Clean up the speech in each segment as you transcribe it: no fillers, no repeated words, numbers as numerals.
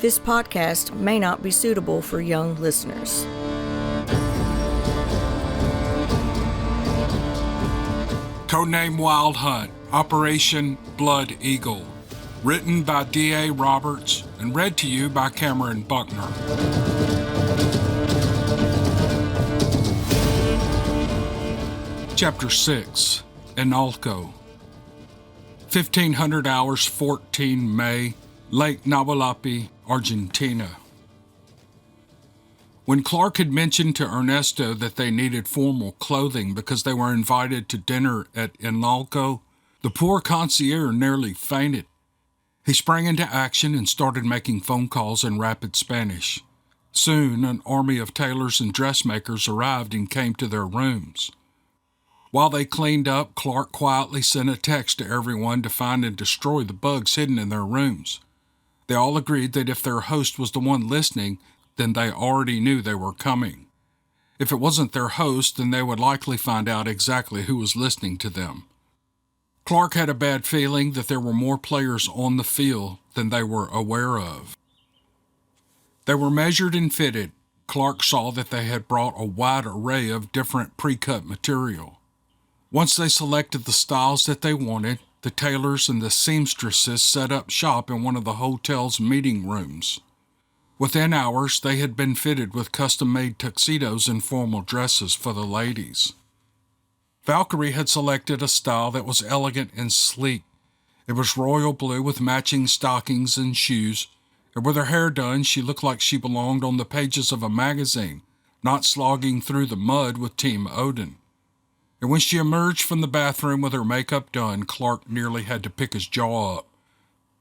This podcast may not be suitable for young listeners. Codename Wild Hunt, Operation Blood Eagle. Written by D.A. Roberts and read to you by Cameron Buckner. Chapter 6, Inalco. 1500 hours 14 May, Lake Nahualapi, Argentina. When Clark had mentioned to Ernesto that they needed formal clothing because they were invited to dinner at Inalco, the poor concierge nearly fainted. He sprang into action and started making phone calls in rapid Spanish. Soon, an army of tailors and dressmakers arrived and came to their rooms. While they cleaned up, Clark quietly sent a text to everyone to find and destroy the bugs hidden in their rooms. They all agreed that if their host was the one listening, then they already knew they were coming. If it wasn't their host, then they would likely find out exactly who was listening to them. Clark had a bad feeling that there were more players on the field than they were aware of. They were measured and fitted. Clark saw that they had brought a wide array of different pre-cut material. Once they selected the styles that they wanted, the tailors and the seamstresses set up shop in one of the hotel's meeting rooms. Within hours, they had been fitted with custom-made tuxedos and formal dresses for the ladies. Valkyrie had selected a style that was elegant and sleek. It was royal blue with matching stockings and shoes, and with her hair done, she looked like she belonged on the pages of a magazine, not slogging through the mud with Team Odin. And when she emerged from the bathroom with her makeup done, Clark nearly had to pick his jaw up.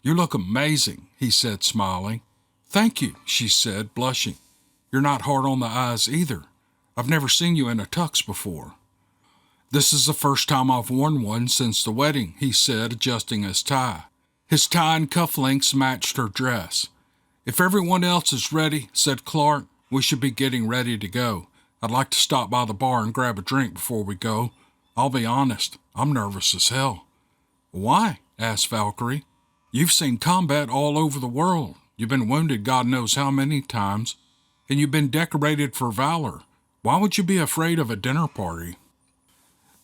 "You look amazing," he said, smiling. "Thank you," she said, blushing. "You're not hard on the eyes either. I've never seen you in a tux before." "This is the first time I've worn one since the wedding," he said, adjusting his tie. His tie and cufflinks matched her dress. "If everyone else is ready," said Clark, "we should be getting ready to go. I'd like to stop by the bar and grab a drink before we go. I'll be honest, I'm nervous as hell." "Why?" asked Valkyrie. "You've seen combat all over the world. You've been wounded God knows how many times, and you've been decorated for valor. Why would you be afraid of a dinner party?"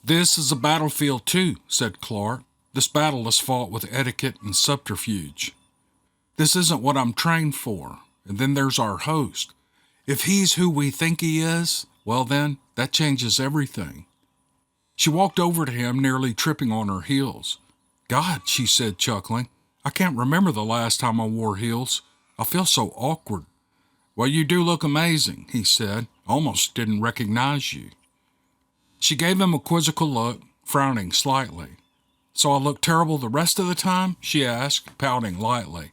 "This is a battlefield too," said Clark. "This battle is fought with etiquette and subterfuge. This isn't what I'm trained for. And then there's our host. If he's who we think he is, well then, that changes everything." She walked over to him, nearly tripping on her heels. "God," she said, chuckling, "I can't remember the last time I wore heels. I feel so awkward." "Well, you do look amazing," he said. "Almost didn't recognize you." She gave him a quizzical look, frowning slightly. "So I look terrible the rest of the time?" she asked, pouting lightly.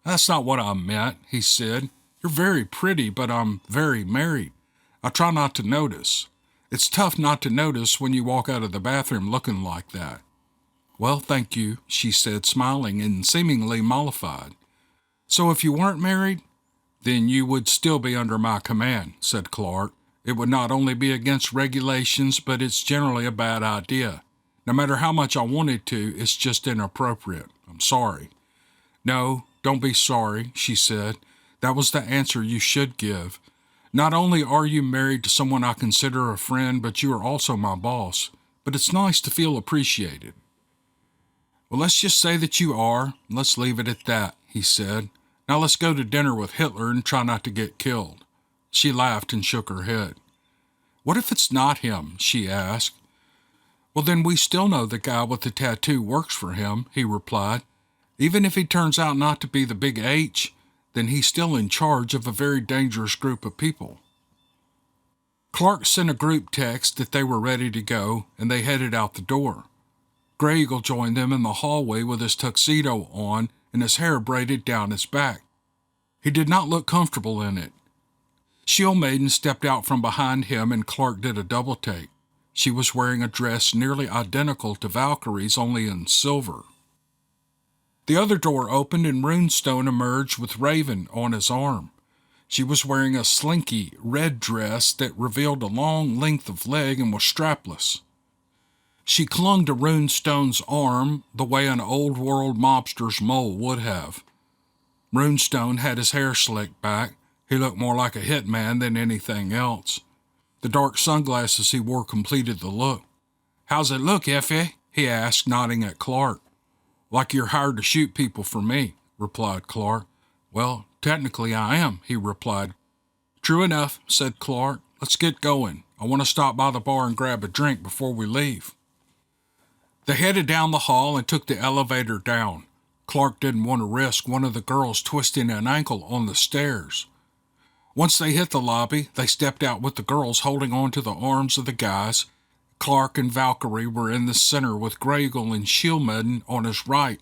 "That's not what I meant," he said. "You're very pretty, but I'm very married. I try not to notice. It's tough not to notice when you walk out of the bathroom looking like that." "Well, thank you," she said, smiling and seemingly mollified. "So if you weren't married?" "Then you would still be under my command," said Clark. "It would not only be against regulations, but it's generally a bad idea. No matter how much I wanted to, it's just inappropriate. I'm sorry." "No, don't be sorry," she said. "That was the answer you should give. Not only are you married to someone I consider a friend, but you are also my boss. But it's nice to feel appreciated." "Well, let's just say that you are. Let's leave it at that," he said. "Now let's go to dinner with Hitler and try not to get killed." She laughed and shook her head. "What if it's not him?" she asked. "Well, then we still know the guy with the tattoo works for him," he replied. "Even if he turns out not to be the big H, then he's still in charge of a very dangerous group of people." Clark sent a group text that they were ready to go, and they headed out the door. Grey Eagle joined them in the hallway with his tuxedo on and his hair braided down his back. He did not look comfortable in it. Shield Maiden stepped out from behind him, and Clark did a double take. She was wearing a dress nearly identical to Valkyrie's, only in silver. The other door opened and Runestone emerged with Raven on his arm. She was wearing a slinky red dress that revealed a long length of leg and was strapless. She clung to Runestone's arm the way an old-world mobster's mole would have. Runestone had his hair slicked back. He looked more like a hitman than anything else. The dark sunglasses he wore completed the look. "How's it look, Effie?" he asked, nodding at Clark. "Like you're hired to shoot people for me," replied Clark. "Well, technically I am," he replied. "True enough," said Clark. "Let's get going. I want to stop by the bar and grab a drink before we leave." They headed down the hall and took the elevator down. Clark didn't want to risk one of the girls twisting an ankle on the stairs. Once they hit the lobby, they stepped out with the girls holding on to the arms of the guys. Clark and Valkyrie were in the center with Graygle and Shieldmaiden on his right.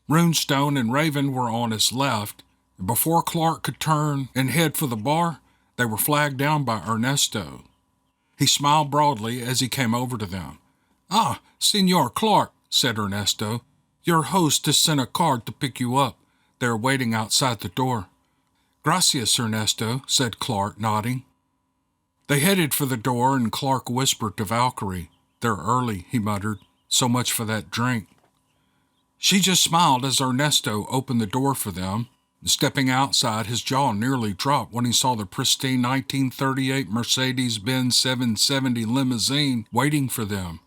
Runestone and Raven were on his left, and before Clark could turn and head for the bar, they were flagged down by Ernesto. He smiled broadly as he came over to them. "Ah, Senor Clark," said Ernesto. "Your host has sent a card to pick you up. They're waiting outside the door." "Gracias, Ernesto," said Clark, nodding. They headed for the door, and Clark whispered to Valkyrie. "They're early," he muttered. "So much for that drink." She just smiled as Ernesto opened the door for them. Stepping outside, his jaw nearly dropped when he saw the pristine 1938 Mercedes-Benz 770 limousine waiting for them.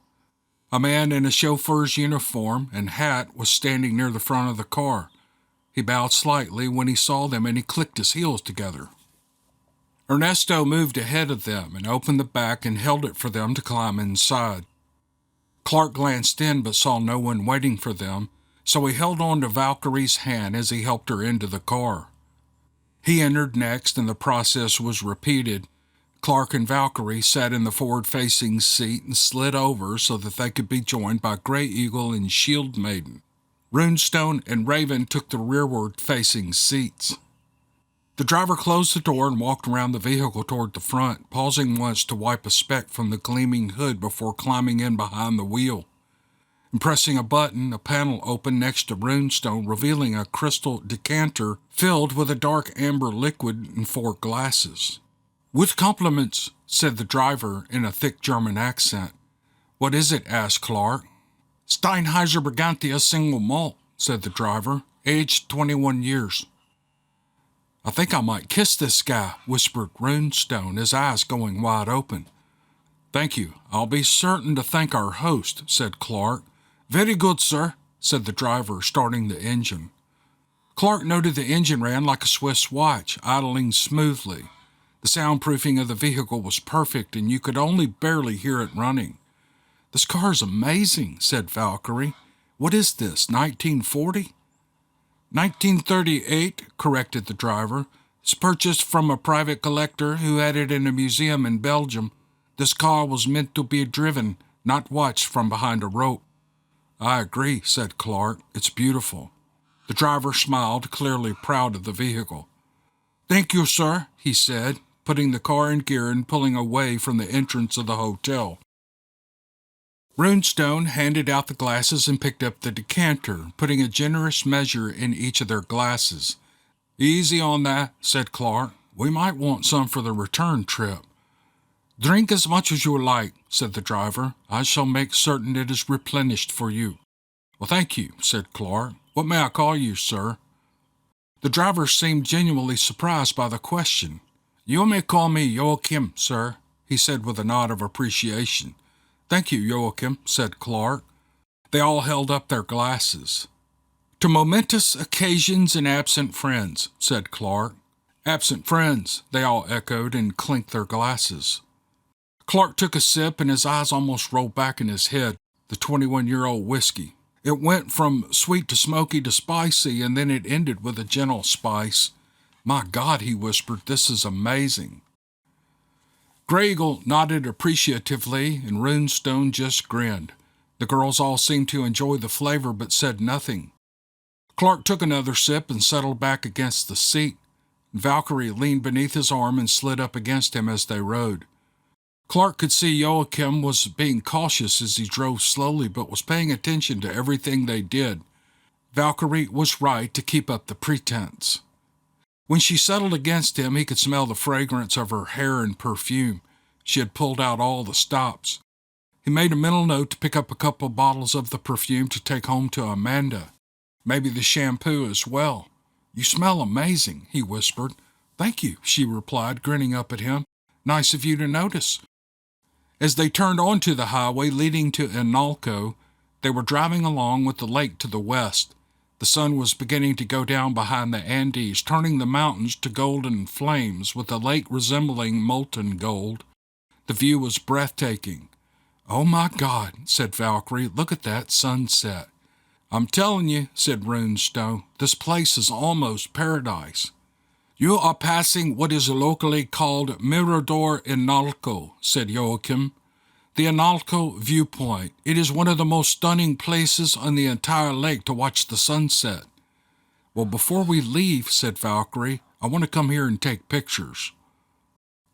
A man in a chauffeur's uniform and hat was standing near the front of the car. He bowed slightly when he saw them, and he clicked his heels together. Ernesto moved ahead of them and opened the back and held it for them to climb inside. Clark glanced in but saw no one waiting for them, so he held on to Valkyrie's hand as he helped her into the car. He entered next, and the process was repeated. Clark and Valkyrie sat in the forward-facing seat and slid over so that they could be joined by Grey Eagle and Shieldmaiden. Runestone and Raven took the rearward-facing seats. The driver closed the door and walked around the vehicle toward the front, pausing once to wipe a speck from the gleaming hood before climbing in behind the wheel. And pressing a button, a panel opened next to Runestone, revealing a crystal decanter filled with a dark amber liquid and 4 glasses. "With compliments," said the driver in a thick German accent. "What is it?" asked Clark. "Steinheiser Brigantia single malt," said the driver, "aged 21 years. "I think I might kiss this guy," whispered Runestone, his eyes going wide open. "Thank you. I'll be certain to thank our host," said Clark. "Very good, sir," said the driver, starting the engine. Clark noted the engine ran like a Swiss watch, idling smoothly. The soundproofing of the vehicle was perfect, and you could only barely hear it running. "This car's amazing," said Valkyrie. "What is this, 1940? 1938, corrected the driver. "It's purchased from a private collector who had it in a museum in Belgium. This car was meant to be driven, not watched from behind a rope." "I agree," said Clark. "It's beautiful." The driver smiled, clearly proud of the vehicle. "Thank you, sir," he said, putting the car in gear and pulling away from the entrance of the hotel. Runestone handed out the glasses and picked up the decanter, putting a generous measure in each of their glasses. "Easy on that," said Clark. "We might want some for the return trip." "Drink as much as you like," said the driver. "I shall make certain it is replenished for you." "Well, thank you," said Clark. "What may I call you, sir?" The driver seemed genuinely surprised by the question. "You may call me Joachim, sir," he said with a nod of appreciation. "Thank you, Joachim," said Clark. They all held up their glasses. "To momentous occasions and absent friends," said Clark. "Absent friends," they all echoed and clinked their glasses. Clark took a sip and his eyes almost rolled back in his head. The 21-year-old whiskey. It went from sweet to smoky to spicy, and then it ended with a gentle spice. "My God," he whispered, "this is amazing." Graygle nodded appreciatively, and Runestone just grinned. The girls all seemed to enjoy the flavor but said nothing. Clark took another sip and settled back against the seat. Valkyrie leaned beneath his arm and slid up against him as they rode. Clark could see Joachim was being cautious as he drove slowly but was paying attention to everything they did. Valkyrie was right to keep up the pretense. When she settled against him, he could smell the fragrance of her hair and perfume. She had pulled out all the stops. He made a mental note to pick up a couple of bottles of the perfume to take home to Amanda. Maybe the shampoo as well. "You smell amazing," he whispered. "Thank you," she replied, grinning up at him. "Nice of you to notice." As they turned onto the highway leading to Inalco, they were driving along with the lake to the west. The sun was beginning to go down behind the Andes, turning the mountains to golden flames, with the lake resembling molten gold. The view was breathtaking. "Oh my God," said Valkyrie, "look at that sunset." "I'm telling you," said Runestone, "this place is almost paradise." "You are passing what is locally called Mirador Inalco," said Joachim. "The Inalco viewpoint. It is one of the most stunning places on the entire lake to watch the sunset." "Well, before we leave," said Valkyrie, "I want to come here and take pictures."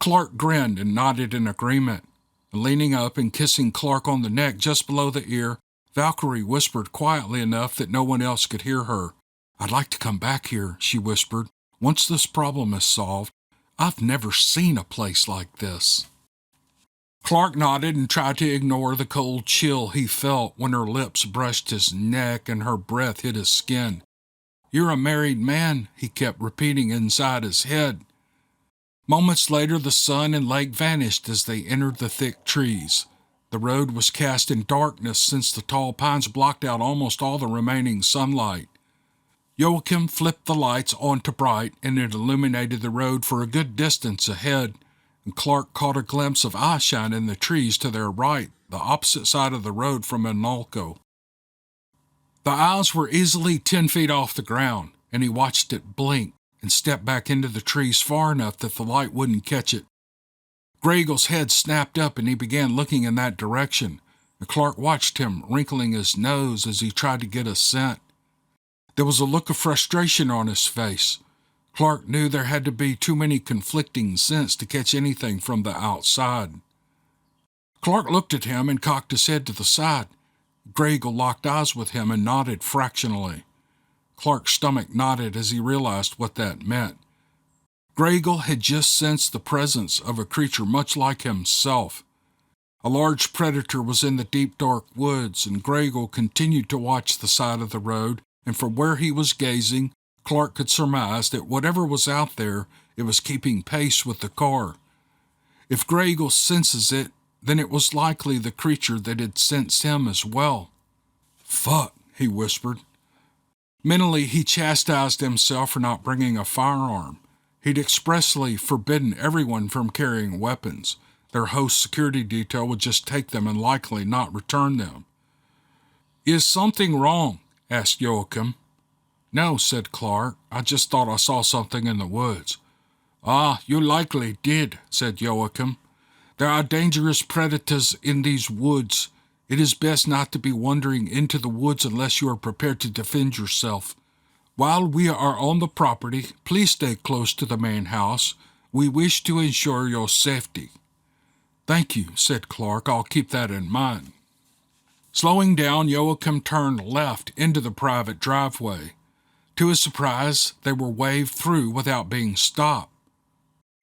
Clark grinned and nodded in agreement. Leaning up and kissing Clark on the neck just below the ear, Valkyrie whispered quietly enough that no one else could hear her. "I'd like to come back here," she whispered. "Once this problem is solved, I've never seen a place like this." Clark nodded and tried to ignore the cold chill he felt when her lips brushed his neck and her breath hit his skin. "You're a married man," he kept repeating inside his head. Moments later, the sun and lake vanished as they entered the thick trees. The road was cast in darkness since the tall pines blocked out almost all the remaining sunlight. Joachim flipped the lights on to bright, and it illuminated the road for a good distance ahead, and Clark caught a glimpse of eyeshine in the trees to their right, the opposite side of the road from Inalco. The eyes were easily 10 feet off the ground, and he watched it blink and stepped back into the trees far enough that the light wouldn't catch it. Gragel's head snapped up and he began looking in that direction, and Clark watched him, wrinkling his nose as he tried to get a scent. There was a look of frustration on his face. Clark knew there had to be too many conflicting scents to catch anything from the outside. Clark looked at him and cocked his head to the side. Gragel locked eyes with him and nodded fractionally. Clark's stomach knotted as he realized what that meant. Gragel had just sensed the presence of a creature much like himself. A large predator was in the deep dark woods, and Gragel continued to watch the side of the road, and from where he was gazing, Clark could surmise that whatever was out there, it was keeping pace with the car. If Gragel senses it, then it was likely the creature that had sensed him as well. "Fuck," he whispered. Mentally, he chastised himself for not bringing a firearm. He'd expressly forbidden everyone from carrying weapons. Their host's security detail would just take them and likely not return them. "Is something wrong?" asked Joachim. "No," said Clark. "I just thought I saw something in the woods." "Ah, you likely did," said Joachim. "There are dangerous predators in these woods. It is best not to be wandering into the woods unless you are prepared to defend yourself. While we are on the property, please stay close to the main house. We wish to ensure your safety." "Thank you," said Clark. "I'll keep that in mind." Slowing down, Joachim turned left into the private driveway. To his surprise, they were waved through without being stopped.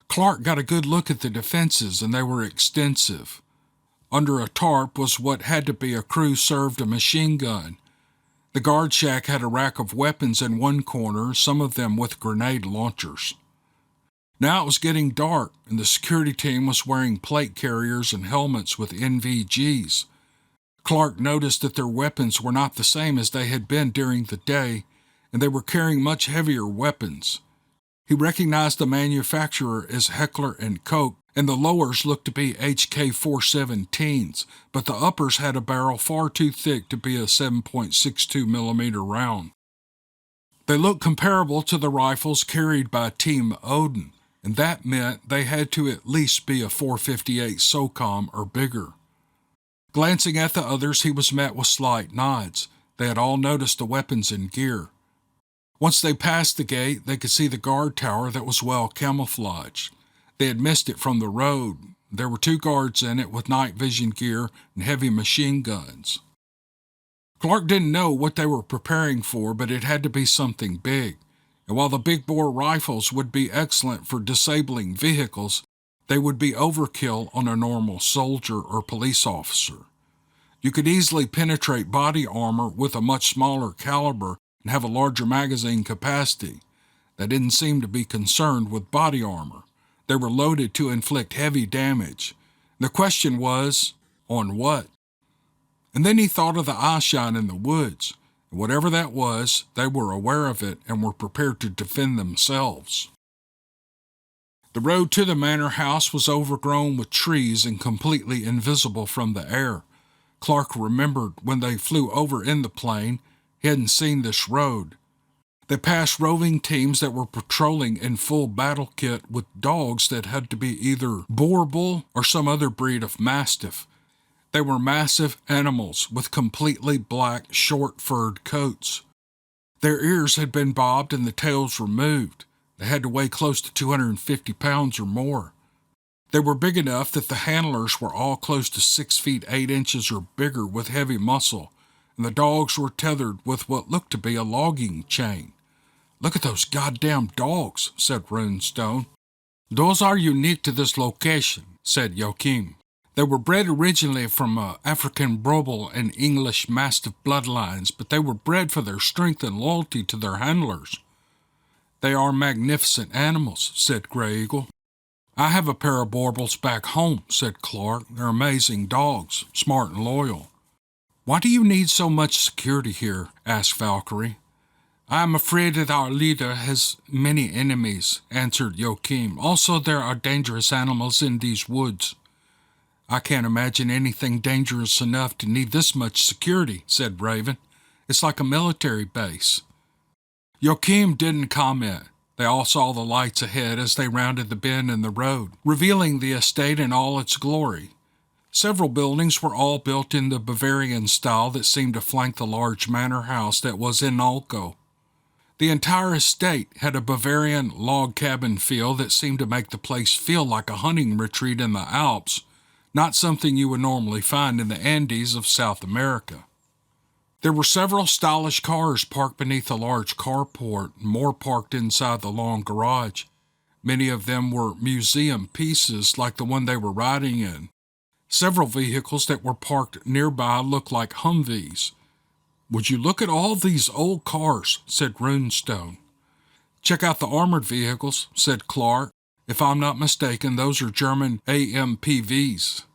Clark got a good look at the defenses, and they were extensive. Under a tarp was what had to be a crew-served machine gun. The guard shack had a rack of weapons in one corner, some of them with grenade launchers. Now it was getting dark, and the security team was wearing plate carriers and helmets with NVGs. Clark noticed that their weapons were not the same as they had been during the day, and they were carrying much heavier weapons. He recognized the manufacturer as Heckler & Koch, and the lowers looked to be HK-417s, but the uppers had a barrel far too thick to be a 7.62 millimeter round. They looked comparable to the rifles carried by Team Odin, and that meant they had to at least be a 458 SOCOM or bigger. Glancing at the others, he was met with slight nods. They had all noticed the weapons and gear. Once they passed the gate, they could see the guard tower that was well camouflaged. They had missed it from the road. There were 2 guards in it with night vision gear and heavy machine guns. Clark didn't know what they were preparing for, but it had to be something big. And while the big-bore rifles would be excellent for disabling vehicles, they would be overkill on a normal soldier or police officer. You could easily penetrate body armor with a much smaller caliber and have a larger magazine capacity. They didn't seem to be concerned with body armor. They were loaded to inflict heavy damage. The question was, on what? And then he thought of the eye shine in the woods. Whatever that was, they were aware of it and were prepared to defend themselves. The road to the manor house was overgrown with trees and completely invisible from the air. Clark remembered when they flew over in the plane, he hadn't seen this road. They passed roving teams that were patrolling in full battle kit with dogs that had to be either boar bull or some other breed of mastiff. They were massive animals with completely black, short-furred coats. Their ears had been bobbed and the tails removed. They had to weigh close to 250 pounds or more. They were big enough that the handlers were all close to 6 feet 8 inches or bigger with heavy muscle, and the dogs were tethered with what looked to be a logging chain. "Look at those goddamn dogs," said Runestone. "Those are unique to this location," said Joachim. "They were bred originally from African Brobel and English Mastiff bloodlines, but they were bred for their strength and loyalty to their handlers." "They are magnificent animals," said Grey Eagle. "I have a pair of Borbals back home," said Clark. "They're amazing dogs, smart and loyal." "Why do you need so much security here?" asked Valkyrie. "I am afraid that our leader has many enemies," answered Joachim. "Also, there are dangerous animals in these woods." "I can't imagine anything dangerous enough to need this much security," said Raven. "It's like a military base." Joachim didn't comment. They all saw the lights ahead as they rounded the bend in the road, revealing the estate in all its glory. Several buildings were all built in the Bavarian style that seemed to flank the large manor house that was in Alco. The entire estate had a Bavarian log cabin feel that seemed to make the place feel like a hunting retreat in the Alps, not something you would normally find in the Andes of South America. There were several stylish cars parked beneath a large carport, and more parked inside the long garage. Many of them were museum pieces like the one they were riding in. Several vehicles that were parked nearby looked like Humvees. "Would you look at all these old cars?" said Runestone. "Check out the armored vehicles," said Clark. "If I'm not mistaken, those are German AMPVs.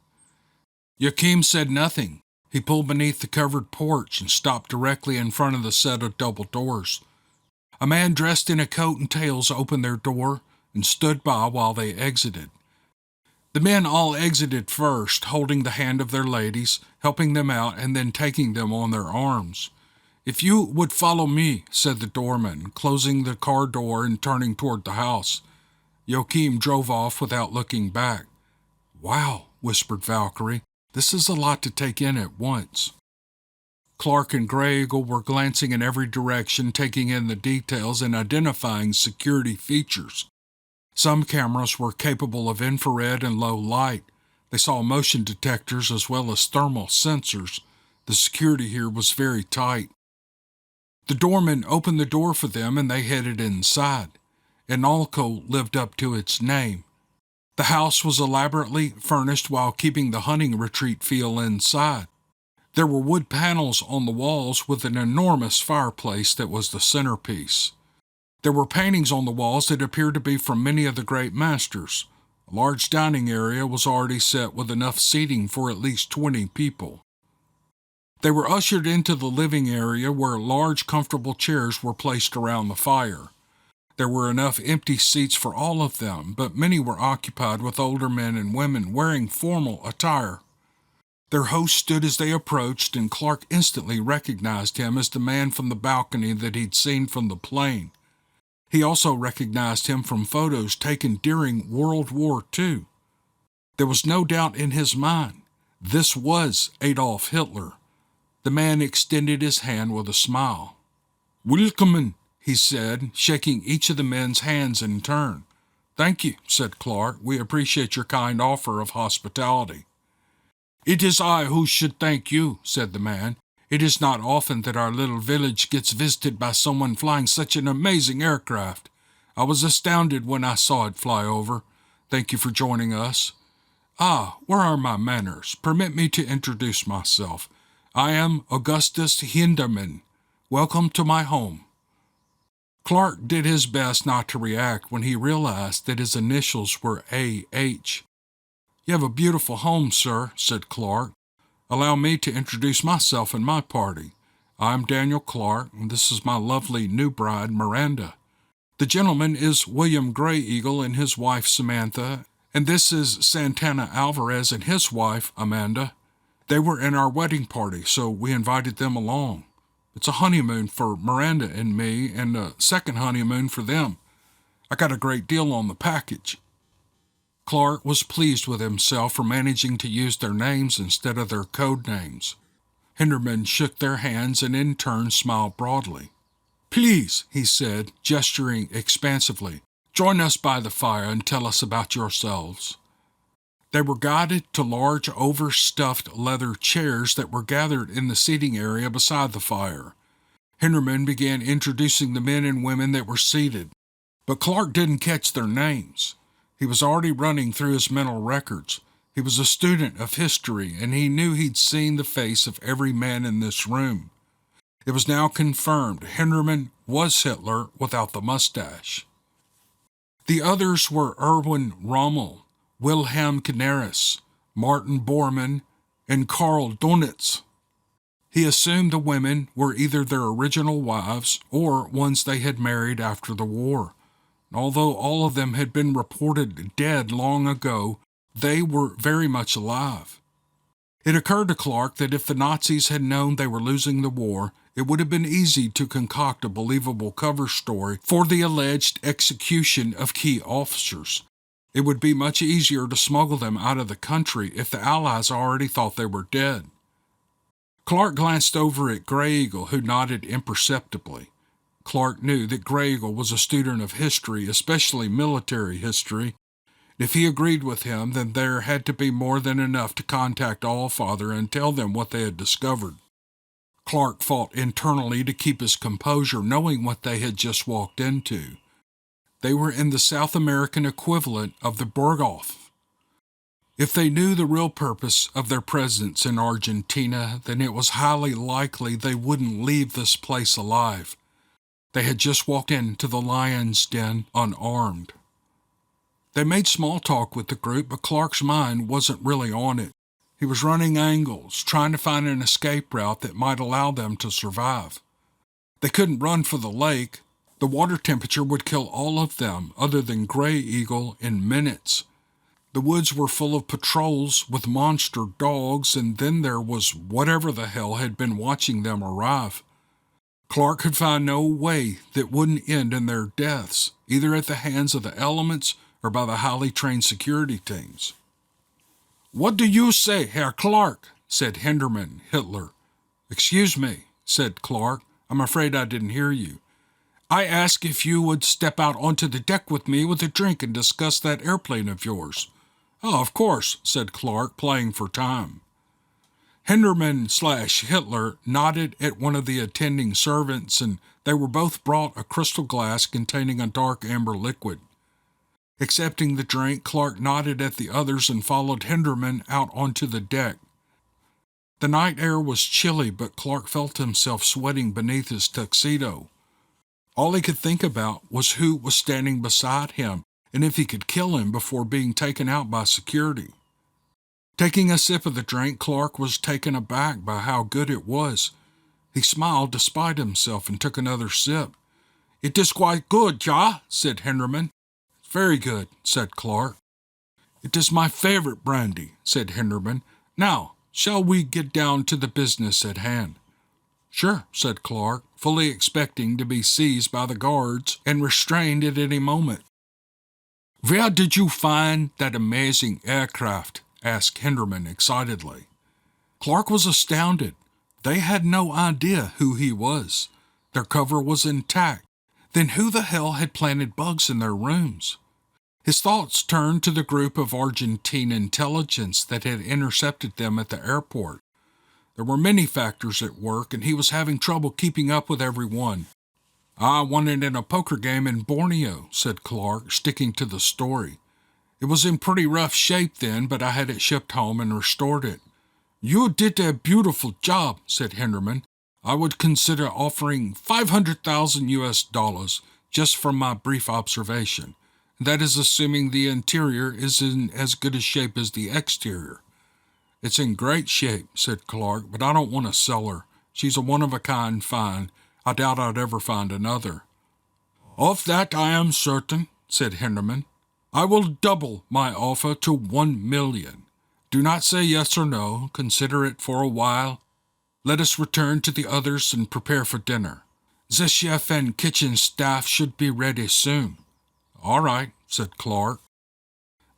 Joachim said nothing. He pulled beneath the covered porch and stopped directly in front of the set of double doors. A man dressed in a coat and tails opened their door and stood by while they exited. The men all exited first, holding the hand of their ladies, helping them out, and then taking them on their arms. "If you would follow me," said the doorman, closing the car door and turning toward the house. Joachim drove off without looking back. "Wow," whispered Valkyrie. "This is a lot to take in at once." Clark and Grey Eagle were glancing in every direction, taking in the details and identifying security features. Some cameras were capable of infrared and low light. They saw motion detectors as well as thermal sensors. The security here was very tight. The doorman opened the door for them and they headed inside. Inalco lived up to its name. The house was elaborately furnished while keeping the hunting retreat feel inside. There were wood panels on the walls with an enormous fireplace that was the centerpiece. There were paintings on the walls that appeared to be from many of the great masters. A large dining area was already set with enough seating for at least 20 people. They were ushered into the living area where large comfortable chairs were placed around the fire. There were enough empty seats for all of them, but many were occupied with older men and women wearing formal attire. Their host stood as they approached, and Clark instantly recognized him as the man from the balcony that he'd seen from the plane. He also recognized him from photos taken during World War II. There was no doubt in his mind. This was Adolf Hitler. The man extended his hand with a smile. "Willkommen," he said, shaking each of the men's hands in turn. "Thank you," said Clark. "We appreciate your kind offer of hospitality." "It is I who should thank you," said the man. "It is not often that our little village gets visited by someone flying such an amazing aircraft. I was astounded when I saw it fly over. Thank you for joining us. Ah, where are my manners? Permit me to introduce myself. I am Augustus Hinderman. Welcome to my home." Clark did his best not to react when he realized that his initials were A.H. "You have a beautiful home, sir," said Clark. "Allow me to introduce myself and my party. I'm Daniel Clark, and this is my lovely new bride, Miranda. The gentleman is William Gray Eagle and his wife, Samantha, and this is Santana Alvarez and his wife, Amanda. They were in our wedding party, so we invited them along. It's a honeymoon for Miranda and me, and a second honeymoon for them. I got a great deal on the package." Clark was pleased with himself for managing to use their names instead of their code names. Hinderman shook their hands and in turn smiled broadly. "Please," he said, gesturing expansively, "join us by the fire and tell us about yourselves." They were guided to large overstuffed leather chairs that were gathered in the seating area beside the fire. Hinderman began introducing the men and women that were seated, but Clark didn't catch their names. He was already running through his mental records. He was a student of history, and he knew he'd seen the face of every man in this room. It was now confirmed Hinderman was Hitler without the mustache. The others were Erwin Rommel, Wilhelm Canaris, Martin Bormann, and Karl Donitz. He assumed the women were either their original wives or ones they had married after the war. Although all of them had been reported dead long ago, they were very much alive. It occurred to Clark that if the Nazis had known they were losing the war, it would have been easy to concoct a believable cover story for the alleged execution of key officers. It would be much easier to smuggle them out of the country if the Allies already thought they were dead. Clark glanced over at Gray Eagle, who nodded imperceptibly. Clark knew that Gray Eagle was a student of history, especially military history. If he agreed with him, then there had to be more than enough to contact Allfather and tell them what they had discovered. Clark fought internally to keep his composure, knowing what they had just walked into. They were in the South American equivalent of the Berghof. If they knew the real purpose of their presence in Argentina, then it was highly likely they wouldn't leave this place alive. They had just walked into the lion's den unarmed. They made small talk with the group, but Clark's mind wasn't really on it. He was running angles, trying to find an escape route that might allow them to survive. They couldn't run for the lake. The water temperature would kill all of them, other than Gray Eagle, in minutes. The woods were full of patrols with monster dogs, and then there was whatever the hell had been watching them arrive. Clark could find no way that wouldn't end in their deaths, either at the hands of the elements or by the highly trained security teams. "What do you say, Herr Clark?" said Hinderman Hitler. "Excuse me," said Clark. "I'm afraid I didn't hear you. I asked if you would step out onto the deck with me with a drink and discuss that airplane of yours." "Oh, of course," said Clark, playing for time. Hinderman/Hitler nodded at one of the attending servants, and they were both brought a crystal glass containing a dark amber liquid. Accepting the drink, Clark nodded at the others and followed Hinderman out onto the deck. The night air was chilly, but Clark felt himself sweating beneath his tuxedo. All he could think about was who was standing beside him and if he could kill him before being taken out by security. Taking a sip of the drink, Clark was taken aback by how good it was. He smiled despite himself and took another sip. "It is quite good, ja," said Hinderman. "Very good," said Clark. "It is my favorite brandy," said Hinderman. "Now, shall we get down to the business at hand?" "Sure," said Clark, fully expecting to be seized by the guards and restrained at any moment. "Where did you find that amazing aircraft?" asked Hinderman excitedly. Clark was astounded. They had no idea who he was. Their cover was intact. Then who the hell had planted bugs in their rooms? His thoughts turned to the group of Argentine intelligence that had intercepted them at the airport. There were many factors at work, and he was having trouble keeping up with everyone. "I won it in a poker game in Borneo," said Clark, sticking to the story. "It was in pretty rough shape then, but I had it shipped home and restored it." "You did a beautiful job," said Hinderman. I would consider offering 500,000 US dollars just from my brief observation. That is assuming the interior is in as good a shape as the exterior. It's in great shape, said Clark, but I don't want to sell her. She's a one-of-a-kind find. I doubt I'd ever find another. Of that I am certain, said Henderman. I will double my offer to 1 million. Do not say yes or no. Consider it for a while. Let us return to the others and prepare for dinner. The chef and kitchen staff should be ready soon. All right, said Clark.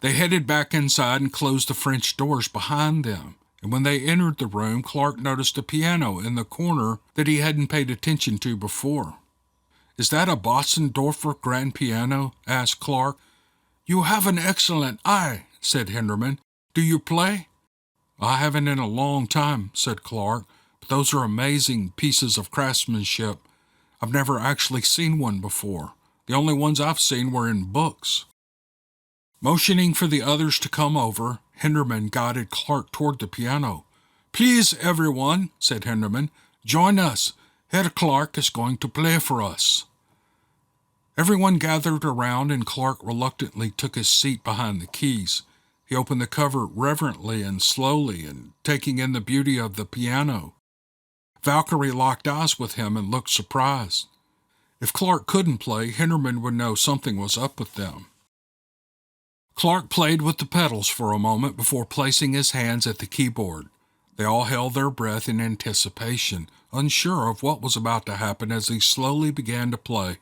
They headed back inside and closed the French doors behind them. And when they entered the room, Clark noticed a piano in the corner that he hadn't paid attention to before. Is that a Bossendorfer grand piano? Asked Clark. You have an excellent eye, said Henderman. Do you play? I haven't in a long time, said Clark, but those are amazing pieces of craftsmanship. I've never actually seen one before. The only ones I've seen were in books. Motioning for the others to come over, Henderman guided Clark toward the piano. Please, everyone, said Henderman, join us. Herr Clark is going to play for us. Everyone gathered around, and Clark reluctantly took his seat behind the keys. He opened the cover reverently and slowly, and taking in the beauty of the piano. Valkyrie locked eyes with him and looked surprised. If Clark couldn't play, Henderman would know something was up with them. Clark played with the pedals for a moment before placing his hands at the keyboard. They all held their breath in anticipation, unsure of what was about to happen as he slowly began to play.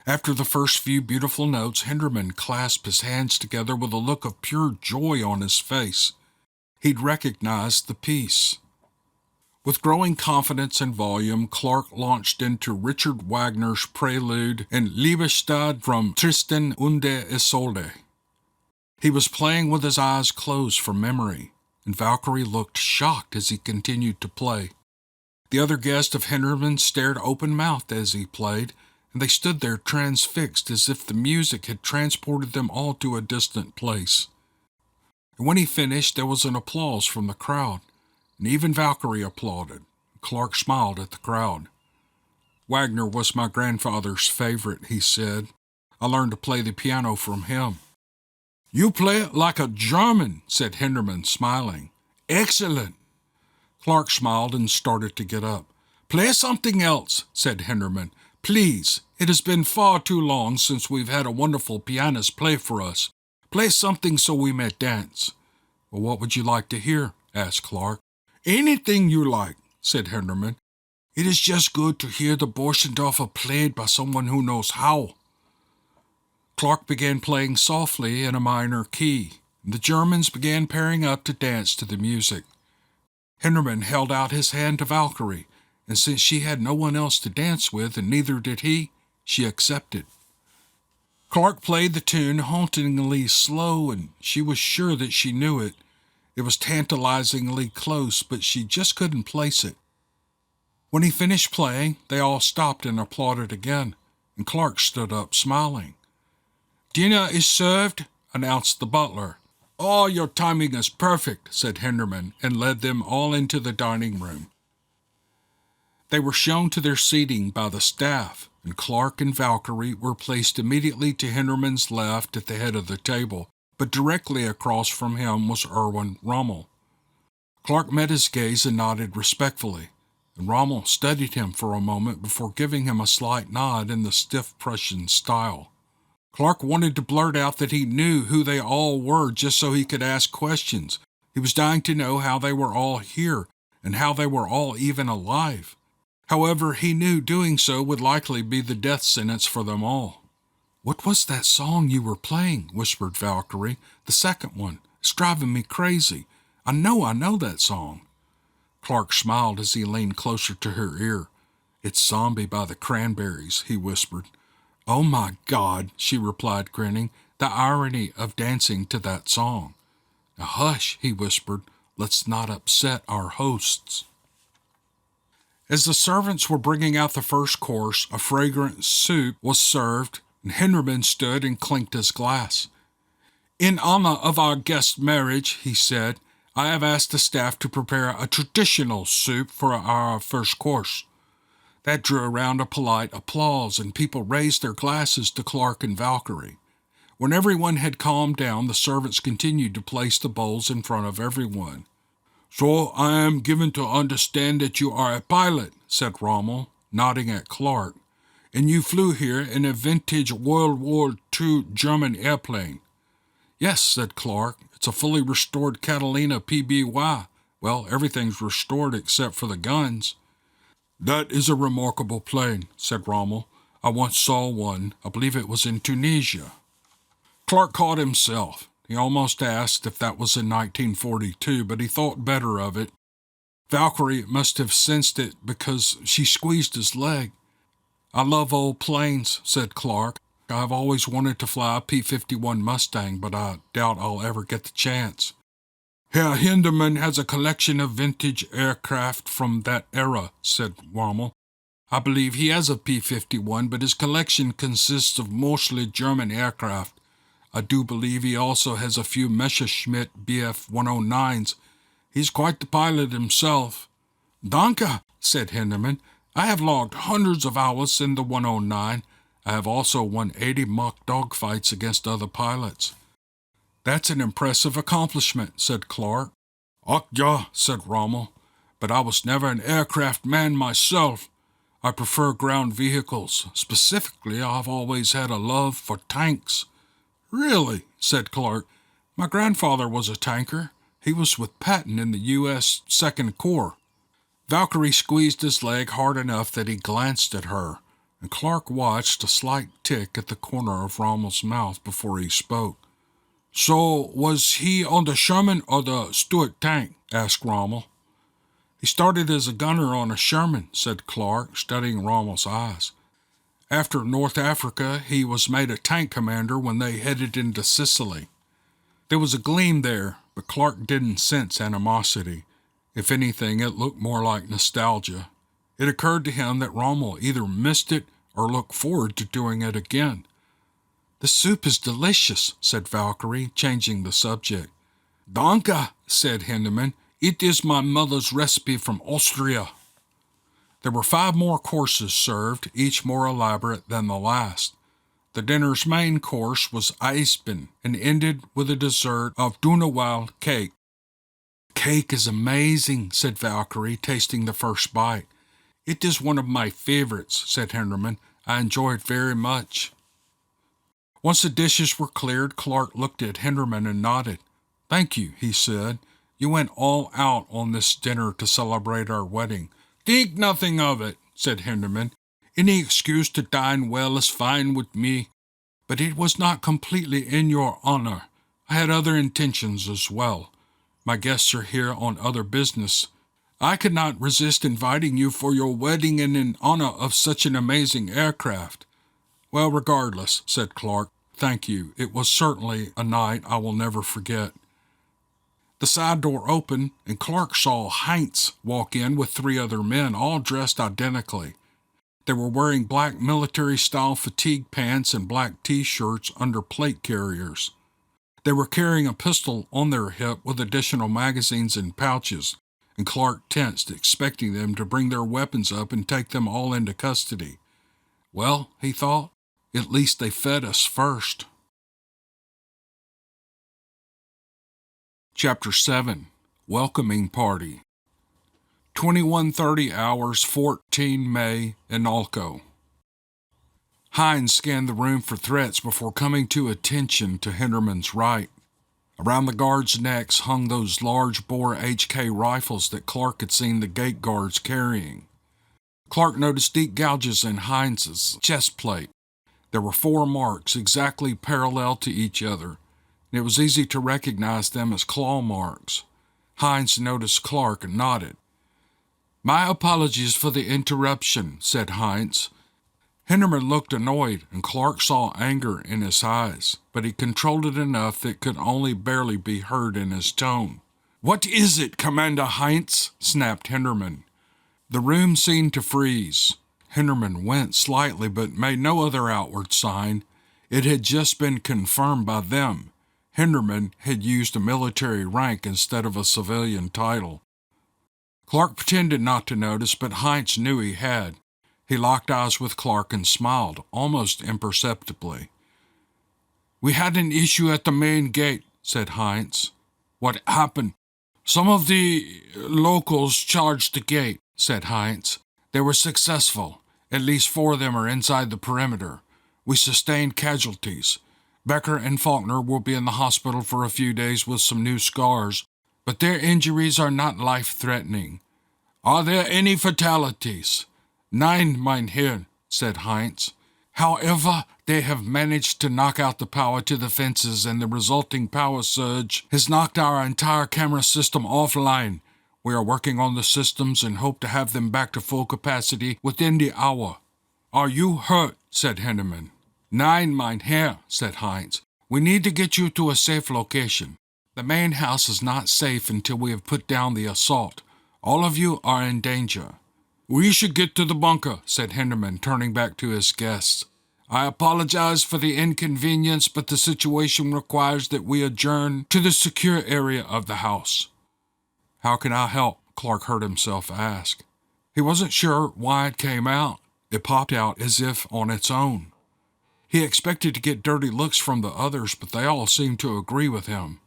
After the first few beautiful notes, Henderman clasped his hands together with a look of pure joy on his face. He'd recognized the piece. With growing confidence and volume, Clark launched into Richard Wagner's prelude in Liebestod from Tristan und Isolde. He was playing with his eyes closed from memory, and Valkyrie looked shocked as he continued to play. The other guests of Henderman stared open-mouthed as he played, and they stood there transfixed as if the music had transported them all to a distant place. And when he finished, there was an applause from the crowd, and even Valkyrie applauded. Clark smiled at the crowd. Wagner was my grandfather's favorite, he said. I learned to play the piano from him. You play it like a German, said Henderman, smiling. Excellent. Clark smiled and started to get up. Play something else, said Henderman. Please, it has been far too long since we've had a wonderful pianist play for us. Play something so we may dance. Well, what would you like to hear? Asked Clark. Anything you like, said Henderman. It is just good to hear the Bossendorfer played by someone who knows how. Clark began playing softly in a minor key. The Germans began pairing up to dance to the music. Henderman held out his hand to Valkyrie, and since she had no one else to dance with, and neither did he, she accepted. Clark played the tune hauntingly slow, and she was sure that she knew it. It was tantalizingly close, but she just couldn't place it. When he finished playing, they all stopped and applauded again, and Clark stood up smiling. Dinner is served, announced the butler. Oh, your timing is perfect, said Henderman, and led them all into the dining room. They were shown to their seating by the staff, and Clark and Valkyrie were placed immediately to Henderman's left at the head of the table, but directly across from him was Erwin Rommel. Clark met his gaze and nodded respectfully, and Rommel studied him for a moment before giving him a slight nod in the stiff Prussian style. Clark wanted to blurt out that he knew who they all were just so he could ask questions. He was dying to know how they were all here and how they were all even alive. However, he knew doing so would likely be the death sentence for them all. What was that song you were playing? Whispered Valkyrie. The second one. It's driving me crazy. I know that song. Clark smiled as he leaned closer to her ear. It's Zombie by the Cranberries, he whispered. Oh my God, she replied, grinning. The irony of dancing to that song. Now hush, he whispered. Let's not upset our hosts. As the servants were bringing out the first course, a fragrant soup was served, and Henderman stood and clinked his glass. In honor of our guest's marriage, he said, I have asked the staff to prepare a traditional soup for our first course." That drew around a polite applause, and people raised their glasses to Clark and Valkyrie. When everyone had calmed down, the servants continued to place the bowls in front of everyone. "So I am given to understand that you are a pilot," said Rommel, nodding at Clark, "and you flew here in a vintage World War II German airplane." "Yes," said Clark. "It's a fully restored Catalina PBY. Well, everything's restored except for the guns." "That is a remarkable plane," said Rommel. "I once saw one. I believe it was in Tunisia." Clark caught himself. He almost asked if that was in 1942, but he thought better of it. Valkyrie must have sensed it because she squeezed his leg. "I love old planes," said Clark. "I've always wanted to fly a P-51 Mustang, but I doubt I'll ever get the chance." "Herr Hinderman has a collection of vintage aircraft from that era," said Rommel. "I believe he has a P-51, but his collection consists of mostly German aircraft. I do believe he also has a few Messerschmitt Bf-109s. He's quite the pilot himself." "Danke," said Hinderman. "I have logged hundreds of hours in the 109. I have also won 80 mock dogfights against other pilots." "That's an impressive accomplishment," said Clark. "Ach ja," said Rommel, "but I was never an aircraft man myself. I prefer ground vehicles. Specifically, I've always had a love for tanks." "Really?" said Clark. "My grandfather was a tanker. He was with Patton in the U.S. Second Corps." Valkyrie squeezed his leg hard enough that he glanced at her, and Clark watched a slight tick at the corner of Rommel's mouth before he spoke. "So, was he on the Sherman or the Stuart tank?" asked Rommel. "He started as a gunner on a Sherman," said Clark, studying Rommel's eyes. "After North Africa, he was made a tank commander when they headed into Sicily." There was a gleam there, but Clark didn't sense animosity. If anything, it looked more like nostalgia. It occurred to him that Rommel either missed it or looked forward to doing it again. "The soup is delicious," said Valkyrie, changing the subject. "Danke," said Hinderman. "It is my mother's recipe from Austria." There were 5 more courses served, each more elaborate than the last. The dinner's main course was Eisbein and ended with a dessert of Dunewald cake. "Cake is amazing," said Valkyrie, tasting the first bite. "It is one of my favorites," said Hinderman. "I enjoy it very much." Once the dishes were cleared, Clark looked at Hinderman and nodded. "Thank you," he said. "You went all out on this dinner to celebrate our wedding." "Think nothing of it," said Hinderman. "Any excuse to dine well is fine with me. But it was not completely in your honor. I had other intentions as well. My guests are here on other business. I could not resist inviting you for your wedding and in honor of such an amazing aircraft." "Well, regardless," said Clark, "thank you. It was certainly a night I will never forget." The side door opened, and Clark saw Heinz walk in with 3 other men, all dressed identically. They were wearing black military-style fatigue pants and black T-shirts under plate carriers. They were carrying a pistol on their hip with additional magazines and pouches, and Clark tensed, expecting them to bring their weapons up and take them all into custody. Well, he thought, at least they fed us first. Chapter 7. Welcoming Party. 21:30 hours, 14 May, Inalco. Hines scanned the room for threats before coming to attention to Hinderman's right. Around the guards' necks hung those large-bore HK rifles that Clark had seen the gate guards carrying. Clark noticed deep gouges in Hines's chest plate. There were 4 marks exactly parallel to each other, and it was easy to recognize them as claw marks. Hines noticed Clark and nodded. "My apologies for the interruption," said Hines. Hinderman looked annoyed, and Clark saw anger in his eyes, but he controlled it enough that it could only barely be heard in his tone. "What is it, Commander Heinz?" snapped Hinderman. The room seemed to freeze. Hinderman winced slightly but made no other outward sign. It had just been confirmed by them. Hinderman had used a military rank instead of a civilian title. Clark pretended not to notice, but Heinz knew he had. He locked eyes with Clark and smiled, almost imperceptibly. "We had an issue at the main gate," said Heinz. "What happened?" "Some of the locals charged the gate," said Heinz. "They were successful. At least 4 of them are inside the perimeter. We sustained casualties. Becker and Faulkner will be in the hospital for a few days with some new scars, but their injuries are not life-threatening." "Are there any fatalities?" "Nein, mein Herr," said Heinz. "However, they have managed to knock out the power to the fences, and the resulting power surge has knocked our entire camera system offline. We are working on the systems and hope to have them back to full capacity within the hour." "Are you hurt?" said Henneman. "Nein, mein Herr," said Heinz. "We need to get you to a safe location. The main house is not safe until we have put down the assault. All of you are in danger." "We should get to the bunker," said Henderman, turning back to his guests. "I apologize for the inconvenience, but the situation requires that we adjourn to the secure area of the house." "How can I help?" Clark heard himself ask. He wasn't sure why it came out. It popped out as if on its own. He expected to get dirty looks from the others, but they all seemed to agree with him.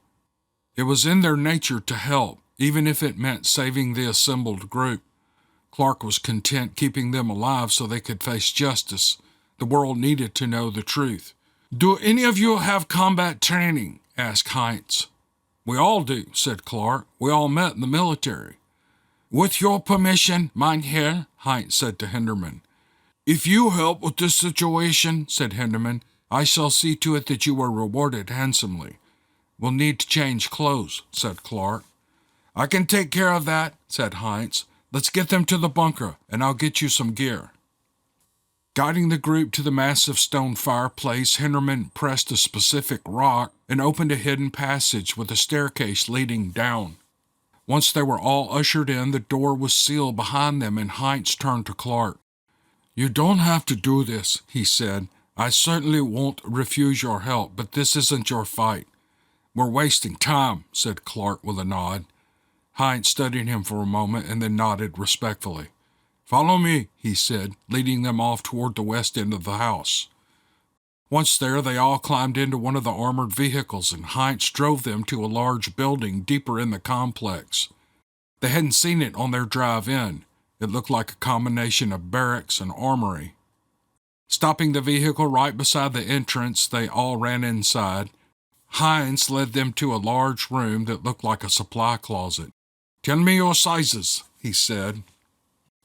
It was in their nature to help, even if it meant saving the assembled group. Clark was content keeping them alive so they could face justice. The world needed to know the truth. "Do any of you have combat training?" asked Heinz. "We all do," said Clark. "We all met in the military." "With your permission, mein Herr," Heinz said to Henderman. "If you help with this situation," said Henderman, "I shall see to it that you are rewarded handsomely." "We'll need to change clothes," said Clark. "I can take care of that," said Heinz. "Let's get them to the bunker, and I'll get you some gear." Guiding the group to the massive stone fireplace, Henderman pressed a specific rock and opened a hidden passage with a staircase leading down. Once they were all ushered in, the door was sealed behind them, and Heinz turned to Clark. "You don't have to do this," he said. "I certainly won't refuse your help, but this isn't your fight." "We're wasting time," said Clark with a nod. Heinz studied him for a moment and then nodded respectfully. "Follow me," he said, leading them off toward the west end of the house. Once there, they all climbed into one of the armored vehicles, and Heinz drove them to a large building deeper in the complex. They hadn't seen it on their drive in. It looked like a combination of barracks and armory. Stopping the vehicle right beside the entrance, they all ran inside. Heinz led them to a large room that looked like a supply closet. "Tell me your sizes," he said.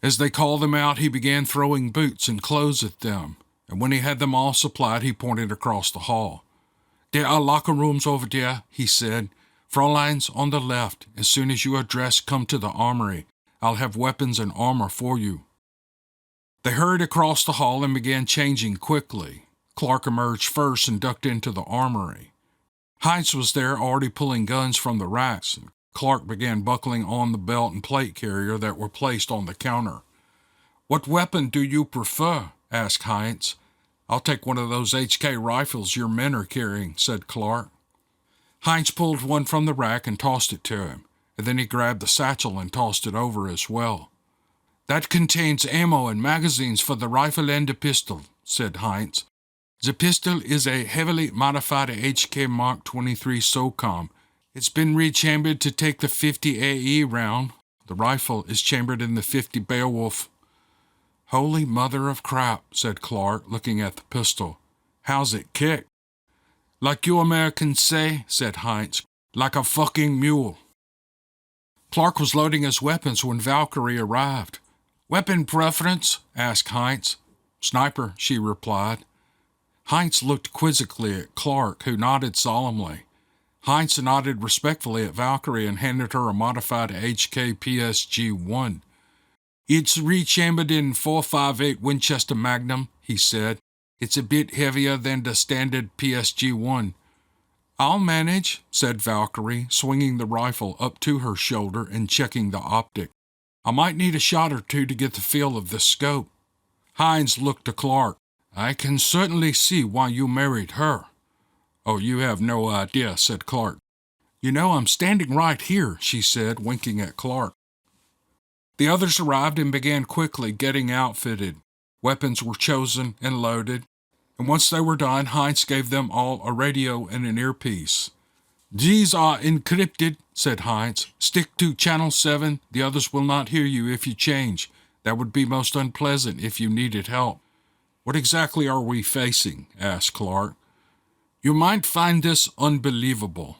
As they called them out, he began throwing boots and clothes at them, and when he had them all supplied, he pointed across the hall. "There are locker rooms over there," he said. "Fräulein's on the left. As soon as you are dressed, come to the armory. I'll have weapons and armor for you." They hurried across the hall and began changing quickly. Clark emerged first and ducked into the armory. Heinz was there already pulling guns from the racks, and Clark began buckling on the belt and plate carrier that were placed on the counter. "What weapon do you prefer?" asked Heinz. "I'll take one of those HK rifles your men are carrying," said Clark. Heinz pulled one from the rack and tossed it to him, and then he grabbed the satchel and tossed it over as well. "That contains ammo and magazines for the rifle and the pistol," said Heinz. "The pistol is a heavily modified HK Mark 23 SOCOM. It's been rechambered to take the 50 AE round. The rifle is chambered in the 50 Beowulf." "Holy mother of crap," said Clark, looking at the pistol. "How's it kick?" "Like you Americans say," said Heinz, "like a fucking mule." Clark was loading his weapons when Valkyrie arrived. "Weapon preference?" asked Heinz. "Sniper," she replied. Heinz looked quizzically at Clark, who nodded solemnly. Heinz nodded respectfully at Valkyrie and handed her a modified HK PSG-1. "It's rechambered in .458 Winchester Magnum," he said. "It's a bit heavier than the standard PSG-1. "I'll manage," said Valkyrie, swinging the rifle up to her shoulder and checking the optic. "I might need a shot or two to get the feel of the scope." Heinz looked to Clark. "I can certainly see why you married her." "Oh, you have no idea," said Clark. "You know, I'm standing right here," she said, winking at Clark. The others arrived and began quickly getting outfitted. Weapons were chosen and loaded, and once they were done, Heinz gave them all a radio and an earpiece. "These are encrypted," said Heinz. "Stick to channel 7. The others will not hear you if you change. That would be most unpleasant if you needed help." "What exactly are we facing?" asked Clark. "You might find this unbelievable."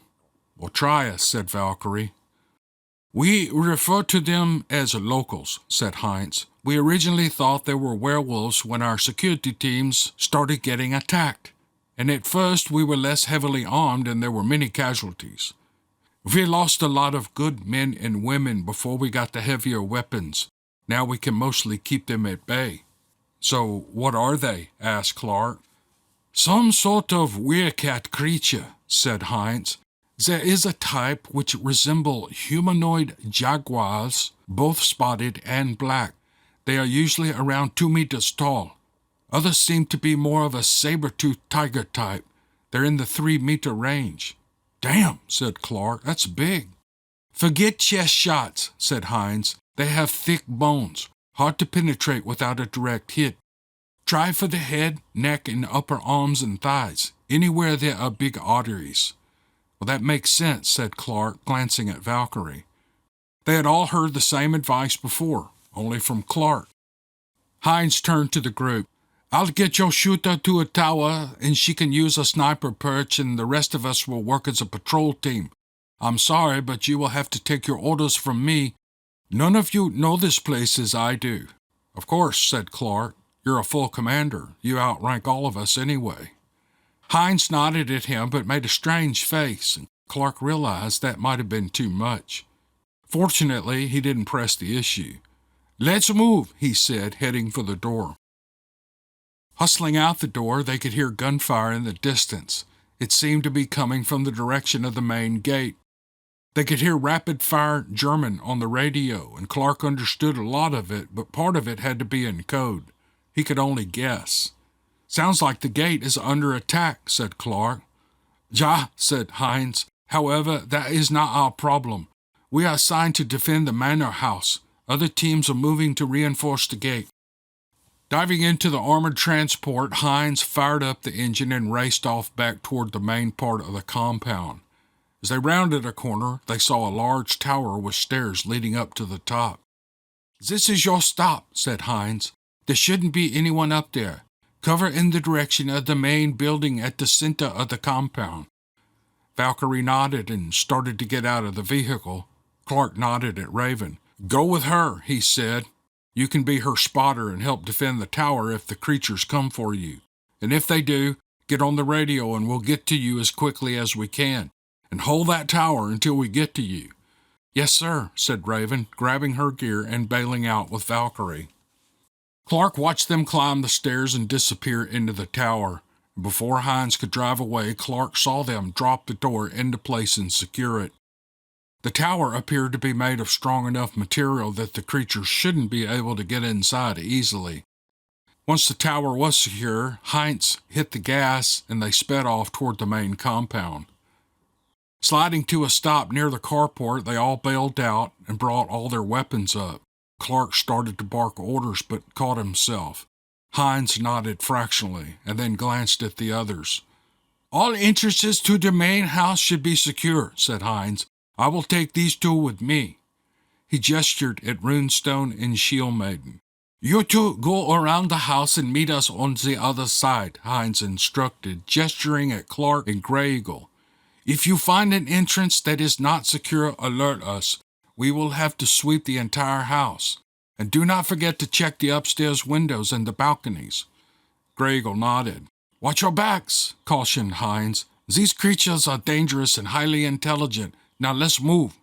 "Well, try us," said Valkyrie. "We refer to them as locals," said Heinz. "We originally thought they were werewolves when our security teams started getting attacked. And at first we were less heavily armed and there were many casualties. We lost a lot of good men and women before we got the heavier weapons. Now we can mostly keep them at bay." "So what are they?" asked Clark. "Some sort of werecat creature," said Heinz. "There is a type which resemble humanoid jaguars, both spotted and black. They are usually around 2 meters tall. Others seem to be more of a saber-toothed tiger type. They're in the 3-meter range." "Damn," said Clark, "that's big." "Forget chest shots," said Heinz. "They have thick bones, hard to penetrate without a direct hit. Try for the head, neck, and upper arms and thighs, anywhere there are big arteries." "Well, that makes sense," said Clark, glancing at Valkyrie. They had all heard the same advice before, only from Clark. Heinz turned to the group. "I'll get your shooter to a tower, and she can use a sniper perch, and the rest of us will work as a patrol team. I'm sorry, but you will have to take your orders from me. None of you know this place as I do." "Of course," said Clark. "You're a full commander. You outrank all of us anyway." Heinz nodded at him, but made a strange face, and Clark realized that might have been too much. Fortunately, he didn't press the issue. "Let's move," he said, heading for the door. Hustling out the door, they could hear gunfire in the distance. It seemed to be coming from the direction of the main gate. They could hear rapid-fire German on the radio, and Clark understood a lot of it, but part of it had to be in code. He could only guess. "Sounds like the gate is under attack," said Clark. "Ja," said Heinz. "However, that is not our problem. We are assigned to defend the manor house. Other teams are moving to reinforce the gate." Diving into the armored transport, Heinz fired up the engine and raced off back toward the main part of the compound. As they rounded a corner, they saw a large tower with stairs leading up to the top. "This is your stop," said Heinz. "There shouldn't be anyone up there. Cover in the direction of the main building at the center of the compound." Valkyrie nodded and started to get out of the vehicle. Clark nodded at Raven. "Go with her," he said. "You can be her spotter and help defend the tower if the creatures come for you. And if they do, get on the radio and we'll get to you as quickly as we can. And hold that tower until we get to you." "Yes, sir," said Raven, grabbing her gear and bailing out with Valkyrie. Clark watched them climb the stairs and disappear into the tower. Before Heinz could drive away, Clark saw them drop the door into place and secure it. The tower appeared to be made of strong enough material that the creatures shouldn't be able to get inside easily. Once the tower was secure, Heinz hit the gas and they sped off toward the main compound. Sliding to a stop near the carport, they all bailed out and brought all their weapons up. Clark started to bark orders but caught himself. Heinz nodded fractionally and then glanced at the others. "All entrances to the main house should be secure," said Heinz. "I will take these two with me." He gestured at Runestone and Shield Maiden. "You two go around the house and meet us on the other side," Heinz instructed, gesturing at Clark and Grey Eagle. "If you find an entrance that is not secure, alert us. We will have to sweep the entire house. And do not forget to check the upstairs windows and the balconies." Grey Eagle nodded. "Watch your backs," cautioned Heinz. "These creatures are dangerous and highly intelligent. Now let's move."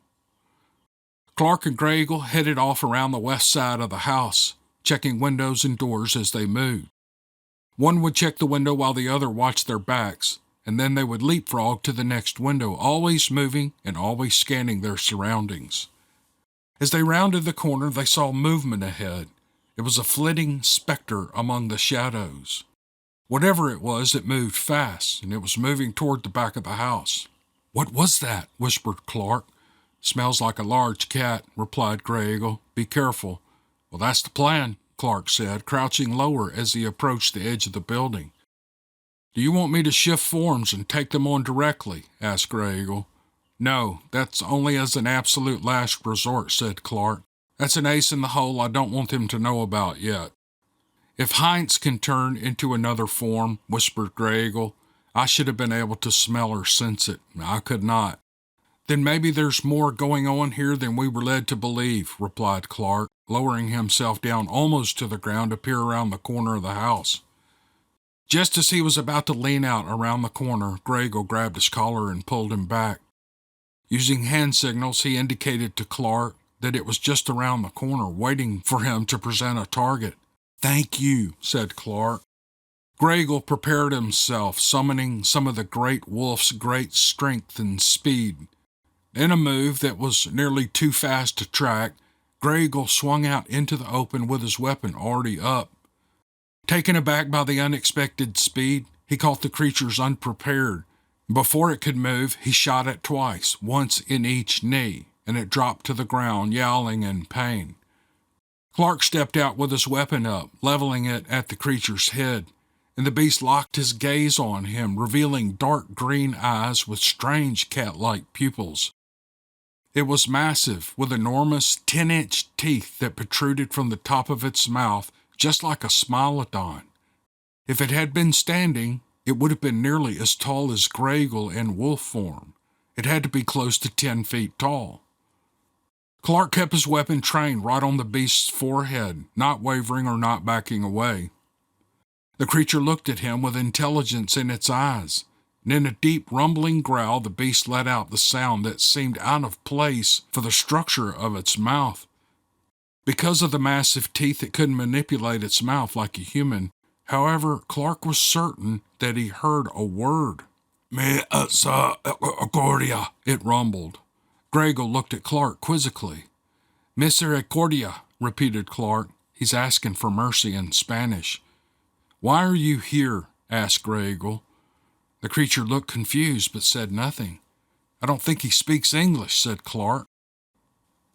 Clark and Grey Eagle headed off around the west side of the house, checking windows and doors as they moved. One would check the window while the other watched their backs, and then they would leapfrog to the next window, always moving and always scanning their surroundings. As they rounded the corner, they saw movement ahead. It was a flitting specter among the shadows. Whatever it was, it moved fast, and it was moving toward the back of the house. "What was that?" whispered Clark. "Smells like a large cat," replied Gray Eagle. "Be careful." "Well, that's the plan," Clark said, crouching lower as he approached the edge of the building. "Do you want me to shift forms and take them on directly?" asked Gray Eagle. "No, that's only as an absolute last resort," said Clark. "That's an ace in the hole I don't want them to know about yet." "If Heinz can turn into another form," whispered Gray Eagle, "I should have been able to smell or sense it. I could not." "Then maybe there's more going on here than we were led to believe," replied Clark, lowering himself down almost to the ground to peer around the corner of the house. Just as he was about to lean out around the corner, Gray Eagle grabbed his collar and pulled him back. Using hand signals, he indicated to Clark that it was just around the corner, waiting for him to present a target. "Thank you," said Clark. Gray Eagle prepared himself, summoning some of the great wolf's great strength and speed. In a move that was nearly too fast to track, Gray Eagle swung out into the open with his weapon already up. Taken aback by the unexpected speed, he caught the creatures unprepared. Before it could move, he shot it twice, once in each knee, and it dropped to the ground, yowling in pain. Clark stepped out with his weapon up, leveling it at the creature's head, and the beast locked his gaze on him, revealing dark green eyes with strange cat-like pupils. It was massive, with enormous 10-inch teeth that protruded from the top of its mouth, just like a smilodon. If it had been standing, it would have been nearly as tall as Gray Eagle in wolf form. It had to be close to 10 feet tall. Clark kept his weapon trained right on the beast's forehead, not wavering or not backing away. The creature looked at him with intelligence in its eyes, and in a deep rumbling growl the beast let out the sound that seemed out of place for the structure of its mouth. Because of the massive teeth, it couldn't manipulate its mouth like a human. However, Clark was certain that he heard a word. "Misericordia," it rumbled. Gray Eagle looked at Clark quizzically. "Misericordia," repeated Clark. "He's asking for mercy in Spanish." "Why are you here?" asked Gray Eagle. The creature looked confused but said nothing. "I don't think he speaks English," said Clark.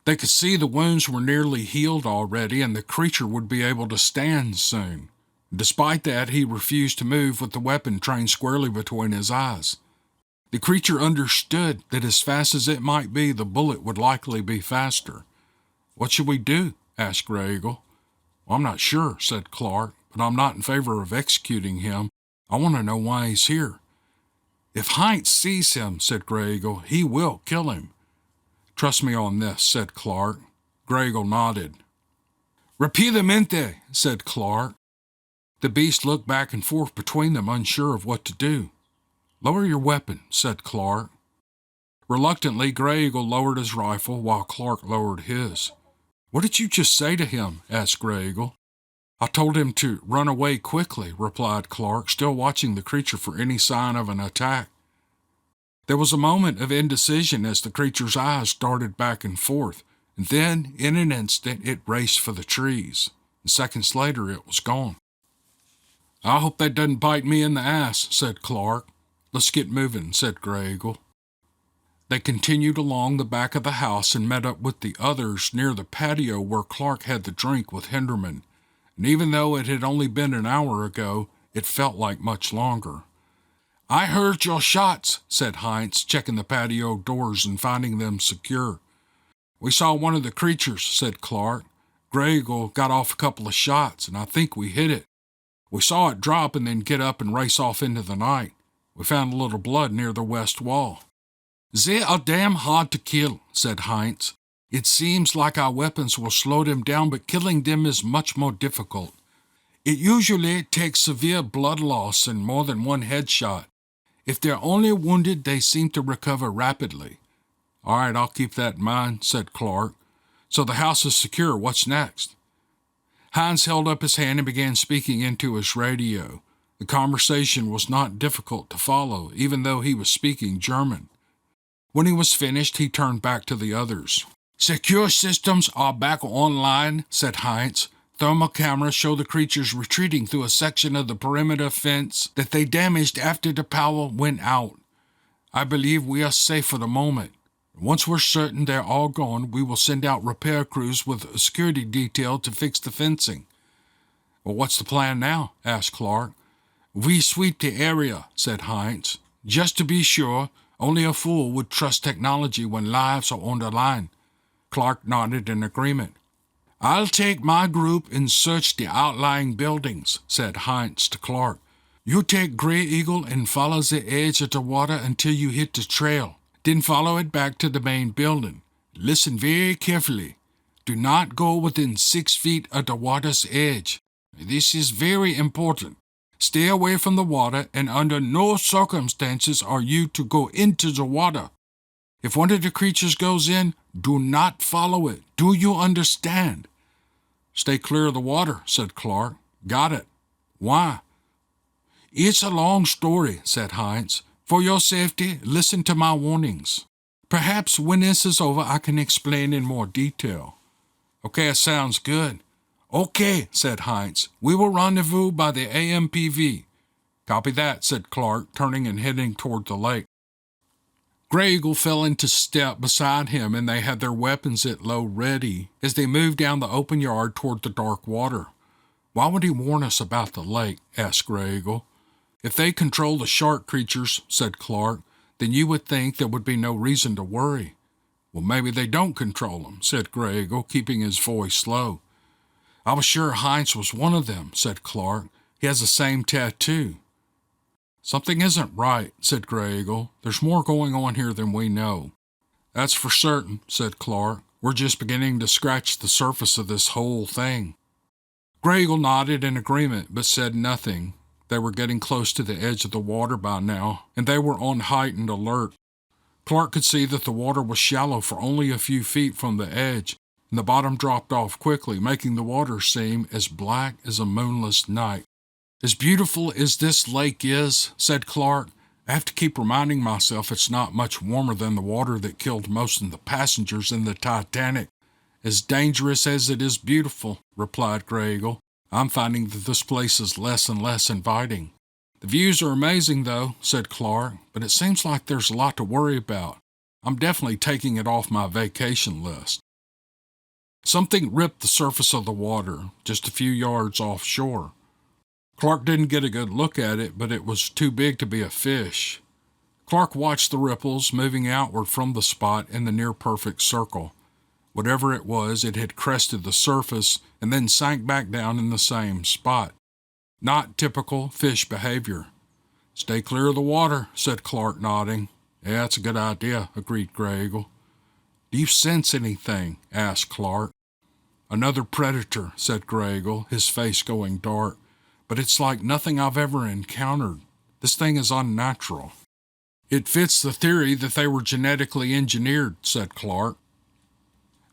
They could see the wounds were nearly healed already, and the creature would be able to stand soon. Despite that, he refused to move with the weapon trained squarely between his eyes. The creature understood that as fast as it might be, the bullet would likely be faster. "What should we do?" asked Gray Eagle. "Well, I'm not sure," said Clark, "but I'm not in favor of executing him. I want to know why he's here." "If Heinz sees him," said Gray Eagle, "he will kill him." "Trust me on this," said Clark. Gray Eagle nodded. "Rapidamente," said Clark. The beast looked back and forth between them, unsure of what to do. "Lower your weapon," said Clark. Reluctantly, Gray Eagle lowered his rifle while Clark lowered his. "What did you just say to him?" asked Gray Eagle. "I told him to run away quickly," replied Clark, still watching the creature for any sign of an attack. There was a moment of indecision as the creature's eyes darted back and forth, and then, in an instant, it raced for the trees. And seconds later, it was gone. "I hope that doesn't bite me in the ass," said Clark. "Let's get moving," said Gray Eagle. They continued along the back of the house and met up with the others near the patio where Clark had the drink with Hinderman. And even though it had only been an hour ago, it felt like much longer. "I heard your shots," said Heinz, checking the patio doors and finding them secure. "We saw one of the creatures," said Clark. "Gray Eagle got off a couple of shots, and I think we hit it. We saw it drop and then get up and race off into the night. We found a little blood near the west wall." "They are damn hard to kill," said Heinz. "It seems like our weapons will slow them down, but killing them is much more difficult. It usually takes severe blood loss and more than one headshot. If they're only wounded, they seem to recover rapidly." "All right, I'll keep that in mind," said Clark. "So the house is secure. What's next?" Heinz held up his hand and began speaking into his radio. The conversation was not difficult to follow, even though he was speaking German. When he was finished, he turned back to the others. "Secure systems are back online," said Heinz. Thermal cameras show the creatures retreating through a section of the perimeter fence that they damaged after the power went out. I believe we are safe for the moment. Once we're certain they're all gone, we will send out repair crews with a security detail to fix the fencing." "Well, what's the plan now?" asked Clark. "We sweep the area," said Heinz. "Just to be sure, only a fool would trust technology when lives are on the line." Clark nodded in agreement. "I'll take my group and search the outlying buildings," said Heinz to Clark. "You take Grey Eagle and follow the edge of the water until you hit the trail. Then follow it back to the main building. Listen very carefully. Do not go within 6 feet of the water's edge. This is very important. Stay away from the water, and under no circumstances are you to go into the water. If one of the creatures goes in, do not follow it. Do you understand?" "Stay clear of the water," said Clark. "Got it. Why?" "It's a long story," said Heinz. "For your safety, listen to my warnings. Perhaps when this is over, I can explain in more detail." "Okay, it sounds good." "Okay," said Heinz. "We will rendezvous by the AMPV." "Copy that," said Clark, turning and heading toward the lake. Grey Eagle fell into step beside him, and they had their weapons at low ready as they moved down the open yard toward the dark water. "Why would he warn us about the lake?" asked Grey Eagle. "If they control the shark creatures," said Clark, "then you would think there would be no reason to worry." "Well, maybe they don't control them," said Grey Eagle, keeping his voice low. "I was sure Heinz was one of them," said Clark. "He has the same tattoo." "Something isn't right," said Grey Eagle. "There's more going on here than we know." "That's for certain," said Clark. "We're just beginning to scratch the surface of this whole thing." Grey Eagle nodded in agreement, but said nothing. They were getting close to the edge of the water by now, and they were on heightened alert. Clark could see that the water was shallow for only a few feet from the edge, and the bottom dropped off quickly, making the water seem as black as a moonless night. "As beautiful as this lake is," said Clark, "I have to keep reminding myself it's not much warmer than the water that killed most of the passengers in the Titanic." "As dangerous as it is beautiful," replied Grey Eagle. "I'm finding that this place is less and less inviting." "The views are amazing, though," said Clark, "but it seems like there's a lot to worry about. I'm definitely taking it off my vacation list." Something ripped the surface of the water, just a few yards offshore. Clark didn't get a good look at it, but it was too big to be a fish. Clark watched the ripples moving outward from the spot in the near-perfect circle. Whatever it was, it had crested the surface and then sank back down in the same spot. Not typical fish behavior. "Stay clear of the water," said Clark, nodding. "Yeah, that's a good idea," agreed Grey Eagle. "Do you sense anything?" asked Clark. "Another predator," said Grey Eagle, his face going dark. "But it's like nothing I've ever encountered. This thing is unnatural." "It fits the theory that they were genetically engineered," said Clark.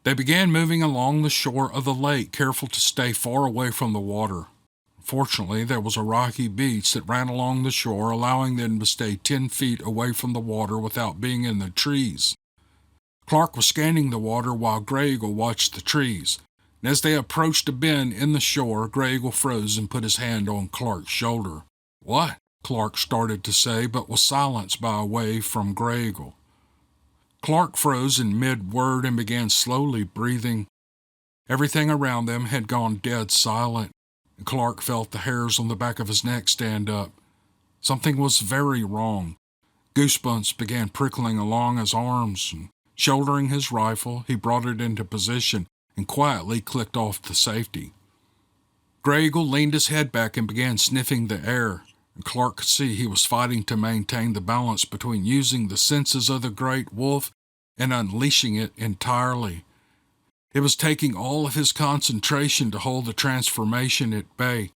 They began moving along the shore of the lake, careful to stay far away from the water. Fortunately, there was a rocky beach that ran along the shore, allowing them to stay 10 feet away from the water without being in the trees. Clark was scanning the water while Grey Eagle watched the trees. And as they approached a bend in the shore, Grey Eagle froze and put his hand on Clark's shoulder. "What?" Clark started to say, but was silenced by a wave from Grey Eagle. Clark froze in mid-word and began slowly breathing. Everything around them had gone dead silent, and Clark felt the hairs on the back of his neck stand up. Something was very wrong. Goosebumps began prickling along his arms, and shouldering his rifle, he brought it into position and quietly clicked off to safety. Grey Eagle leaned his head back and began sniffing the air, and Clark could see he was fighting to maintain the balance between using the senses of the great wolf and unleashing it entirely. It was taking all of his concentration to hold the transformation at bay,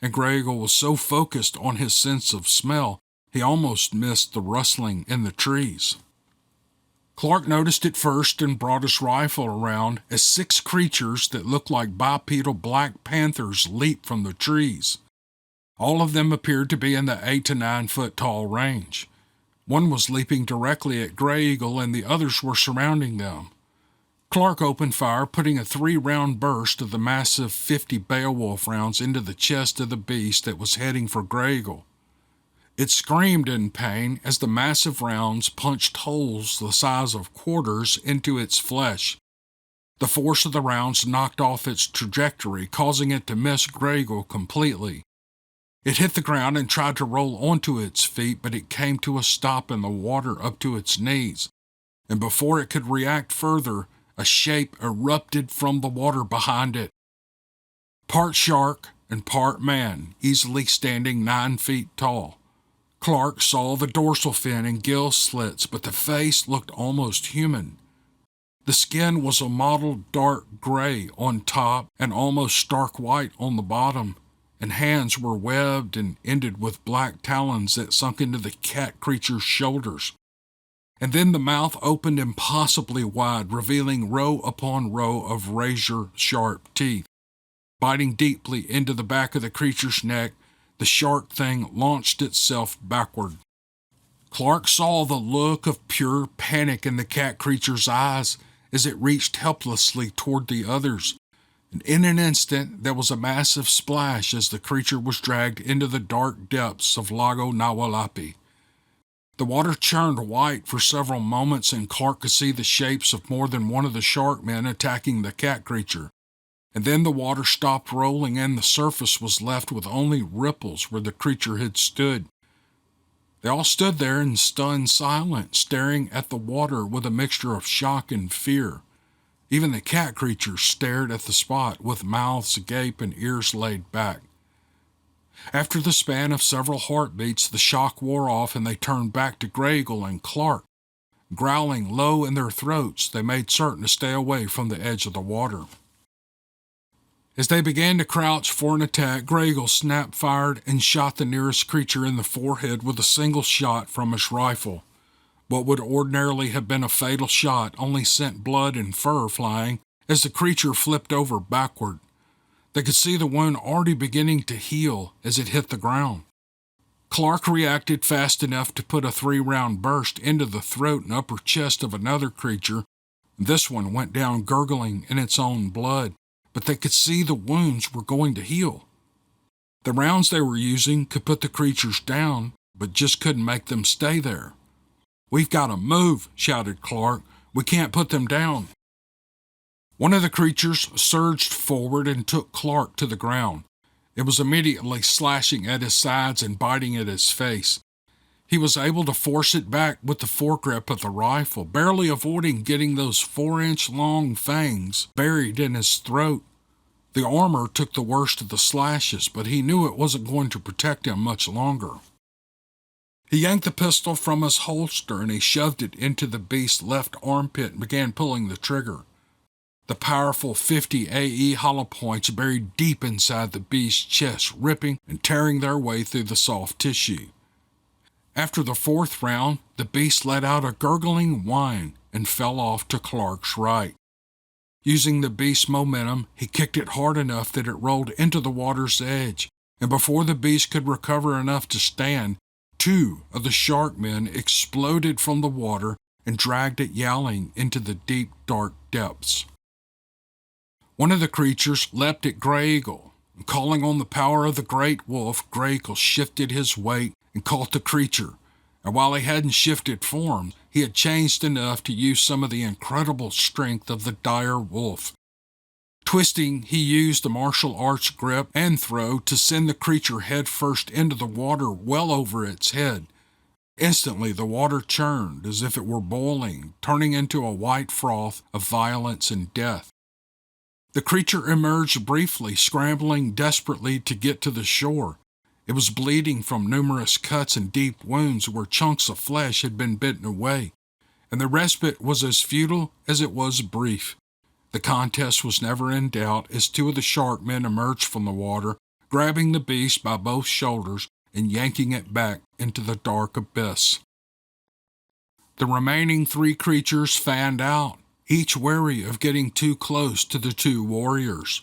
and Grey Eagle was so focused on his sense of smell, he almost missed the rustling in the trees. Clark noticed it first and brought his rifle around as 6 creatures that looked like bipedal black panthers leaped from the trees. All of them appeared to be in the 8 to 9 foot tall range. One was leaping directly at Grey Eagle and the others were surrounding them. Clark opened fire, putting a 3-round burst of the massive 50 Beowulf rounds into the chest of the beast that was heading for Graygle. It screamed in pain as the massive rounds punched holes the size of quarters into its flesh. The force of the rounds knocked off its trajectory, causing it to miss Graygle completely. It hit the ground and tried to roll onto its feet, but it came to a stop in the water up to its knees. And before it could react further, a shape erupted from the water behind it. Part shark and part man, easily standing 9 feet tall. Clark saw the dorsal fin and gill slits, but the face looked almost human. The skin was a mottled dark gray on top and almost stark white on the bottom, and hands were webbed and ended with black talons that sunk into the cat creature's shoulders. And then the mouth opened impossibly wide, revealing row upon row of razor-sharp teeth. Biting deeply into the back of the creature's neck, the shark thing launched itself backward. Clark saw the look of pure panic in the cat creature's eyes as it reached helplessly toward the others. And in an instant, there was a massive splash as the creature was dragged into the dark depths of Lago Nawalapi. The water churned white for several moments, and Clark could see the shapes of more than one of the shark men attacking the cat creature. And then the water stopped rolling and the surface was left with only ripples where the creature had stood. They all stood there in stunned silence, staring at the water with a mixture of shock and fear. Even the cat creatures stared at the spot with mouths agape and ears laid back. After the span of several heartbeats, the shock wore off and they turned back to Graygle and Clark. Growling low in their throats, they made certain to stay away from the edge of the water. As they began to crouch for an attack, Graygle snap-fired and shot the nearest creature in the forehead with a single shot from his rifle. What would ordinarily have been a fatal shot only sent blood and fur flying as the creature flipped over backward. They could see the wound already beginning to heal as it hit the ground. Clark reacted fast enough to put a 3-round burst into the throat and upper chest of another creature. This one went down gurgling in its own blood, but they could see the wounds were going to heal. The rounds they were using could put the creatures down, but just couldn't make them stay there. "We've got to move," shouted Clark. "We can't put them down." One of the creatures surged forward and took Clark to the ground. It was immediately slashing at his sides and biting at his face. He was able to force it back with the foregrip of the rifle, barely avoiding getting those 4-inch-long fangs buried in his throat. The armor took the worst of the slashes, but he knew it wasn't going to protect him much longer. He yanked the pistol from his holster and he shoved it into the beast's left armpit and began pulling the trigger. The powerful 50 AE hollow points buried deep inside the beast's chest, ripping and tearing their way through the soft tissue. After the 4th round, the beast let out a gurgling whine and fell off to Clark's right. Using the beast's momentum, he kicked it hard enough that it rolled into the water's edge, and before the beast could recover enough to stand, 2 of the shark men exploded from the water and dragged it yowling into the deep, dark depths. One of the creatures leapt at Graygle, and calling on the power of the great wolf, Graygle shifted his weight and caught the creature, and while he hadn't shifted form, he had changed enough to use some of the incredible strength of the dire wolf. Twisting, he used the martial arts grip and throw to send the creature headfirst into the water well over its head. Instantly, the water churned as if it were boiling, turning into a white froth of violence and death. The creature emerged briefly, scrambling desperately to get to the shore. It was bleeding from numerous cuts and deep wounds where chunks of flesh had been bitten away, and the respite was as futile as it was brief. The contest was never in doubt as 2 of the shark men emerged from the water, grabbing the beast by both shoulders and yanking it back into the dark abyss. The remaining 3 creatures fanned out, each wary of getting too close to the 2 warriors.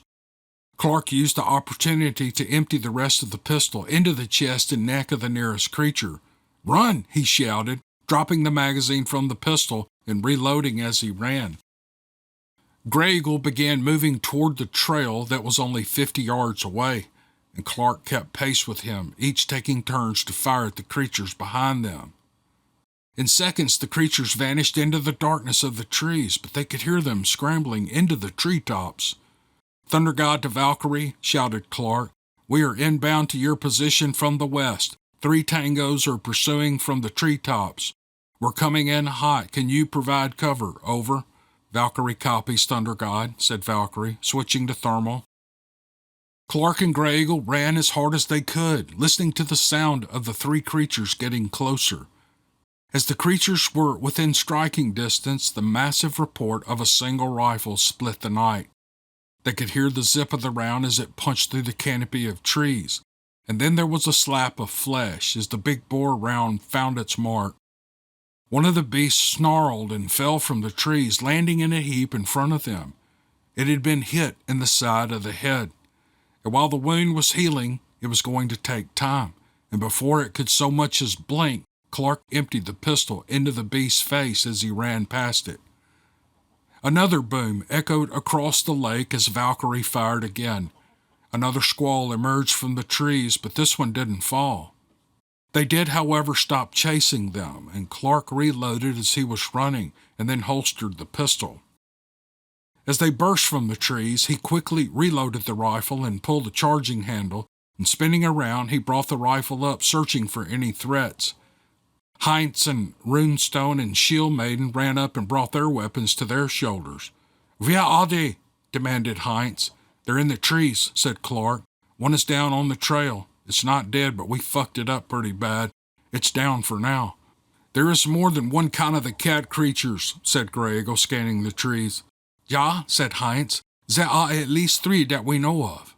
Clark used the opportunity to empty the rest of the pistol into the chest and neck of the nearest creature. "Run!" he shouted, dropping the magazine from the pistol and reloading as he ran. Gray Eagle began moving toward the trail that was only 50 yards away, and Clark kept pace with him, each taking turns to fire at the creatures behind them. In seconds, the creatures vanished into the darkness of the trees, but they could hear them scrambling into the treetops. "Thunder God to Valkyrie," shouted Clark. "We are inbound to your position from the west. 3 tangos are pursuing from the treetops. We're coming in hot. Can you provide cover? Over." "Valkyrie copies, Thunder God," said Valkyrie, switching to thermal. Clark and Gray Eagle ran as hard as they could, listening to the sound of the 3 creatures getting closer. As the creatures were within striking distance, the massive report of a single rifle split the night. They could hear the zip of the round as it punched through the canopy of trees, and then there was a slap of flesh as the big bore round found its mark. One of the beasts snarled and fell from the trees, landing in a heap in front of them. It had been hit in the side of the head, and while the wound was healing, it was going to take time, and before it could so much as blink, Clark emptied the pistol into the beast's face as he ran past it. Another boom echoed across the lake as Valkyrie fired again. Another squall emerged from the trees, but this one didn't fall. They did, however, stop chasing them, and Clark reloaded as he was running and then holstered the pistol. As they burst from the trees, he quickly reloaded the rifle and pulled the charging handle, and spinning around, he brought the rifle up, searching for any threats. Heinz and Runestone and Shield Maiden ran up and brought their weapons to their shoulders. "Wer are they?" demanded Heinz. "They're in the trees," said Clark. "One is down on the trail. It's not dead, but we fucked it up pretty bad. It's down for now." "There is more than one kind of the cat creatures," said Gray Eagle, scanning the trees. "Ja," said Heinz. "There are at least 3 that we know of."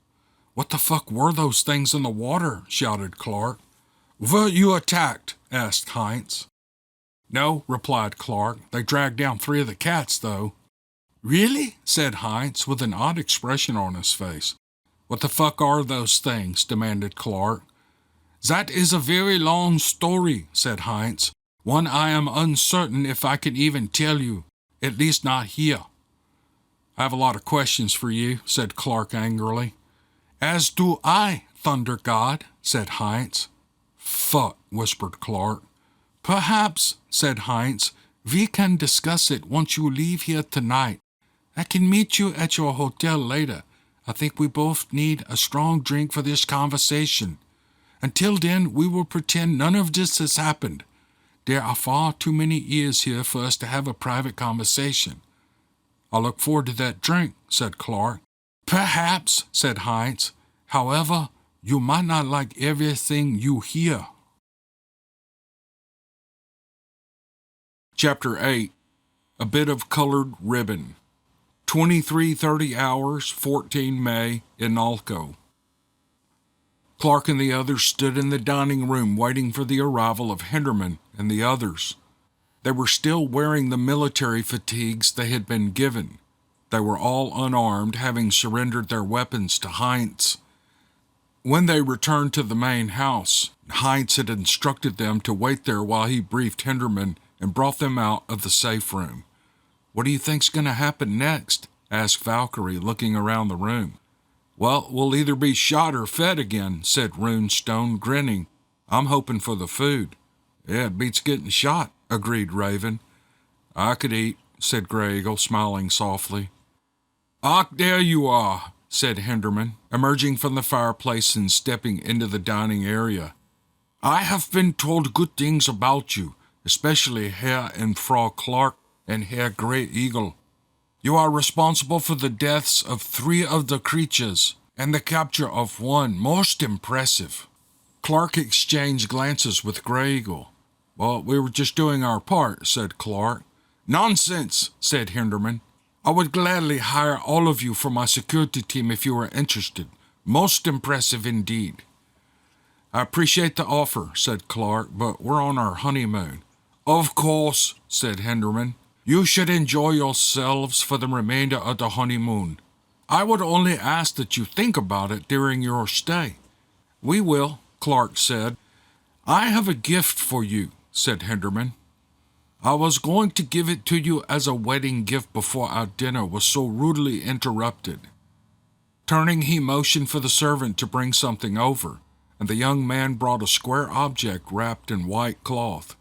"What the fuck were those things in the water?" shouted Clark. "Were you attacked?" asked Heinz. "No," replied Clark. "They dragged down 3 of the cats, though." "Really?" said Heinz, with an odd expression on his face. "What the fuck are those things?" demanded Clark. "That is a very long story," said Heinz. "One I am uncertain if I can even tell you, at least not here." "I have a lot of questions for you," said Clark angrily. "As do I, Thunder God," said Heinz. "Fuck," whispered Clark. "Perhaps," said Heinz, "we can discuss it once you leave here tonight. I can meet you at your hotel later. I think we both need a strong drink for this conversation. Until then, we will pretend none of this has happened. There are far too many ears here for us to have a private conversation." "I look forward to that drink," said Clark. "Perhaps," said Heinz. "However, you might not like everything you hear." Chapter 8. A Bit of Colored Ribbon. 23:30 hours, 14 May, in Nalco. Clark and the others stood in the dining room waiting for the arrival of Henderman and the others. They were still wearing the military fatigues they had been given. They were all unarmed, having surrendered their weapons to Heinz. When they returned to the main house, Heinz had instructed them to wait there while he briefed Henderman and brought them out of the safe room. "What do you think's going to happen next?" asked Valkyrie, looking around the room. "Well, we'll either be shot or fed again," said Runestone, grinning. "I'm hoping for the food." "Yeah, it beats getting shot," agreed Raven. "I could eat," said Gray Eagle, smiling softly. "Ah, there you are," said Henderman, emerging from the fireplace and stepping into the dining area. "I have been told good things about you, especially Herr and Frau Clark and Herr Gray Eagle. You are responsible for the deaths of 3 of the creatures and the capture of 1. Most impressive." Clark exchanged glances with Gray Eagle. "Well, we were just doing our part," said Clark. "Nonsense," said Henderman. "I would gladly hire all of you for my security team if you were interested. Most impressive indeed." "I appreciate the offer," said Clark, "but we're on our honeymoon." "Of course," said Henderman. "You should enjoy yourselves for the remainder of the honeymoon. I would only ask that you think about it during your stay." "We will," Clark said. "I have a gift for you," said Henderman. I was going to give it to you as a wedding gift before our dinner was so rudely interrupted." Turning, he motioned for the servant to bring something over, and the young man brought a square object wrapped in white cloth.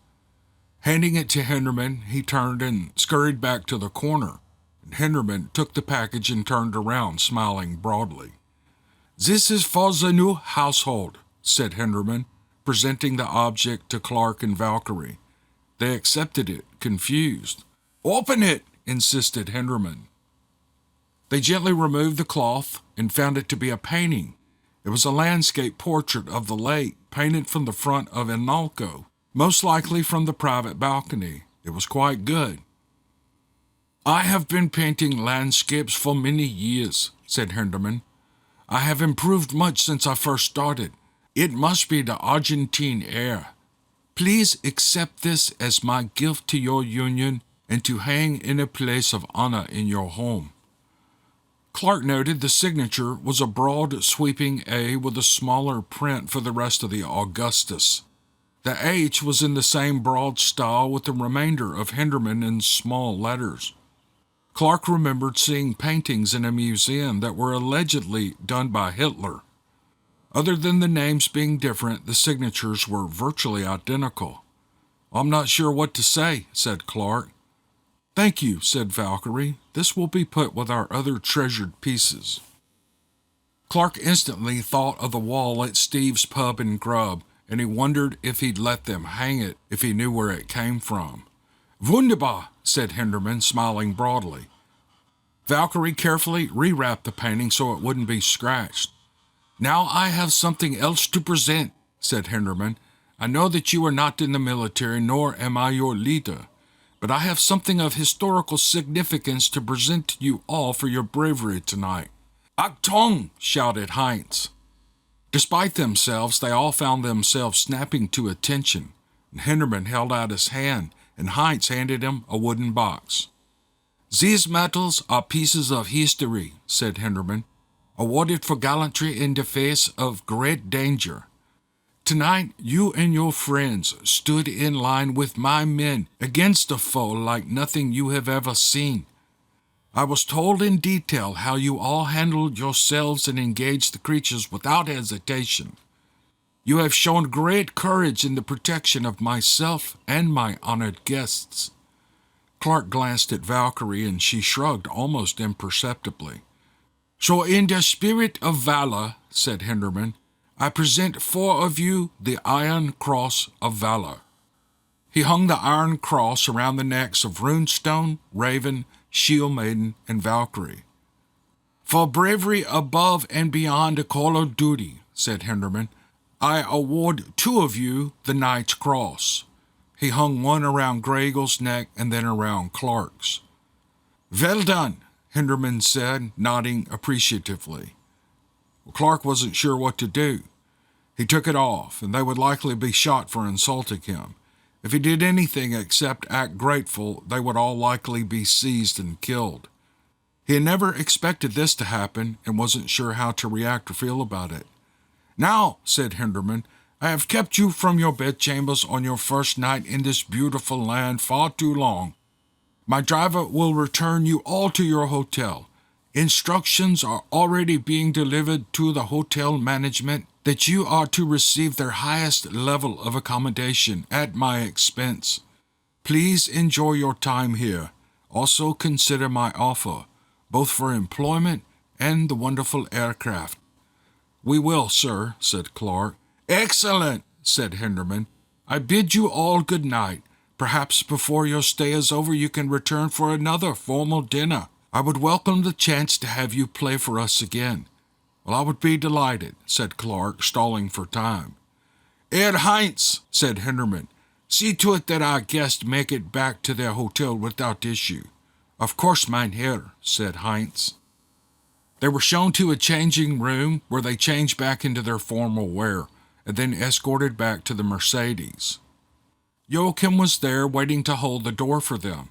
Handing it to Henderman, he turned and scurried back to the corner, and Henderman took the package and turned around, smiling broadly. "This is for the new household," said Henderman, presenting the object to Clark and Valkyrie. They accepted it, confused. "Open it," insisted Henderman. They gently removed the cloth and found it to be a painting. It was a landscape portrait of the lake, painted from the front of Inalco, most likely from the private balcony. It was quite good. "I have been painting landscapes for many years," said Henderman. "I have improved much since I first started. It must be the Argentine air. Please accept this as my gift to your union and to hang in a place of honor in your home." Clark noted the signature was a broad, sweeping A with a smaller print for the rest of the Augustus. The H was in the same broad style with the remainder of Henderman in small letters. Clark remembered seeing paintings in a museum that were allegedly done by Hitler. Other than the names being different, the signatures were virtually identical. "I'm not sure what to say," said Clark. "Thank you," said Valkyrie. "This will be put with our other treasured pieces." Clark instantly thought of the wall at Steve's Pub and Grub, and he wondered if he'd let them hang it if he knew where it came from. "Wunderbar," said Henderman, smiling broadly. Valkyrie carefully rewrapped the painting so it wouldn't be scratched. "Now I have something else to present," said Henderman. "I know that you are not in the military, nor am I your leader, but I have something of historical significance to present to you all for your bravery tonight." "Achtung!" shouted Heinz. Despite themselves, they all found themselves snapping to attention, and Henderman held out his hand, and Heinz handed him a wooden box. "These medals are pieces of history," said Henderman, "awarded for gallantry in the face of great danger. Tonight, you and your friends stood in line with my men against a foe like nothing you have ever seen. I was told in detail how you all handled yourselves and engaged the creatures without hesitation. You have shown great courage in the protection of myself and my honored guests." Clark glanced at Valkyrie, and she shrugged almost imperceptibly. "So in the spirit of valor," said Henderman, "I present 4 of you the Iron Cross of Valor." He hung the Iron Cross around the necks of Runestone, Raven, Shield Maiden, and Valkyrie. "For bravery above and beyond a call of duty," said Henderman, "I award 2 of you the Knight's Cross." He hung one around Gragel's neck and then around Clark's. "Well done," Henderman said, nodding appreciatively. Clark wasn't sure what to do. He took it off, and they would likely be shot for insulting him. If he did anything except act grateful, they would all likely be seized and killed. He had never expected this to happen and wasn't sure how to react or feel about it. "Now," said Henderman, "I have kept you from your bedchambers on your first night in this beautiful land far too long. My driver will return you all to your hotel. Instructions are already being delivered to the hotel management that you are to receive their highest level of accommodation at my expense. Please enjoy your time here. Also consider my offer, both for employment and the wonderful aircraft." "We will, sir," said Clark. "Excellent," said Henderman. "I bid you all good night. Perhaps before your stay is over you can return for another formal dinner. I would welcome the chance to have you play for us again." "Well, I would be delighted," said Clark, stalling for time. "Herr Heinz," said Henderman, "see to it that our guests make it back to their hotel without issue." "Of course, mein Herr," said Heinz. They were shown to a changing room where they changed back into their formal wear, and then escorted back to the Mercedes. Joachim was there waiting to hold the door for them.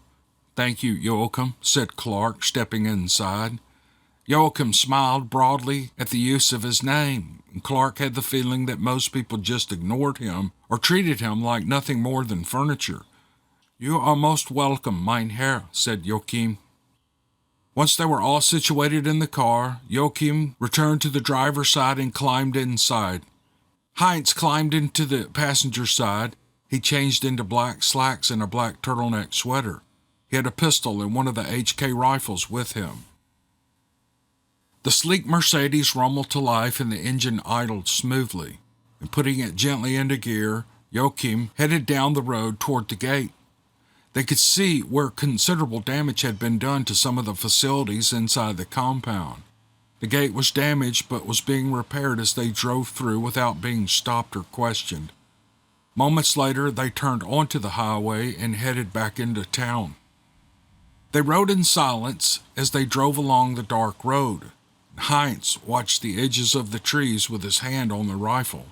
"Thank you, Joachim," said Clark, stepping inside. Joachim smiled broadly at the use of his name, and Clark had the feeling that most people just ignored him or treated him like nothing more than furniture. You are most welcome, mein Herr, said Joachim. Once they were all situated in the car, Joachim returned to the driver's side and climbed inside. Heinz climbed into the passenger side. He changed into black slacks and a black turtleneck sweater. He had a pistol and one of the HK rifles with him. The sleek Mercedes rumbled to life and the engine idled smoothly. And putting it gently into gear, Joachim headed down the road toward the gate. They could see where considerable damage had been done to some of the facilities inside the compound. The gate was damaged but was being repaired as they drove through without being stopped or questioned. Moments later, they turned onto the highway and headed back into town. They rode in silence as they drove along the dark road. Heinz watched the edges of the trees with his hand on the rifle,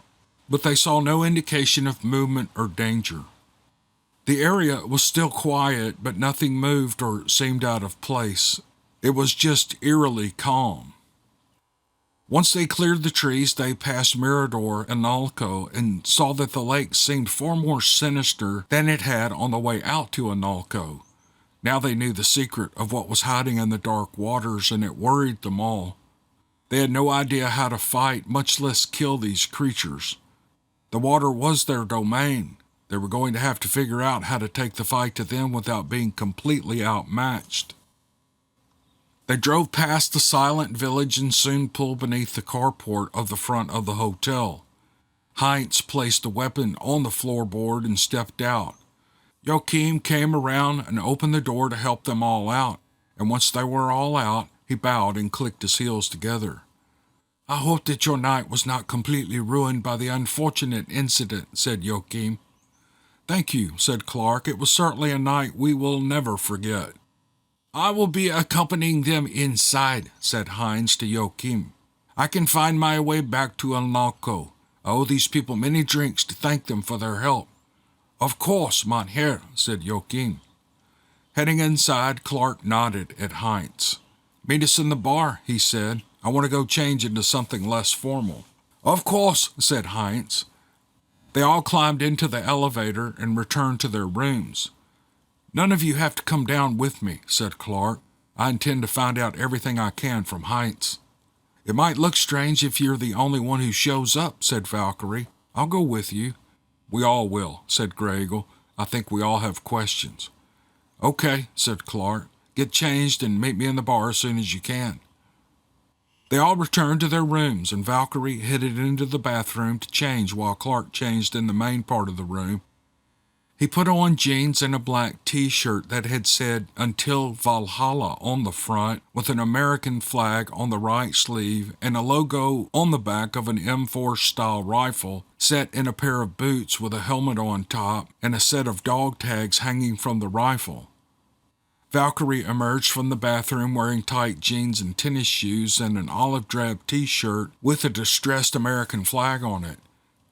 but they saw no indication of movement or danger. The area was still quiet, but nothing moved or seemed out of place. It was just eerily calm. Once they cleared the trees, they passed Mirador and Analco and saw that the lake seemed far more sinister than it had on the way out to Analco. Now they knew the secret of what was hiding in the dark waters, and it worried them all. They had no idea how to fight, much less kill these creatures. The water was their domain. They were going to have to figure out how to take the fight to them without being completely outmatched. They drove past the silent village and soon pulled beneath the carport of the front of the hotel. Heinz placed the weapon on the floorboard and stepped out. Joachim came around and opened the door to help them all out, and once they were all out, he bowed and clicked his heels together. I hope that your night was not completely ruined by the unfortunate incident, said Joachim. Thank you, said Clark. It was certainly a night we will never forget. I will be accompanying them inside, said Heinz to Joachim. I can find my way back to Analco. I owe these people many drinks to thank them for their help. Of course, mein Herr, said Joachim. Heading inside, Clark nodded at Heinz. Meet us in the bar, he said. I want to go change into something less formal. Of course, said Heinz. They all climbed into the elevator and returned to their rooms. None of you have to come down with me, said Clark. I intend to find out everything I can from Heinz. It might look strange if you're the only one who shows up, said Valkyrie. I'll go with you. We all will, said Gregel. I think we all have questions. Okay, said Clark. Get changed and meet me in the bar as soon as you can. They all returned to their rooms, and Valkyrie headed into the bathroom to change while Clark changed in the main part of the room. He put on jeans and a black T-shirt that had said "Until Valhalla" on the front, with an American flag on the right sleeve and a logo on the back of an M4-style rifle, set in a pair of boots with a helmet on top and a set of dog tags hanging from the rifle. Valkyrie emerged from the bathroom wearing tight jeans and tennis shoes and an olive drab T-shirt with a distressed American flag on it.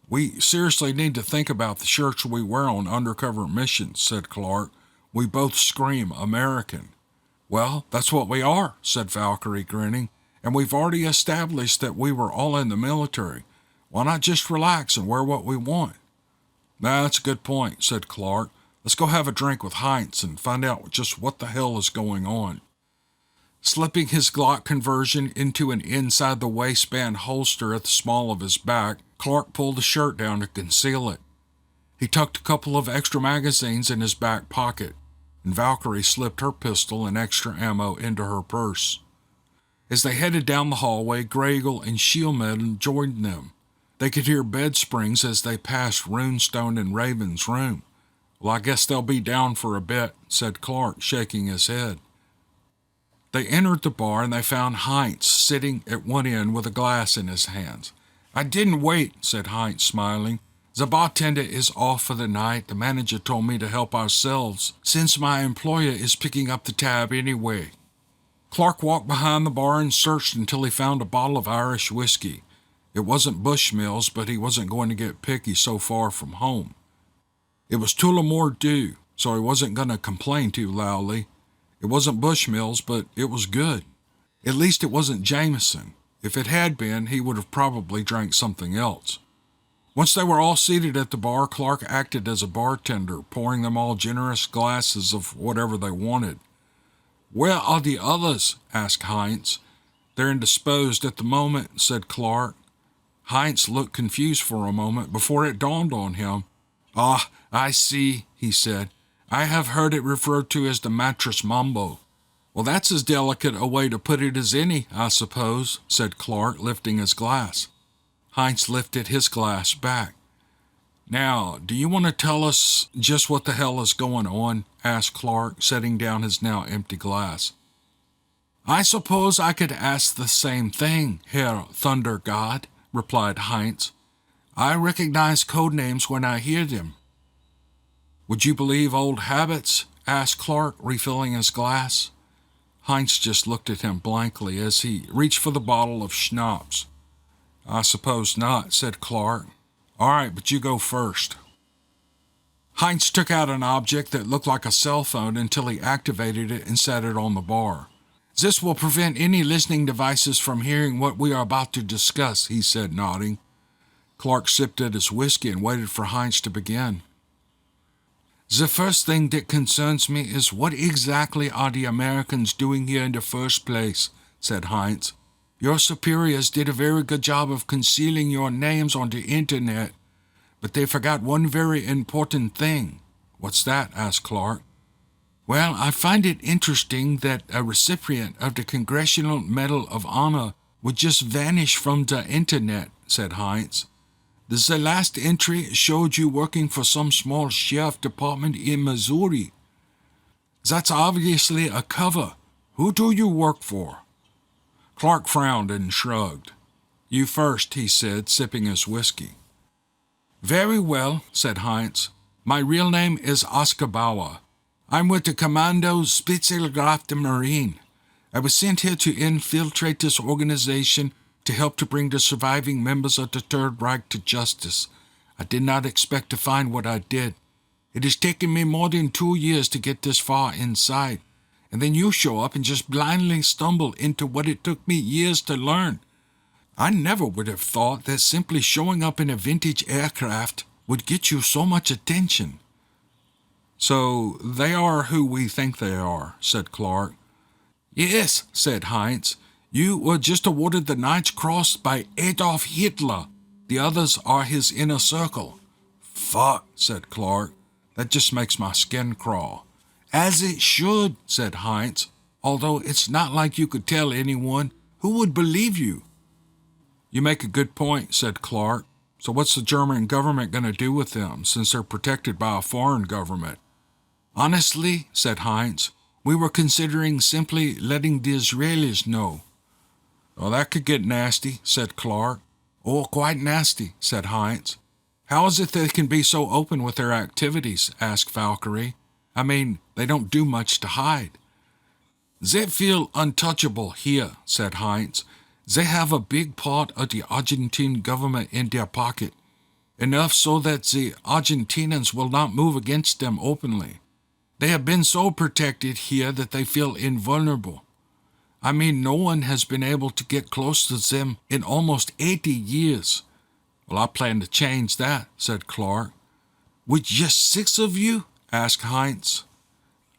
We seriously need to think about the shirts we wear on undercover missions, said Clark. We both scream American. Well, that's what we are, said Valkyrie, grinning, and we've already established that we were all in the military. Why not just relax and wear what we want? That's a good point, said Clark. Let's go have a drink with Heinz and find out just what the hell is going on. Slipping his Glock conversion into an inside-the-waistband holster at the small of his back, Clark pulled the shirt down to conceal it. He tucked a couple of extra magazines in his back pocket, and Valkyrie slipped her pistol and extra ammo into her purse. As they headed down the hallway, Gregel and Shielman joined them. They could hear bed springs as they passed Runestone and Raven's room. Well, I guess they'll be down for a bit, said Clark, shaking his head. They entered the bar and they found Heinz sitting at one end with a glass in his hands. I didn't wait, said Heinz, smiling. The bartender is off for the night. The manager told me to help ourselves, since my employer is picking up the tab anyway. Clark walked behind the bar and searched until he found a bottle of Irish whiskey. It wasn't Bushmills, but he wasn't going to get picky so far from home. It was Tullamore Dew, so he wasn't going to complain too loudly. It wasn't Bushmills, but it was good. At least it wasn't Jameson. If it had been, he would have probably drank something else. Once they were all seated at the bar, Clark acted as a bartender, pouring them all generous glasses of whatever they wanted. "Where are the others?" asked Heinz. "They're indisposed at the moment," said Clark. Heinz looked confused for a moment before it dawned on him. "Ah, I see," he said. "I have heard it referred to as the mattress mambo." "Well, that's as delicate a way to put it as any, I suppose," said Clark, lifting his glass. Heinz lifted his glass back. "Now, do you want to tell us just what the hell is going on?" asked Clark, setting down his now empty glass. "I suppose I could ask the same thing, Herr Thunder God," replied Heinz. "I recognize code names when I hear them." "Would you believe old habits?" asked Clark, refilling his glass. Heinz just looked at him blankly as he reached for the bottle of schnapps. "I suppose not," said Clark. "All right, but you go first." Heinz took out an object that looked like a cell phone until he activated it and set it on the bar. "This will prevent any listening devices from hearing what we are about to discuss," he said, nodding. Clark sipped at his whiskey and waited for Heinz to begin. "The first thing that concerns me is what exactly are the Americans doing here in the first place," said Heinz. "Your superiors did a very good job of concealing your names on the internet, but they forgot one very important thing." "What's that?" asked Clark. "Well, I find it interesting that a recipient of the Congressional Medal of Honor would just vanish from the internet," said Heinz. "The last entry showed you working for some small sheriff department in Missouri. That's obviously a cover. Who do you work for?" Clark frowned and shrugged. "You first," he said, sipping his whiskey. "Very well," said Heinz. "My real name is Oscar Bauer. I'm with the Kommando Spezialkräfte Marine. I was sent here to infiltrate this organization to help to bring the surviving members of the Third Reich to justice. I did not expect to find what I did. It has taken me more than 2 years to get this far inside, and then you show up and just blindly stumble into what it took me years to learn. I never would have thought that simply showing up in a vintage aircraft would get you so much attention." "So they are who we think they are," said Clark. "Yes," said Heinz. "You were just awarded the Knight's Cross by Adolf Hitler. The others are his inner circle." "Fuck," said Clark. "That just makes my skin crawl." "As it should," said Heinz. "Although it's not like you could tell anyone. Who would believe you?" "You make a good point," said Clark. "So what's the German government going to do with them, since they're protected by a foreign government?" "Honestly," said Heinz, "we were considering simply letting the Israelis know." "Oh, that could get nasty," said Clark. "Oh, quite nasty," said Heinz. "How is it they can be so open with their activities?" asked Valkyrie. "I mean, they don't do much to hide." "They feel untouchable here," said Heinz. "They have a big part of the Argentine government in their pocket, enough so that the Argentinians will not move against them openly. They have been so protected here that they feel invulnerable. I mean, no one has been able to get close to them in almost 80 years. "Well, I plan to change that," said Clark. "With just 6 of you?" asked Heinz.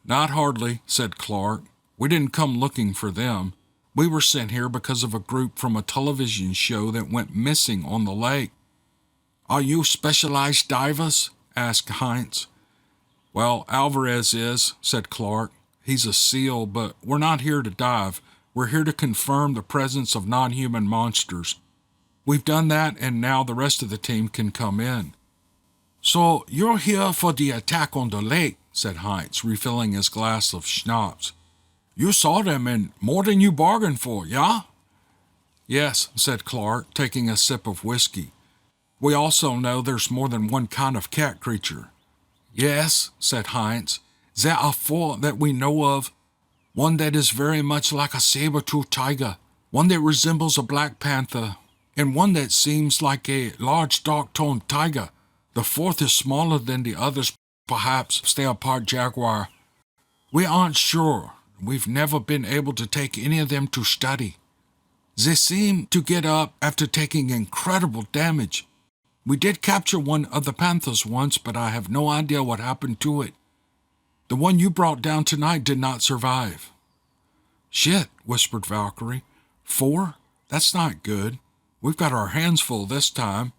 "Not hardly," said Clark. "We didn't come looking for them. We were sent here because of a group from a television show that went missing on the lake." "Are you specialized divers?" asked Heinz. "Well, Alvarez is," said Clark. "He's a SEAL, but we're not here to dive. We're here to confirm the presence of non-human monsters. We've done that, and now the rest of the team can come in." "So you're here for the attack on the lake," said Heinz, refilling his glass of schnapps. "You saw them, and more than you bargained for, yeah?" "Yes," said Clark, taking a sip of whiskey. "We also know there's more than one kind of cat creature." "Yes," said Heinz. "There are 4 that we know of. One that is very much like a saber-toothed tiger, one that resembles a black panther, and one that seems like a large dark-toned tiger. The 4th is smaller than the others, perhaps they are part jaguar. We aren't sure. We've never been able to take any of them to study. They seem to get up after taking incredible damage. We did capture one of the panthers once, but I have no idea what happened to it. The one you brought down tonight did not survive." "Shit," whispered Valkyrie. 4? That's not good. We've got our hands full this time."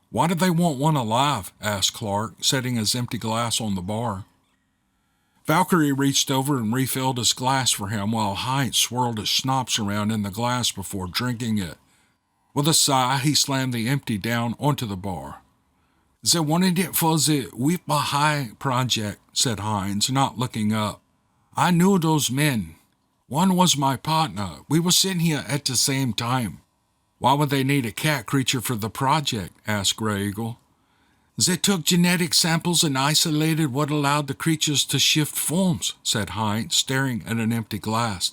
"Why do they want one alive?" asked Clark, setting his empty glass on the bar. Valkyrie reached over and refilled his glass for him while Heinz swirled his schnapps around in the glass before drinking it. With a sigh, he slammed the empty down onto the bar. "They wanted it for the By D.A project," said Heinz, not looking up. "I knew those men. One was my partner. We were sitting here at the same time." "Why would they need a cat creature for the project?" asked Grey Eagle. "They took genetic samples and isolated what allowed the creatures to shift forms," said Heinz, staring at an empty glass.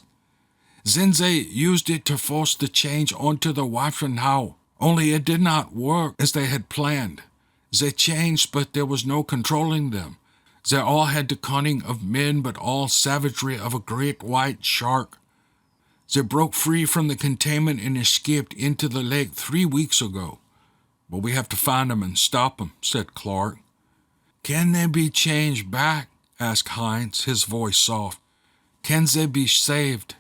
"Then they used it to force the change onto the Waffenhau. Only it did not work as they had planned. They changed, but there was no controlling them. They all had the cunning of men, but all savagery of a great white shark. They broke free from the containment and escaped into the lake 3 weeks ago. But we have to find them and stop them," said Clark. "Can they be changed back?" asked Heinz, his voice soft. "Can they be saved?"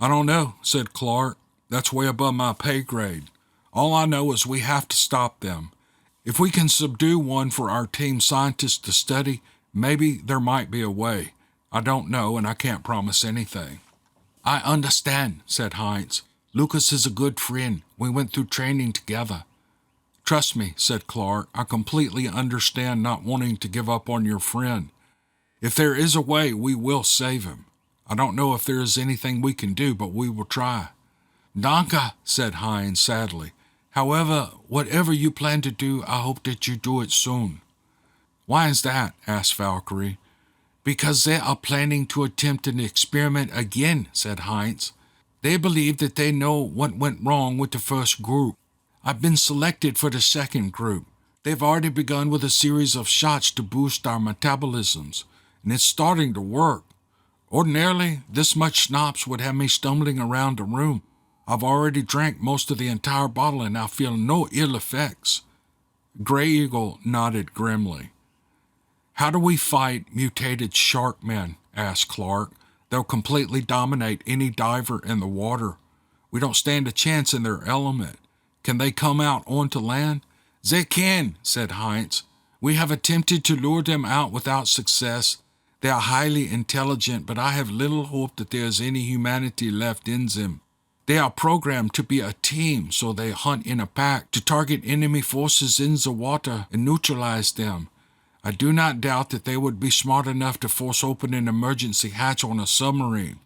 "I don't know," said Clark. "That's way above my pay grade. All I know is we have to stop them. If we can subdue one for our team scientists to study, maybe there might be a way. I don't know, and I can't promise anything." "I understand," said Heinz. "Lucas is a good friend. We went through training together." "Trust me," said Clark. "I completely understand not wanting to give up on your friend. If there is a way, we will save him. I don't know if there is anything we can do, but we will try." "Danke," said Heinz sadly. "However, whatever you plan to do, I hope that you do it soon." "Why is that?" asked Valkyrie. "Because they are planning to attempt an experiment again," said Heinz. "They believe that they know what went wrong with the first group. I've been selected for the second group. They've already begun with a series of shots to boost our metabolisms, and it's starting to work. Ordinarily, this much schnapps would have me stumbling around the room. I've already drank most of the entire bottle, and I feel no ill effects." Grey Eagle nodded grimly. "How do we fight mutated shark men?" asked Clark. "They'll completely dominate any diver in the water. We don't stand a chance in their element. Can they come out onto land?" "They can," said Heinz. "We have attempted to lure them out without success. They are highly intelligent, but I have little hope that there is any humanity left in them. They are programmed to be a team, so they hunt in a pack to target enemy forces in the water and neutralize them. I do not doubt that they would be smart enough to force open an emergency hatch on a submarine.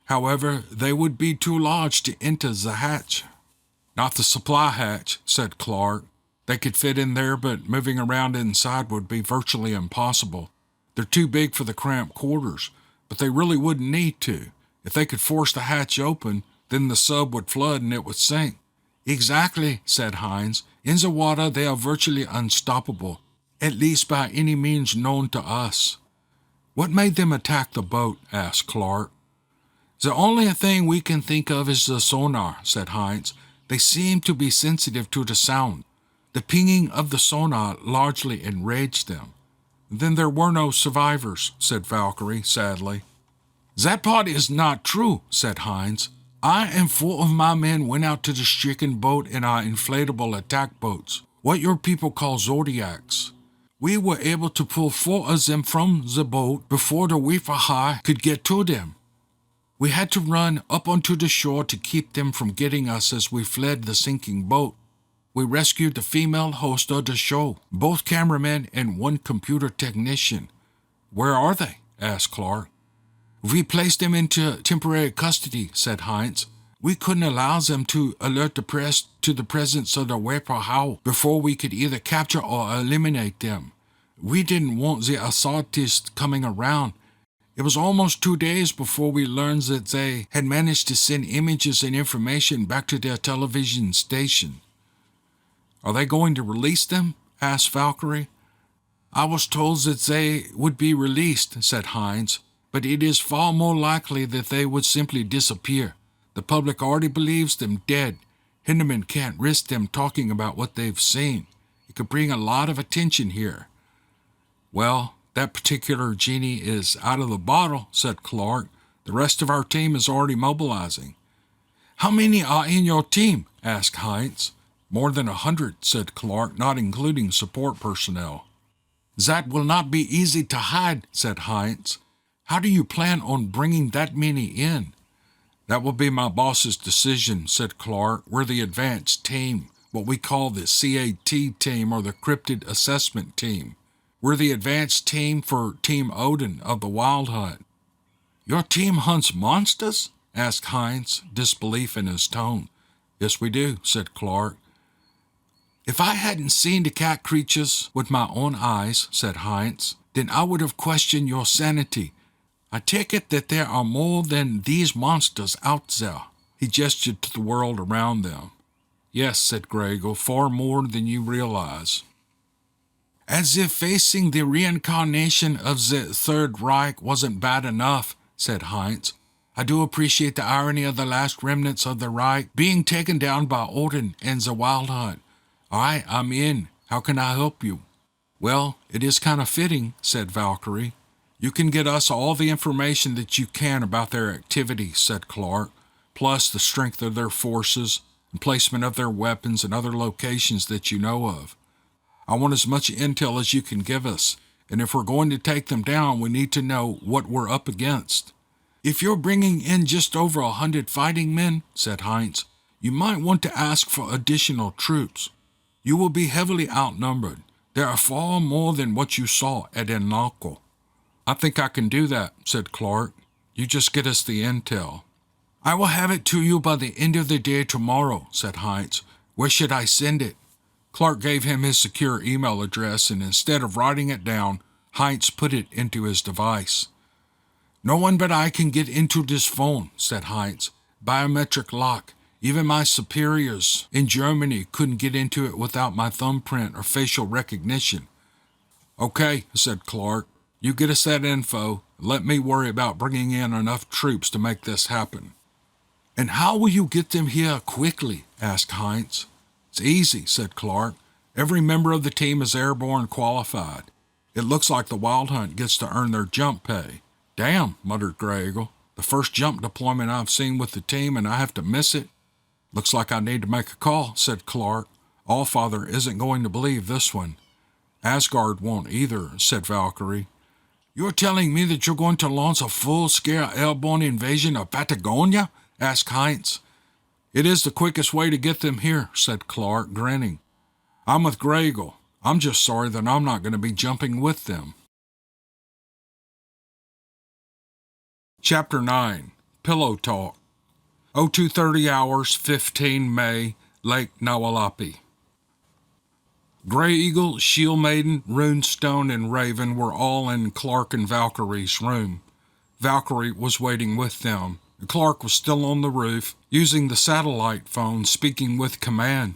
However, they would be too large to enter the hatch." "Not the supply hatch," said Clark. "They could fit in there, but moving around inside would be virtually impossible. They're too big for the cramped quarters, but they really wouldn't need to. If they could force the hatch open, then the sub would flood and it would sink." "Exactly," said Heinz. "In the water, they are virtually unstoppable, at least by any means known to us." "What made them attack the boat?" asked Clark. "The only thing we can think of is the sonar," said Heinz. "They seem to be sensitive to the sound. The pinging of the sonar largely enraged them." "Then there were no survivors," said Valkyrie sadly. "That part is not true," said Heinz. "I and 4 of my men went out to the stricken boat in our inflatable attack boats, what your people call Zodiacs. We were able to pull 4 of them from the boat before the Weefaha could get to them. We had to run up onto the shore to keep them from getting us as we fled the sinking boat. We rescued the female host of the show, both cameramen and 1 computer technician." "Where are they?" asked Clark. "We placed them into temporary custody," said Heinz. "We couldn't allow them to alert the press to the presence of the Weefaha before we could either capture or eliminate them. We didn't want the authorities coming around. It was almost 2 days before we learned that they had managed to send images and information back to their television station." "Are they going to release them?" asked Valkyrie. "I was told that they would be released," said Heinz, "but it is far more likely that they would simply disappear. The public already believes them dead. Hinderman can't risk them talking about what they've seen. It could bring a lot of attention here. Well, that particular genie is out of the bottle, said Clark. The rest of our team is already mobilizing. How many are in your team? Asked Heinz. More than 100, said Clark, not including support personnel. That will not be easy to hide, said Heinz. How do you plan on bringing that many in? That will be my boss's decision, said Clark. We're the advanced team, what we call the CAT team or the Cryptid assessment team. We're the advanced team for Team Odin of the Wild Hunt. Your team hunts monsters? Asked Heinz, disbelief in his tone. Yes, we do, said Clark. If I hadn't seen the cat creatures with my own eyes, said Heinz, then I would have questioned your sanity. I take it that there are more than these monsters out there. He gestured to the world around them. Yes, said Gregor, far more than you realize. As if facing the reincarnation of the Third Reich wasn't bad enough, said Heinz. I do appreciate the irony of the last remnants of the Reich being taken down by Odin and the Wild Hunt. All right, I'm in. How can I help you? Well, it is kind of fitting, said Valkyrie. You can get us all the information that you can about their activities, said Clark, plus the strength of their forces and placement of their weapons and other locations that you know of. I want as much intel as you can give us, and if we're going to take them down, we need to know what we're up against. If you're bringing in just over 100 fighting men, said Heinz, you might want to ask for additional troops. You will be heavily outnumbered. There are far more than what you saw at Enlalco. I think I can do that, said Clark. You just get us the intel. I will have it to you by the end of the day tomorrow, said Heinz. Where should I send it? Clark gave him his secure email address, and instead of writing it down, Heinz put it into his device. No one but I can get into this phone, said Heinz. Biometric lock. Even my superiors in Germany couldn't get into it without my thumbprint or facial recognition. Okay, said Clark. You get us that info. Let me worry about bringing in enough troops to make this happen. And how will you get them here quickly? Asked Heinz. It's easy, said Clark. Every member of the team is airborne qualified. It looks like the Wild Hunt gets to earn their jump pay. Damn, muttered Gregor. The first jump deployment I've seen with the team, and I have to miss it. Looks like I need to make a call, said Clark. Allfather isn't going to believe this one. Asgard won't either, said Valkyrie. You're telling me that you're going to launch a full-scale airborne invasion of Patagonia? Asked Heinz. It is the quickest way to get them here, said Clark, grinning. I'm with Gregor. I'm just sorry that I'm not going to be jumping with them. Chapter 9. Pillow Talk. 0230 hours, 15 May, Lake Nawalapi. Grey Eagle, Shield Maiden, Runestone, and Raven were all in Clark and Valkyrie's room. Valkyrie was waiting with them. Clark was still on the roof, using the satellite phone, speaking with command.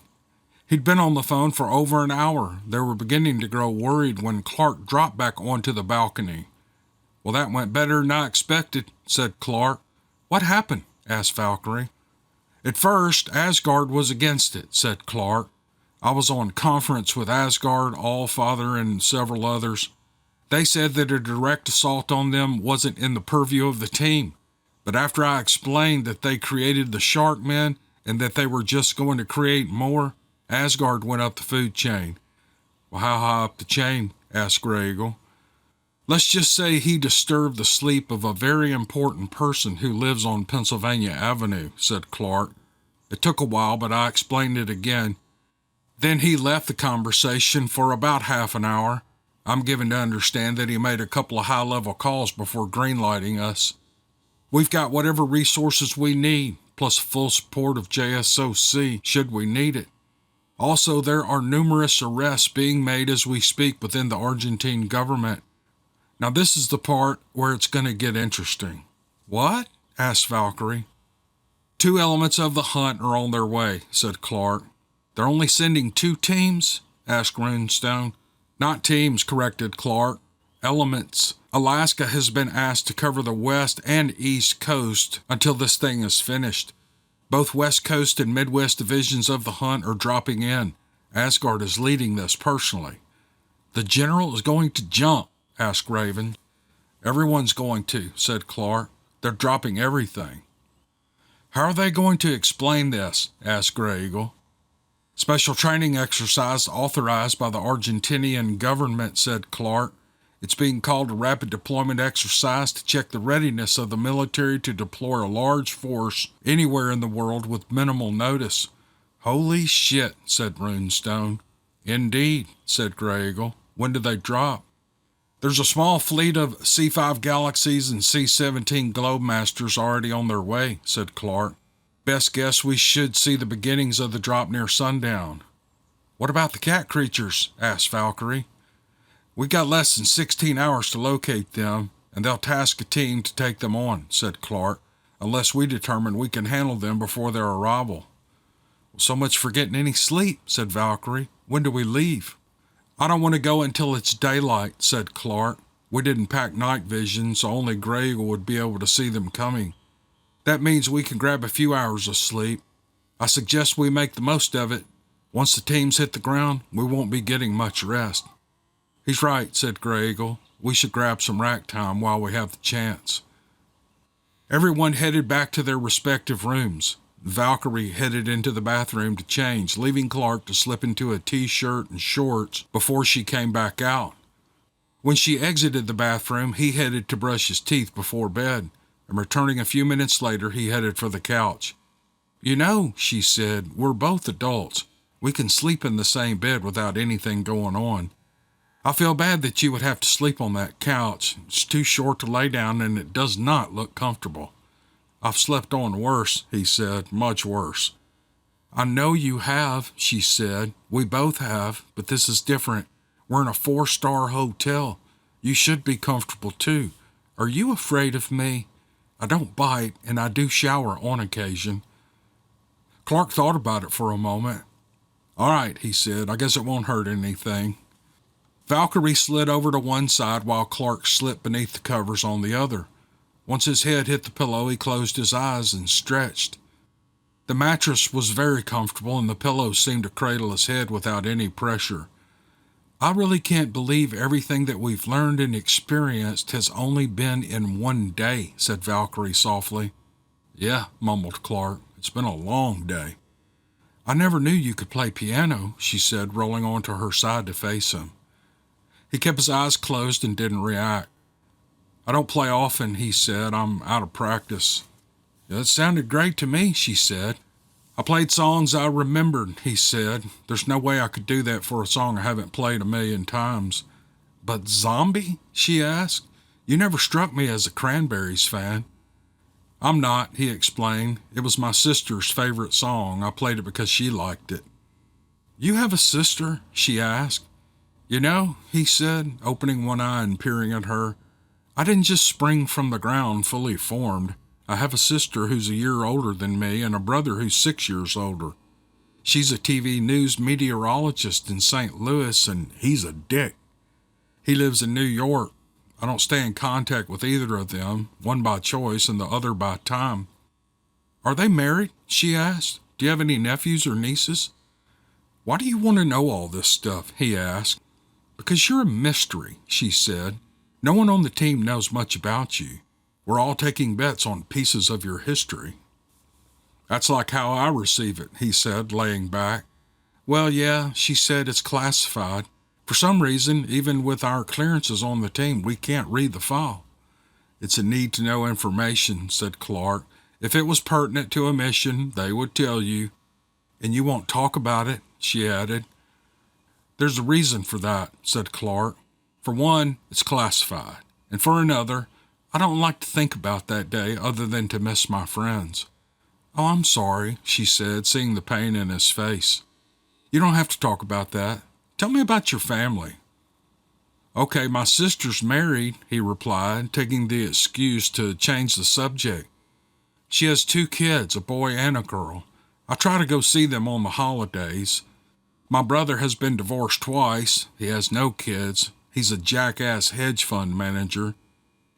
He'd been on the phone for over an hour. They were beginning to grow worried when Clark dropped back onto the balcony. Well, that went better than I expected, said Clark. What happened? Asked Valkyrie. At first, Asgard was against it, said Clark. I was on conference with Asgard, Allfather, and several others. They said that a direct assault on them wasn't in the purview of the team. But after I explained that they created the Sharkmen and that they were just going to create more, Asgard went up the food chain. Well, how high up the chain? Asked Gregor. Let's just say he disturbed the sleep of a very important person who lives on Pennsylvania Avenue, said Clark. It took a while, but I explained it again. Then he left the conversation for about half an hour. I'm given to understand that he made a couple of high-level calls before greenlighting us. We've got whatever resources we need, plus full support of JSOC should we need it. Also, there are numerous arrests being made as we speak within the Argentine government. Now this is the part where it's going to get interesting. What? Asked Valkyrie. 2 elements of the hunt are on their way, said Clark. They're only sending 2 teams? Asked Runestone. Not teams, corrected Clark. Elements. Alaska has been asked to cover the west and east coast until this thing is finished. Both West Coast and Midwest divisions of the hunt are dropping in. Asgard is leading this personally. The general is going to jump, asked Raven. Everyone's going to, said Clark. They're dropping everything. How are they going to explain this? Asked Grey Eagle. Special training exercise authorized by the Argentinian government, said Clark. It's being called a rapid deployment exercise to check the readiness of the military to deploy a large force anywhere in the world with minimal notice. Holy shit, said Runestone. Indeed, said Grey Eagle. When do they drop? There's a small fleet of C5 Galaxies and C17 Globemasters already on their way, said Clark. Best guess we should see the beginnings of the drop near sundown. What about the cat creatures? Asked Valkyrie. We got less than 16 hours to locate them, and they'll task a team to take them on, said Clark, unless we determine we can handle them before their arrival. Well, so much for getting any sleep, said Valkyrie. When do we leave? I don't want to go until it's daylight, said Clark. We didn't pack night vision, so only Grey Eagle would be able to see them coming. That means we can grab a few hours of sleep. I suggest we make the most of it. Once the teams hit the ground, we won't be getting much rest. He's right, said Grey Eagle. We should grab some rack time while we have the chance. Everyone headed back to their respective rooms. Valkyrie headed into the bathroom to change, leaving Clark to slip into a T-shirt and shorts before she came back out. When she exited the bathroom, he headed to brush his teeth before bed, and returning a few minutes later, he headed for the couch. You know, she said, we're both adults. We can sleep in the same bed without anything going on. I feel bad that you would have to sleep on that couch. It's too short to lay down, and it does not look comfortable. I've slept on worse, he said, much worse. I know you have, she said. We both have, but this is different. We're in a 4-star hotel. You should be comfortable too. Are you afraid of me? I don't bite, and I do shower on occasion. Clark thought about it for a moment. All right, he said. I guess it won't hurt anything. Valkyrie slid over to one side while Clark slipped beneath the covers on the other. Once his head hit the pillow, he closed his eyes and stretched. The mattress was very comfortable, and the pillow seemed to cradle his head without any pressure. I really can't believe everything that we've learned and experienced has only been in one day, said Valkyrie softly. Yeah, mumbled Clark. It's been a long day. I never knew you could play piano, she said, rolling onto her side to face him. He kept his eyes closed and didn't react. I don't play often, he said. I'm out of practice. It sounded great to me, she said. I played songs I remembered, he said. There's no way I could do that for a song I haven't played 1,000,000 times. But Zombie? She asked. You never struck me as a Cranberries fan. I'm not, he explained. It was my sister's favorite song. I played it because she liked it. You have a sister? She asked. You know, he said, opening one eye and peering at her, I didn't just spring from the ground fully formed. I have a sister who's a year older than me and a brother who's 6 years older. She's a TV news meteorologist in St. Louis, and he's a dick. He lives in New York. I don't stay in contact with either of them, one by choice and the other by time. Are they married? She asked. Do you have any nephews or nieces? Why do you want to know all this stuff? He asked. Because you're a mystery, she said. No one on the team knows much about you. We're all taking bets on pieces of your history. That's like how I receive it, he said, laying back. Well, yeah, she said, it's classified. For some reason, even with our clearances on the team, we can't read the file. It's a need-to-know information, said Clark. If it was pertinent to a mission, they would tell you. And you won't talk about it, she added. There's a reason for that, said Clark. For one, it's classified. And for another, I don't like to think about that day other than to miss my friends. Oh, I'm sorry, she said, seeing the pain in his face. You don't have to talk about that. Tell me about your family. Okay, my sister's married, he replied, taking the excuse to change the subject. She has 2 kids, a boy and a girl. I try to go see them on the holidays. My brother has been divorced twice. He has no kids. He's a jackass hedge fund manager.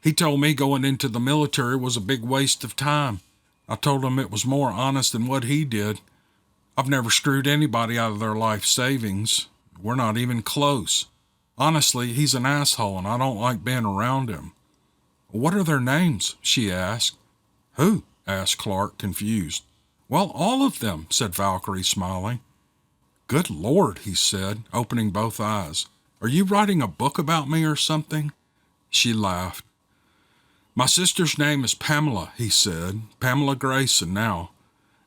He told me going into the military was a big waste of time. I told him it was more honest than what he did. I've never screwed anybody out of their life savings. We're not even close. Honestly, he's an asshole and I don't like being around him. What are their names? She asked. Who? Asked Clark, confused. Well, all of them, said Valkyrie, smiling. Good Lord, he said, opening both eyes. Are you writing a book about me or something? She laughed. My sister's name is Pamela, he said. Pamela Grayson now.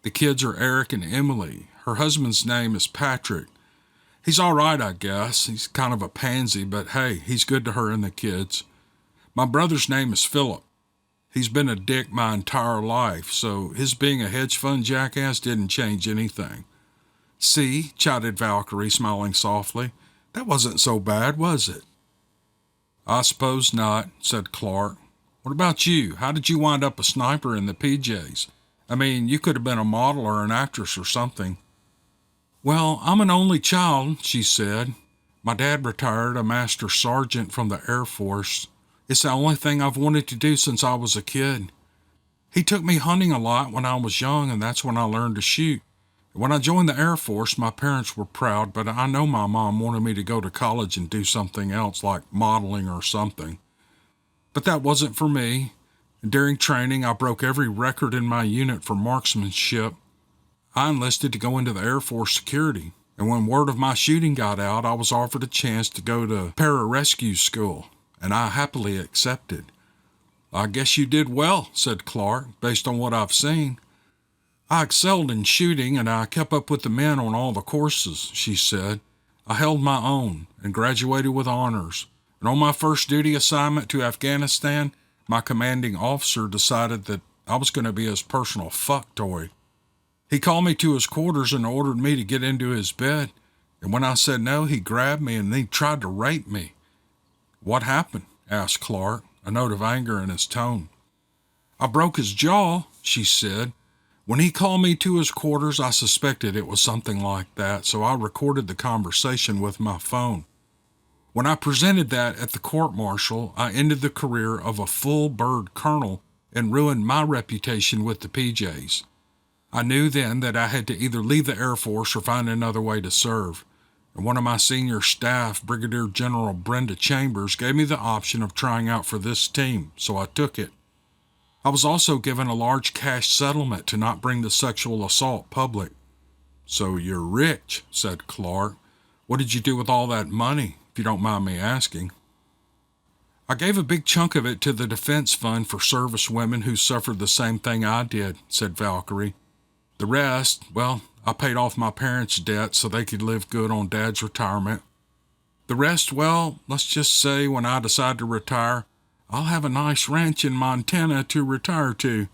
The kids are Eric and Emily. Her husband's name is Patrick. He's all right, I guess. He's kind of a pansy, but hey, he's good to her and the kids. My brother's name is Philip. He's been a dick my entire life, so his being a hedge fund jackass didn't change anything. See, chided Valkyrie, smiling softly. That wasn't so bad, was it? I suppose not, said Clark. What about you? How did you wind up a sniper in the PJs? I mean, you could have been a model or an actress or something. Well, I'm an only child, she said. My dad retired a master sergeant from the Air Force. It's the only thing I've wanted to do since I was a kid. He took me hunting a lot when I was young, and that's when I learned to shoot. When I joined the Air Force, my parents were proud, but I know my mom wanted me to go to college and do something else, like modeling or something. But that wasn't for me. During training, I broke every record in my unit for marksmanship. I enlisted to go into the Air Force security, and when word of my shooting got out, I was offered a chance to go to pararescue school, and I happily accepted. I guess you did well, said Clark, based on what I've seen. I excelled in shooting, and I kept up with the men on all the courses, she said. I held my own and graduated with honors. And on my first duty assignment to Afghanistan, my commanding officer decided that I was going to be his personal fuck toy. He called me to his quarters and ordered me to get into his bed. And when I said no, he grabbed me and he tried to rape me. What happened? Asked Clark, a note of anger in his tone. I broke his jaw, she said. When he called me to his quarters, I suspected it was something like that, so I recorded the conversation with my phone. When I presented that at the court-martial, I ended the career of a full-bird colonel and ruined my reputation with the PJs. I knew then that I had to either leave the Air Force or find another way to serve. And one of my senior staff, Brigadier General Brenda Chambers, gave me the option of trying out for this team, so I took it. I was also given a large cash settlement to not bring the sexual assault public. So you're rich, said Clark. What did you do with all that money, if you don't mind me asking? I gave a big chunk of it to the defense fund for service women who suffered the same thing I did, said Valkyrie. The rest, well, I paid off my parents' debt so they could live good on Dad's retirement. The rest, well, let's just say when I decide to retire, I'll have a nice ranch in Montana to retire to,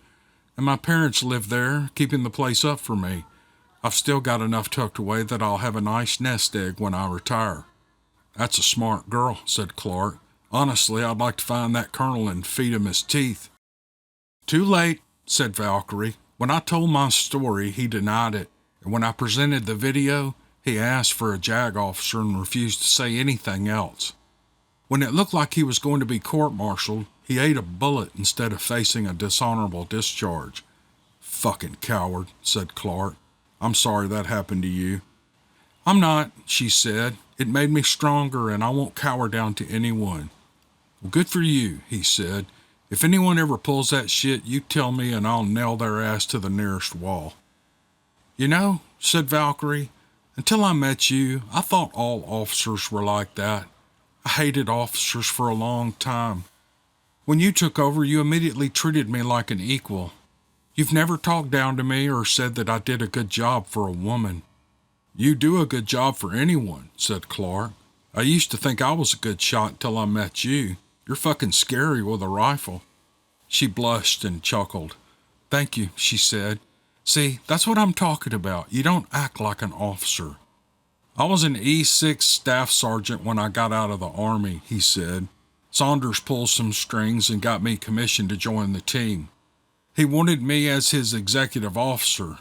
and my parents live there, keeping the place up for me. I've still got enough tucked away that I'll have a nice nest egg when I retire. That's a smart girl, said Clark. Honestly, I'd like to find that colonel and feed him his teeth. Too late, said Valkyrie. When I told my story, he denied it, and when I presented the video, he asked for a JAG officer and refused to say anything else. When it looked like he was going to be court-martialed, he ate a bullet instead of facing a dishonorable discharge. Fucking coward, said Clark. I'm sorry that happened to you. I'm not, she said. It made me stronger, and I won't cower down to anyone. Well, good for you, he said. If anyone ever pulls that shit, you tell me and I'll nail their ass to the nearest wall. You know, said Valkyrie, until I met you, I thought all officers were like that. I hated officers for a long time. When you took over, you immediately treated me like an equal. You've never talked down to me or said that I did a good job for a woman. You do a good job for anyone, said Clark. I used to think I was a good shot till I met you. You're fucking scary with a rifle. She blushed and chuckled. Thank you, she said. See, that's what I'm talking about. You don't act like an officer. I was an E6 staff sergeant when I got out of the Army, he said. Saunders pulled some strings and got me commissioned to join the team. He wanted me as his executive officer.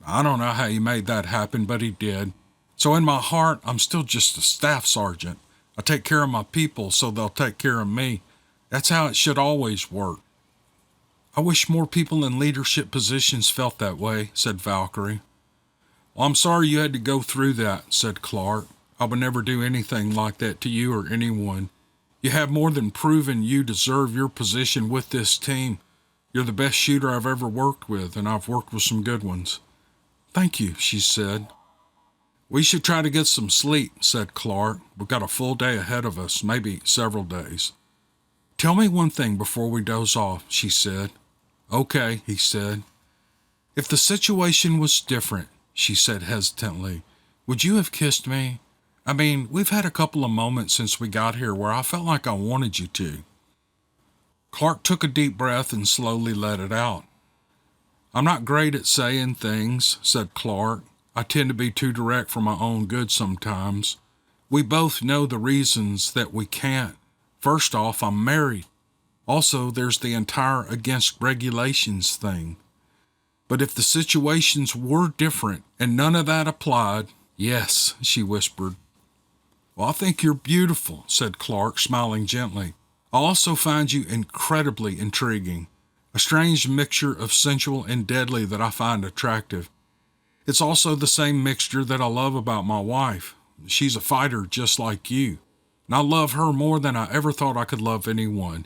I don't know how he made that happen, but he did. So in my heart, I'm still just a staff sergeant. I take care of my people so they'll take care of me. That's how it should always work. I wish more people in leadership positions felt that way, said Valkyrie. Well, I'm sorry you had to go through that, said Clark. I would never do anything like that to you or anyone. You have more than proven you deserve your position with this team. You're the best shooter I've ever worked with, and I've worked with some good ones. Thank you, she said. We should try to get some sleep, said Clark. We've got a full day ahead of us, maybe several days. Tell me one thing before we doze off, she said. Okay, he said. If the situation was different, she said hesitantly, would you have kissed me? I mean, we've had a couple of moments since we got here where I felt like I wanted you to. Clark took a deep breath and slowly let it out. I'm not great at saying things, said Clark. I tend to be too direct for my own good sometimes. We both know the reasons that we can't. First off, I'm married. Also, there's the entire against regulations thing. But if the situations were different and none of that applied, yes, she whispered. Well, I think you're beautiful, said Clark, smiling gently. I also find you incredibly intriguing, a strange mixture of sensual and deadly that I find attractive. It's also the same mixture that I love about my wife. She's a fighter just like you, and I love her more than I ever thought I could love anyone.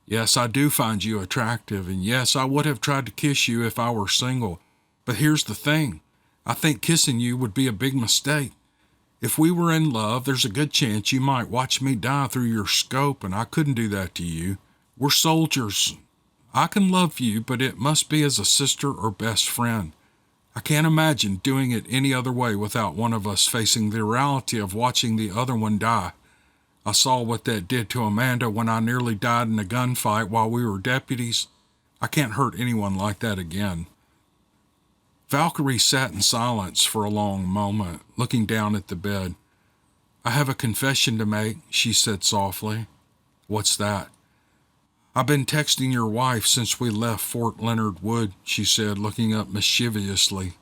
Yes, I do find you attractive, and yes, I would have tried to kiss you if I were single. But here's the thing. I think kissing you would be a big mistake. If we were in love, there's a good chance you might watch me die through your scope, and I couldn't do that to you. We're soldiers. I can love you, but it must be as a sister or best friend. I can't imagine doing it any other way without one of us facing the reality of watching the other one die. I saw what that did to Amanda when I nearly died in a gunfight while we were deputies. I can't hurt anyone like that again. Valkyrie sat in silence for a long moment, looking down at the bed. I have a confession to make, she said softly. What's that? I've been texting your wife since we left Fort Leonard Wood, she said, looking up mischievously.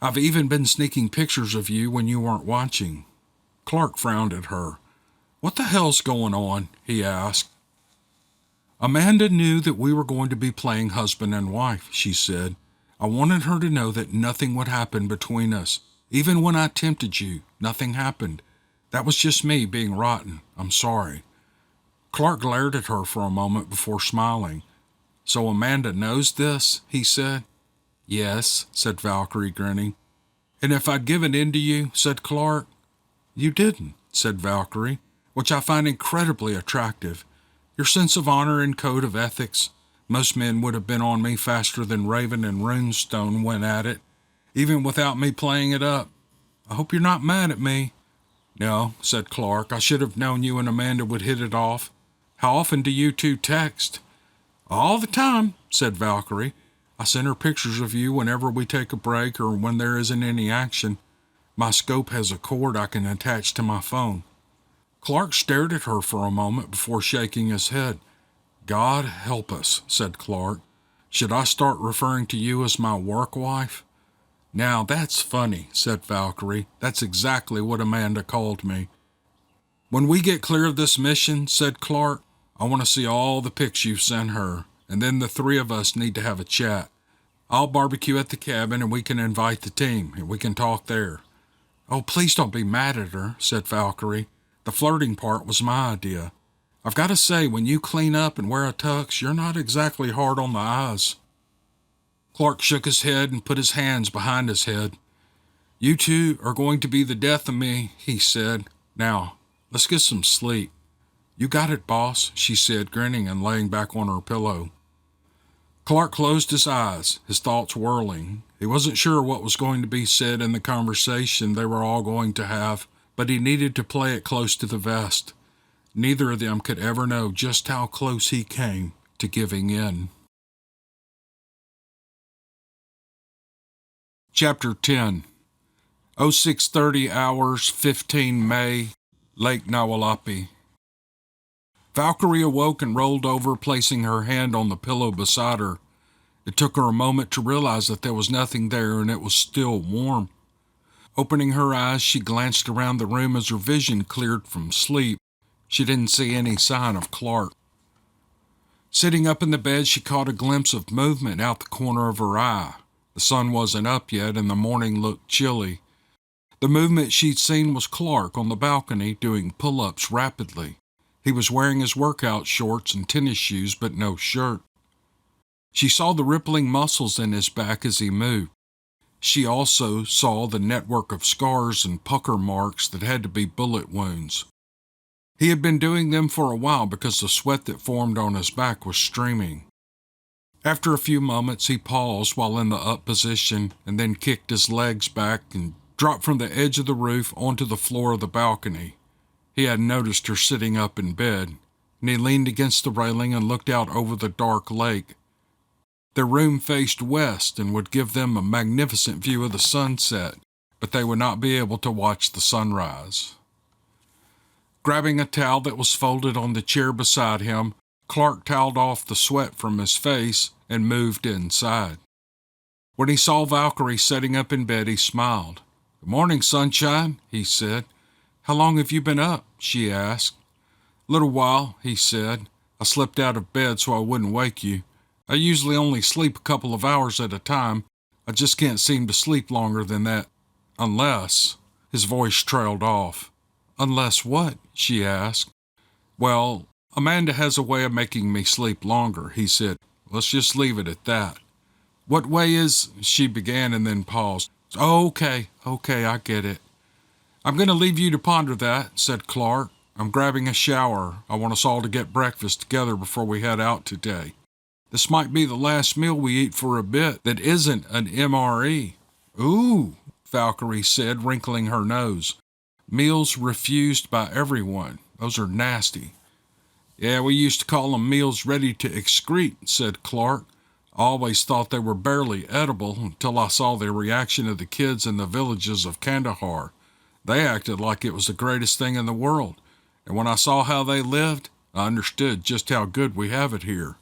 I've even been sneaking pictures of you when you weren't watching. Clark frowned at her. What the hell's going on? He asked. Amanda knew that we were going to be playing husband and wife, she said. I wanted her to know that nothing would happen between us. Even when I tempted you, nothing happened. That was just me being rotten. I'm sorry. Clark glared at her for a moment before smiling. So Amanda knows this, he said. Yes, said Valkyrie, grinning. And if I'd given in to you, said Clark. You didn't, said Valkyrie, which I find incredibly attractive. Your sense of honor and code of ethics. Most men would have been on me faster than Raven and Runestone went at it, even without me playing it up. I hope you're not mad at me. No, said Clark. I should have known you and Amanda would hit it off. How often do you two text? All the time, said Valkyrie. I send her pictures of you whenever we take a break or when there isn't any action. My scope has a cord I can attach to my phone. Clark stared at her for a moment before shaking his head. God help us, said Clark. Should I start referring to you as my work wife? Now that's funny, said Valkyrie. That's exactly what Amanda called me. When we get clear of this mission, said Clark, I want to see all the pics you've sent her, and then the three of us need to have a chat. I'll barbecue at the cabin and we can invite the team, and we can talk there. Oh, please don't be mad at her, said Valkyrie. The flirting part was my idea. I've got to say, when you clean up and wear a tux, you're not exactly hard on the eyes. Clark shook his head and put his hands behind his head. You two are going to be the death of me, he said. Now, let's get some sleep. You got it, boss, she said, grinning and laying back on her pillow. Clark closed his eyes, his thoughts whirling. He wasn't sure what was going to be said in the conversation they were all going to have, but he needed to play it close to the vest. Neither of them could ever know just how close he came to giving in. Chapter 10. 06:30 hours, 15 May, Lake Nawalapi. Valkyrie awoke and rolled over, placing her hand on the pillow beside her. It took her a moment to realize that there was nothing there and it was still warm. Opening her eyes, she glanced around the room as her vision cleared from sleep. She didn't see any sign of Clark. Sitting up in the bed, she caught a glimpse of movement out the corner of her eye. The sun wasn't up yet, and the morning looked chilly. The movement she'd seen was Clark on the balcony doing pull-ups rapidly. He was wearing his workout shorts and tennis shoes, but no shirt. She saw the rippling muscles in his back as he moved. She also saw the network of scars and pucker marks that had to be bullet wounds. He had been doing them for a while because the sweat that formed on his back was streaming. After a few moments, he paused while in the up position and then kicked his legs back and dropped from the edge of the roof onto the floor of the balcony. He had noticed her sitting up in bed, and he leaned against the railing and looked out over the dark lake. Their room faced west and would give them a magnificent view of the sunset, but they would not be able to watch the sunrise. Grabbing a towel that was folded on the chair beside him, Clark toweled off the sweat from his face and moved inside. When he saw Valkyrie sitting up in bed, he smiled. "Good morning, sunshine," he said. "How long have you been up?" she asked. "Little while," he said. "I slipped out of bed so I wouldn't wake you. I usually only sleep a couple of hours at a time. I just can't seem to sleep longer than that. Unless—" His voice trailed off. "Unless what?" she asked. "Well, Amanda has a way of making me sleep longer," he said. "Let's just leave it at that." "What way is—" she began and then paused. "Oh, okay, I get it." "I'm going to leave you to ponder that," said Clark. "I'm grabbing a shower. I want us all to get breakfast together before we head out today. This might be the last meal we eat for a bit that isn't an MRE. "Ooh," Valkyrie said, wrinkling her nose. "Meals refused by everyone. Those are nasty." "Yeah, we used to call them meals ready to excrete," said Clark. "I always thought they were barely edible until I saw the reaction of the kids in the villages of Kandahar. They acted like it was the greatest thing in the world. And when I saw how they lived, I understood just how good we have it here."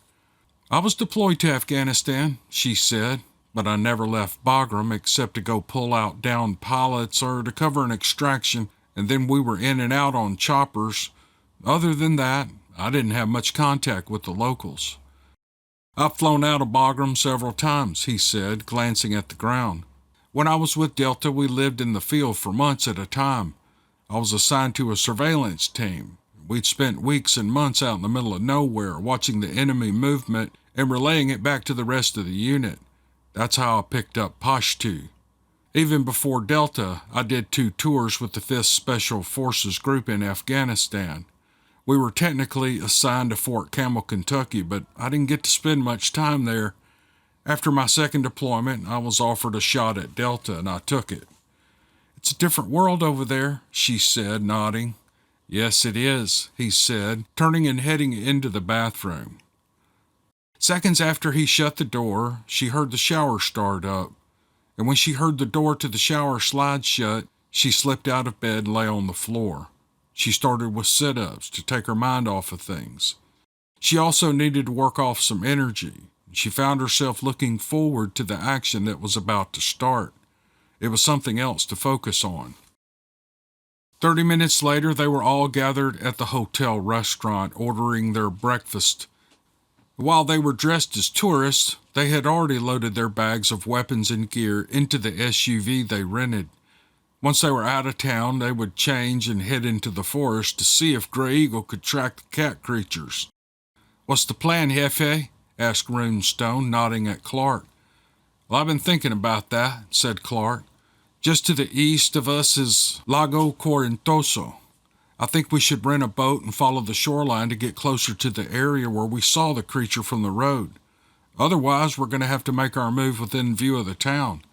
"I was deployed to Afghanistan," she said, "but I never left Bagram except to go pull out downed pilots or to cover an extraction, and then we were in and out on choppers. Other than that, I didn't have much contact with the locals." "I've flown out of Bagram several times," he said, glancing at the ground. "When I was with Delta, we lived in the field for months at a time. I was assigned to a surveillance team. We'd spent weeks and months out in the middle of nowhere watching the enemy movement and relaying it back to the rest of the unit. That's how I picked up Pashtu. Even before Delta, I did 2 tours with the 5th Special Forces Group in Afghanistan. We were technically assigned to Fort Campbell, Kentucky, but I didn't get to spend much time there. After my second deployment, I was offered a shot at Delta, and I took it." "It's a different world over there," she said, nodding. "Yes, it is," he said, turning and heading into the bathroom. Seconds after he shut the door, she heard the shower start up, and when she heard the door to the shower slide shut, she slipped out of bed and lay on the floor. She started with sit-ups to take her mind off of things. She also needed to work off some energy. She found herself looking forward to the action that was about to start. It was something else to focus on. 30 minutes later, they were all gathered at the hotel restaurant ordering their breakfast. While they were dressed as tourists, they had already loaded their bags of weapons and gear into the SUV they rented. Once they were out of town, they would change and head into the forest to see if Grey Eagle could track the cat creatures. "What's the plan, Jefe?" asked Runestone, nodding at Clark. "Well, I've been thinking about that," said Clark. "Just to the east of us is Lago Corintoso. I think we should rent a boat and follow the shoreline to get closer to the area where we saw the creature from the road. Otherwise, we're going to have to make our move within view of the town."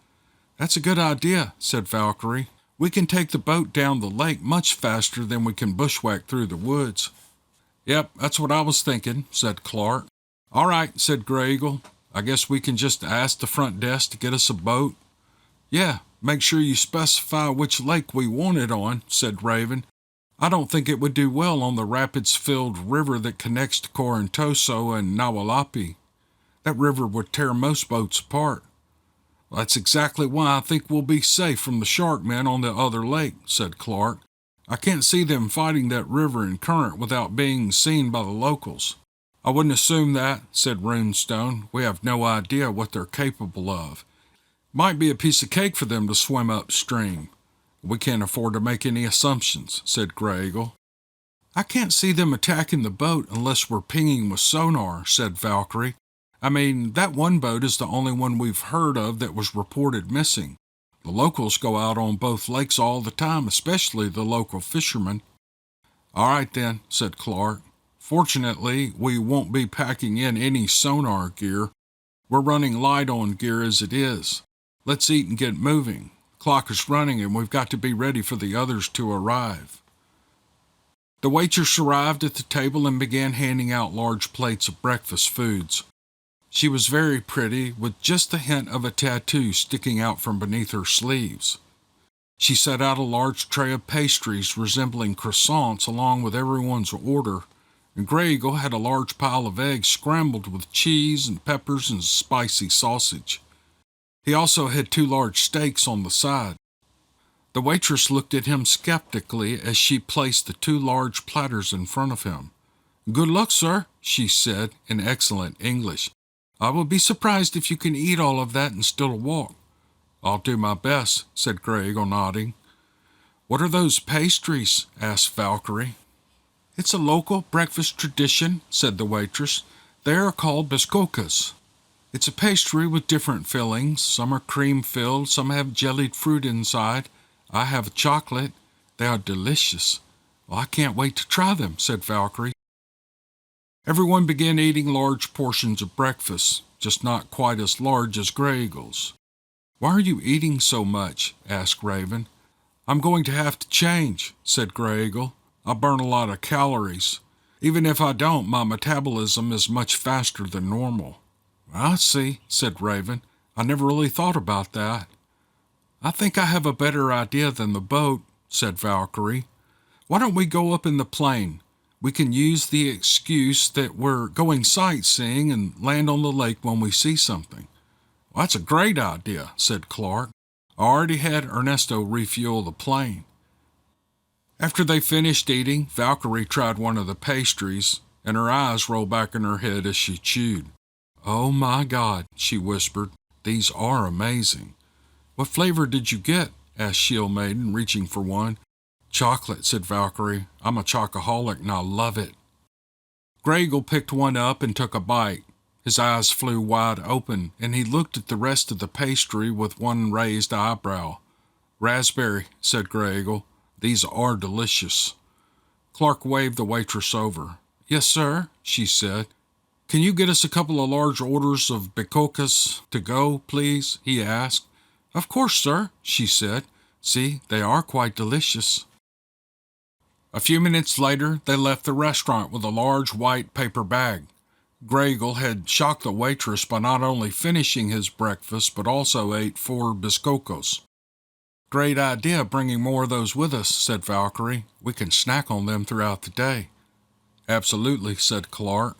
"That's a good idea," said Valkyrie. "We can take the boat down the lake much faster than we can bushwhack through the woods." "Yep, that's what I was thinking," said Clark. "All right," said Grey Eagle. "I guess we can just ask the front desk to get us a boat." "Yeah, make sure you specify which lake we want it on," said Raven. "I don't think it would do well on the rapids-filled river that connects to Corintoso and Nawalapi. That river would tear most boats apart." "Well, that's exactly why I think we'll be safe from the shark men on the other lake," said Clark. "I can't see them fighting that river and current without being seen by the locals." I wouldn't assume that, said Runestone. We have no idea what they're capable of. Might be a piece of cake for them to swim upstream. We can't afford to make any assumptions, said Grey Eagle. I can't see them attacking the boat unless we're pinging with sonar, said Valkyrie. I mean, that one boat is the only one we've heard of that was reported missing. The locals go out on both lakes all the time, especially the local fishermen. All right then, said Clark. Fortunately, we won't be packing in any sonar gear. We're running light on gear as it is. Let's eat and get moving. The clock is running and we've got to be ready for the others to arrive. The waitress arrived at the table and began handing out large plates of breakfast foods. She was very pretty, with just the hint of a tattoo sticking out from beneath her sleeves. She set out a large tray of pastries resembling croissants along with everyone's order, and Grey Eagle had a large pile of eggs scrambled with cheese and peppers and spicy sausage. He also had 2 large steaks on the side. The waitress looked at him skeptically as she placed the 2 large platters in front of him. Good luck, sir, she said in excellent English. I will be surprised if you can eat all of that and still walk. I'll do my best, said Grey Eagle, nodding. What are those pastries? Asked Valkyrie. It's a local breakfast tradition, said the waitress. They are called biscokas. It's a pastry with different fillings. Some are cream-filled, some have jellied fruit inside. I have chocolate. They are delicious. Well, I can't wait to try them, said Valkyrie. Everyone began eating large portions of breakfast, just not quite as large as Grey Eagle's. Why are you eating so much? Asked Raven. I'm going to have to change, said Grey Eagle. I burn a lot of calories. Even if I don't, my metabolism is much faster than normal. I see, said Raven. I never really thought about that. I think I have a better idea than the boat, said Valkyrie. Why don't we go up in the plane? We can use the excuse that we're going sightseeing and land on the lake when we see something. Well, that's a great idea, said Clark. I already had Ernesto refuel the plane. After they finished eating, Valkyrie tried one of the pastries, and her eyes rolled back in her head as she chewed. Oh my God, she whispered. These are amazing. What flavor did you get? Asked Shield Maiden, reaching for one. Chocolate, said Valkyrie. I'm a chocoholic and I love it. Grey Eagle picked one up and took a bite. His eyes flew wide open, and he looked at the rest of the pastry with one raised eyebrow. Raspberry, said Grey Eagle. These are delicious. Clark waved the waitress over. Yes, sir, she said. Can you get us a couple of large orders of bicokas to go, please? He asked. Of course, sir, she said. See, they are quite delicious. A few minutes later, they left the restaurant with a large white paper bag. Grey Eagle had shocked the waitress by not only finishing his breakfast, but also ate 4 biscocos. Great idea bringing more of those with us, said Valkyrie. We can snack on them throughout the day. Absolutely, said Clark.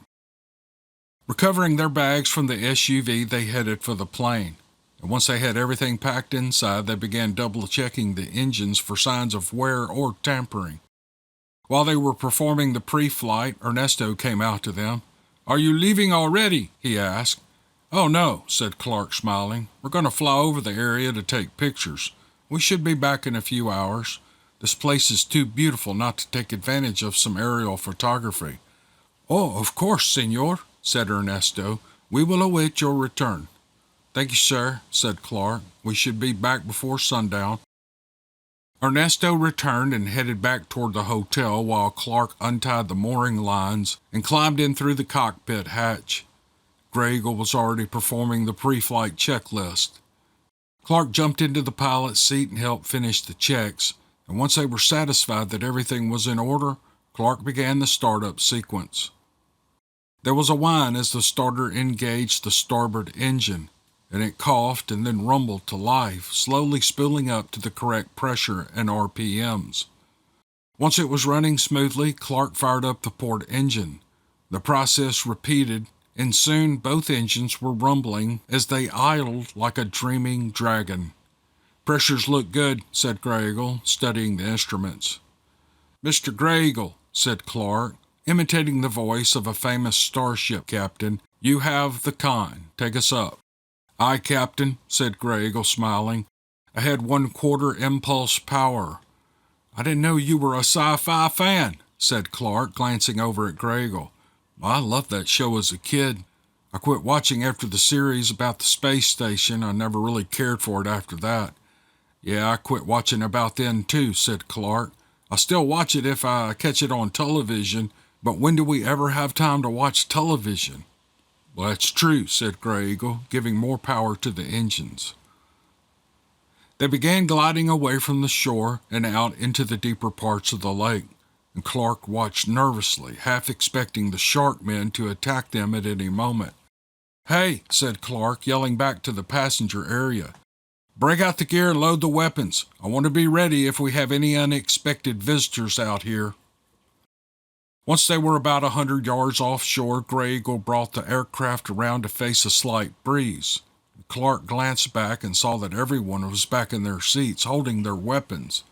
Recovering their bags from the SUV, they headed for the plane. And once they had everything packed inside, they began double-checking the engines for signs of wear or tampering. While they were performing the pre-flight, Ernesto came out to them. Are you leaving already? He asked. Oh, no, said Clark, smiling. We're going to fly over the area to take pictures. We should be back in a few hours. This place is too beautiful not to take advantage of some aerial photography. Oh, of course, senor, said Ernesto. We will await your return. Thank you, sir, said Clark. We should be back before sundown. Ernesto returned and headed back toward the hotel while Clark untied the mooring lines and climbed in through the cockpit hatch. Grey Eagle was already performing the pre-flight checklist. Clark jumped into the pilot's seat and helped finish the checks, and once they were satisfied that everything was in order, Clark began the startup sequence. There was a whine as the starter engaged the starboard engine, and it coughed and then rumbled to life, slowly spooling up to the correct pressure and RPMs. Once it was running smoothly, Clark fired up the port engine. The process repeated, and soon both engines were rumbling as they idled like a dreaming dragon. Pressures look good, said Grey Eagle, studying the instruments. Mr. Grey Eagle, said Clark, imitating the voice of a famous starship captain. "You have the con. Take us up." "Aye, Captain," said Grey Eagle, smiling. "I had 1/4 impulse power." "I didn't know you were a sci-fi fan," said Clark, glancing over at Grey Eagle. "I loved that show as a kid. I quit watching after the series about the space station. I never really cared for it after that." "Yeah, I quit watching about then too," said Clark. "I still watch it if I catch it on television, but when do we ever have time to watch television?" "Well, that's true," said Grey Eagle, giving more power to the engines. They began gliding away from the shore and out into the deeper parts of the lake, and Clark watched nervously, half expecting the shark men to attack them at any moment. "Hey," said Clark, yelling back to the passenger area. "Break out the gear and load the weapons. I want to be ready if we have any unexpected visitors out here." Once they were about 100 yards offshore, Grey Eagle brought the aircraft around to face a slight breeze. Clark glanced back and saw that everyone was back in their seats, holding their weapons.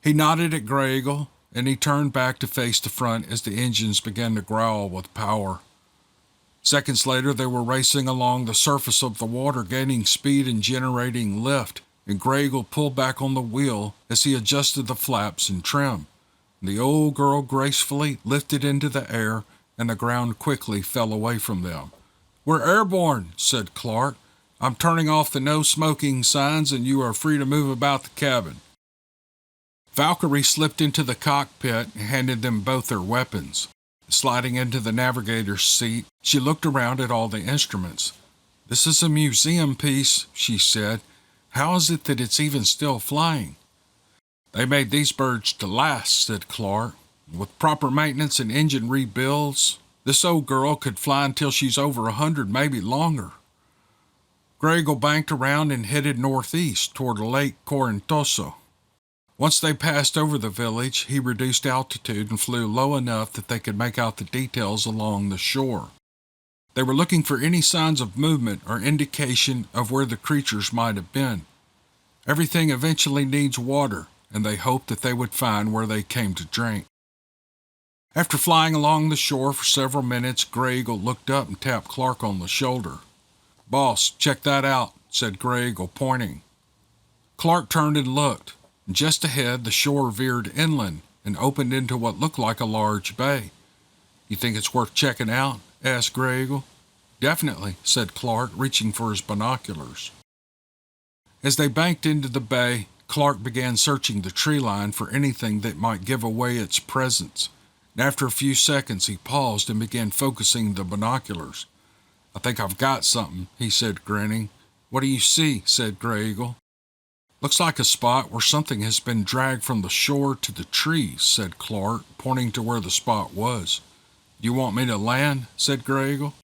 He nodded at Grey Eagle, and he turned back to face the front as the engines began to growl with power. Seconds later, they were racing along the surface of the water, gaining speed and generating lift, and Grey Eagle pulled back on the wheel as he adjusted the flaps and trim. The old girl gracefully lifted into the air, and the ground quickly fell away from them. "We're airborne," said Clark. "I'm turning off the no smoking signs, and you are free to move about the cabin." Valkyrie slipped into the cockpit and handed them both their weapons. Sliding into the navigator's seat, she looked around at all the instruments. "This is a museum piece," she said. "How is it that it's even still flying?" "They made these birds to last," said Clark. "With proper maintenance and engine rebuilds, this old girl could fly until she's over 100, maybe longer." Grey Eagle banked around and headed northeast toward Lake Corintoso. Once they passed over the village, he reduced altitude and flew low enough that they could make out the details along the shore. They were looking for any signs of movement or indication of where the creatures might have been. Everything eventually needs water, and they hoped that they would find where they came to drink. After flying along the shore for several minutes, Grey Eagle looked up and tapped Clark on the shoulder. "Boss, check that out," said Grey Eagle, pointing. Clark turned and looked. Just ahead, the shore veered inland and opened into what looked like a large bay. "You think it's worth checking out?" asked Grey Eagle. "Definitely," said Clark, reaching for his binoculars. As they banked into the bay, Clark began searching the tree line for anything that might give away its presence. And after a few seconds, he paused and began focusing the binoculars. "I think I've got something," he said, grinning. "What do you see?" said Grey Eagle. "Looks like a spot where something has been dragged from the shore to the trees," said Clark, pointing to where the spot was. "Do you want me to land?" said Grey Eagle.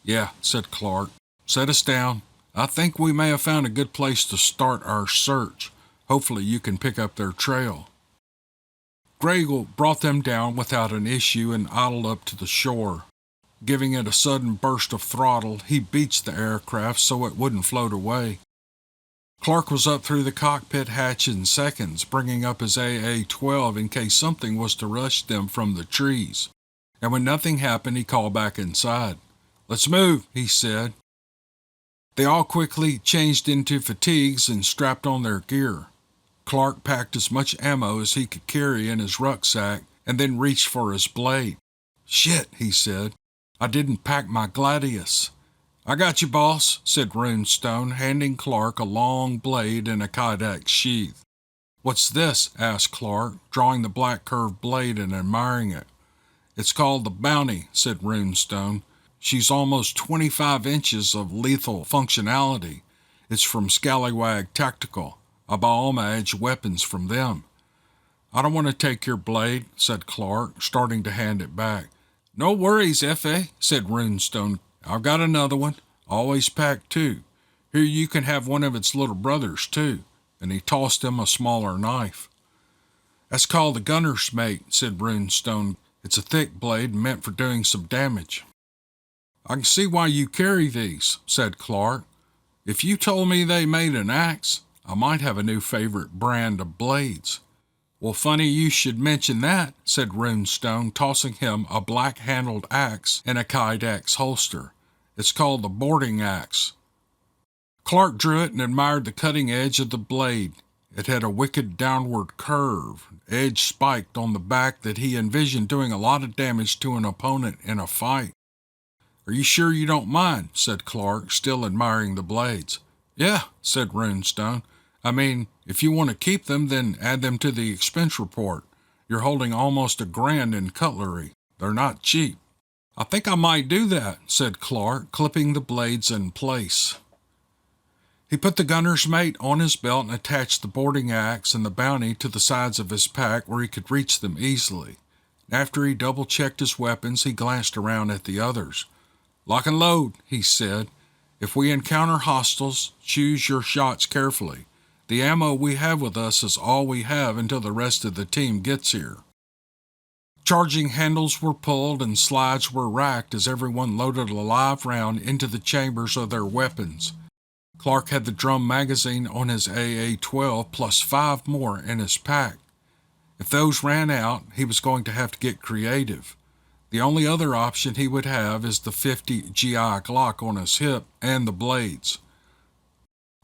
"Yeah," said Clark. "Set us down. I think we may have found a good place to start our search. Hopefully you can pick up their trail." Grey Eagle brought them down without an issue and idled up to the shore. Giving it a sudden burst of throttle, he beached the aircraft so it wouldn't float away. Clark was up through the cockpit hatch in seconds, bringing up his AA-12 in case something was to rush them from the trees. And when nothing happened, he called back inside. "Let's move," he said. They all quickly changed into fatigues and strapped on their gear. Clark packed as much ammo as he could carry in his rucksack and then reached for his blade. "Shit," he said. "I didn't pack my gladius." "I got you, boss," said Runestone, handing Clark a long blade in a Kydex sheath. "What's this?" asked Clark, drawing the black curved blade and admiring it. "It's called the Bounty," said Runestone. "She's almost 25 inches of lethal functionality. It's from Scallywag Tactical. I buy all my edge weapons from them." "I don't want to take your blade," said Clark, starting to hand it back. "No worries, F.A.," said Runestone. "I've got another one. Always packed two. Here, you can have one of its little brothers, too." And he tossed him a smaller knife. "That's called the Gunner's Mate," said Runestone. "It's a thick blade meant for doing some damage." "I can see why you carry these," said Clark. "If you told me they made an axe, I might have a new favorite brand of blades." Well, funny you should mention that, said Runestone, tossing him a black-handled axe in a Kydex holster. It's called the boarding axe. Clark drew it and admired the cutting edge of the blade. It had a wicked downward curve, edge spiked on the back that he envisioned doing a lot of damage to an opponent in a fight. Are you sure you don't mind? Said Clark, still admiring the blades. Yeah, said Runestone. I mean, if you want to keep them, then add them to the expense report. You're holding almost $1,000 in cutlery. They're not cheap. I think I might do that, said Clark, clipping the blades in place. He put the gunner's mate on his belt and attached the boarding axe and the bounty to the sides of his pack where he could reach them easily. After he double-checked his weapons, he glanced around at the others. Lock and load, he said. If we encounter hostiles, choose your shots carefully. The ammo we have with us is all we have until the rest of the team gets here. Charging handles were pulled and slides were racked as everyone loaded a live round into the chambers of their weapons. Clark had the drum magazine on his AA-12 plus 5 more in his pack. If those ran out, he was going to have to get creative. The only other option he would have is the 50 GI Glock on his hip and the blades.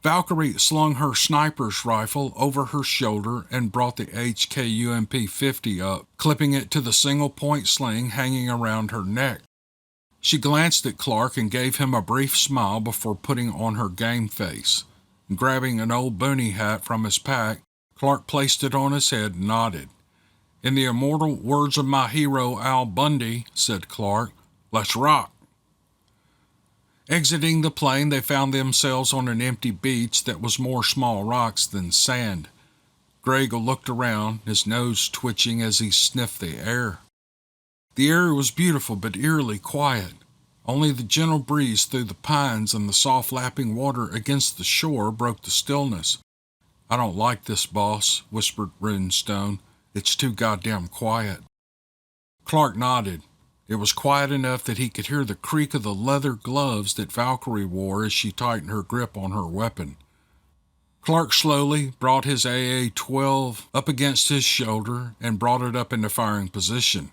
Valkyrie slung her sniper's rifle over her shoulder and brought the HK-UMP-50 up, clipping it to the single-point sling hanging around her neck. She glanced at Clark and gave him a brief smile before putting on her game face. Grabbing an old boonie hat from his pack, Clark placed it on his head and nodded. In the immortal words of my hero Al Bundy, said Clark, let's rock. Exiting the plane, they found themselves on an empty beach that was more small rocks than sand. Grego looked around, his nose twitching as he sniffed the air. The air was beautiful but eerily quiet. Only the gentle breeze through the pines and the soft lapping water against the shore broke the stillness. I don't like this, boss, whispered Runestone. It's too goddamn quiet. Clark nodded. It was quiet enough that he could hear the creak of the leather gloves that Valkyrie wore as she tightened her grip on her weapon. Clark slowly brought his AA-12 up against his shoulder and brought it up into firing position.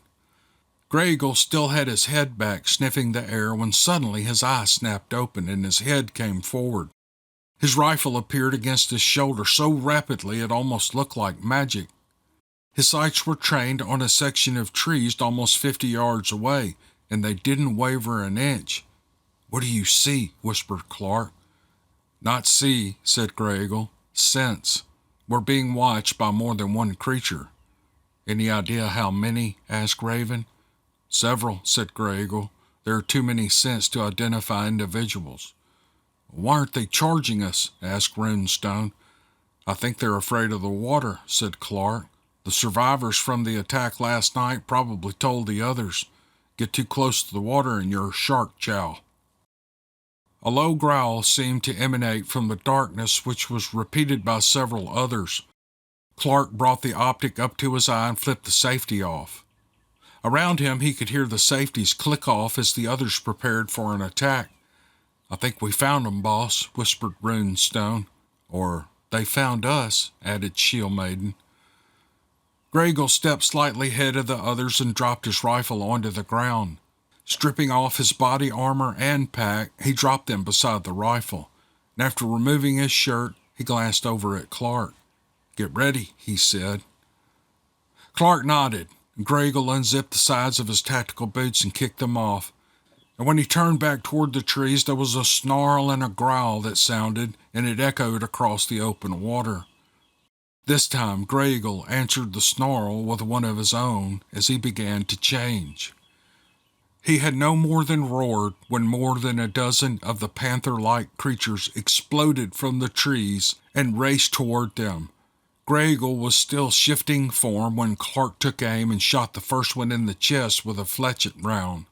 Grego still had his head back, sniffing the air, when suddenly his eyes snapped open and his head came forward. His rifle appeared against his shoulder so rapidly it almost looked like magic. His sights were trained on a section of trees almost 50 yards away, and they didn't waver an inch. What do you see? Whispered Clark. Not see, said Grego. Sense. We're being watched by more than one creature. Any idea how many? Asked Raven. Several, said Grego. There are too many scents to identify individuals. Why aren't they charging us? Asked Runestone. I think they're afraid of the water, said Clark. The survivors from the attack last night probably told the others, get too close to the water and you're shark chow. A low growl seemed to emanate from the darkness, which was repeated by several others. Clark brought the optic up to his eye and flipped the safety off. Around him he could hear the safeties click off as the others prepared for an attack. I think we found them, boss, whispered Runestone. Or they found us, added Shield Maiden. Grego stepped slightly ahead of the others and dropped his rifle onto the ground. Stripping off his body armor and pack, he dropped them beside the rifle. And after removing his shirt, he glanced over at Clark. Get ready, he said. Clark nodded. Grego unzipped the sides of his tactical boots and kicked them off. And when he turned back toward the trees, there was a snarl and a growl that sounded, and it echoed across the open water. This time, Grego answered the snarl with one of his own as he began to change. He had no more than roared when more than a dozen of the panther-like creatures exploded from the trees and raced toward them. Grego was still shifting form when Clark took aim and shot the first one in the chest with a fletchet round.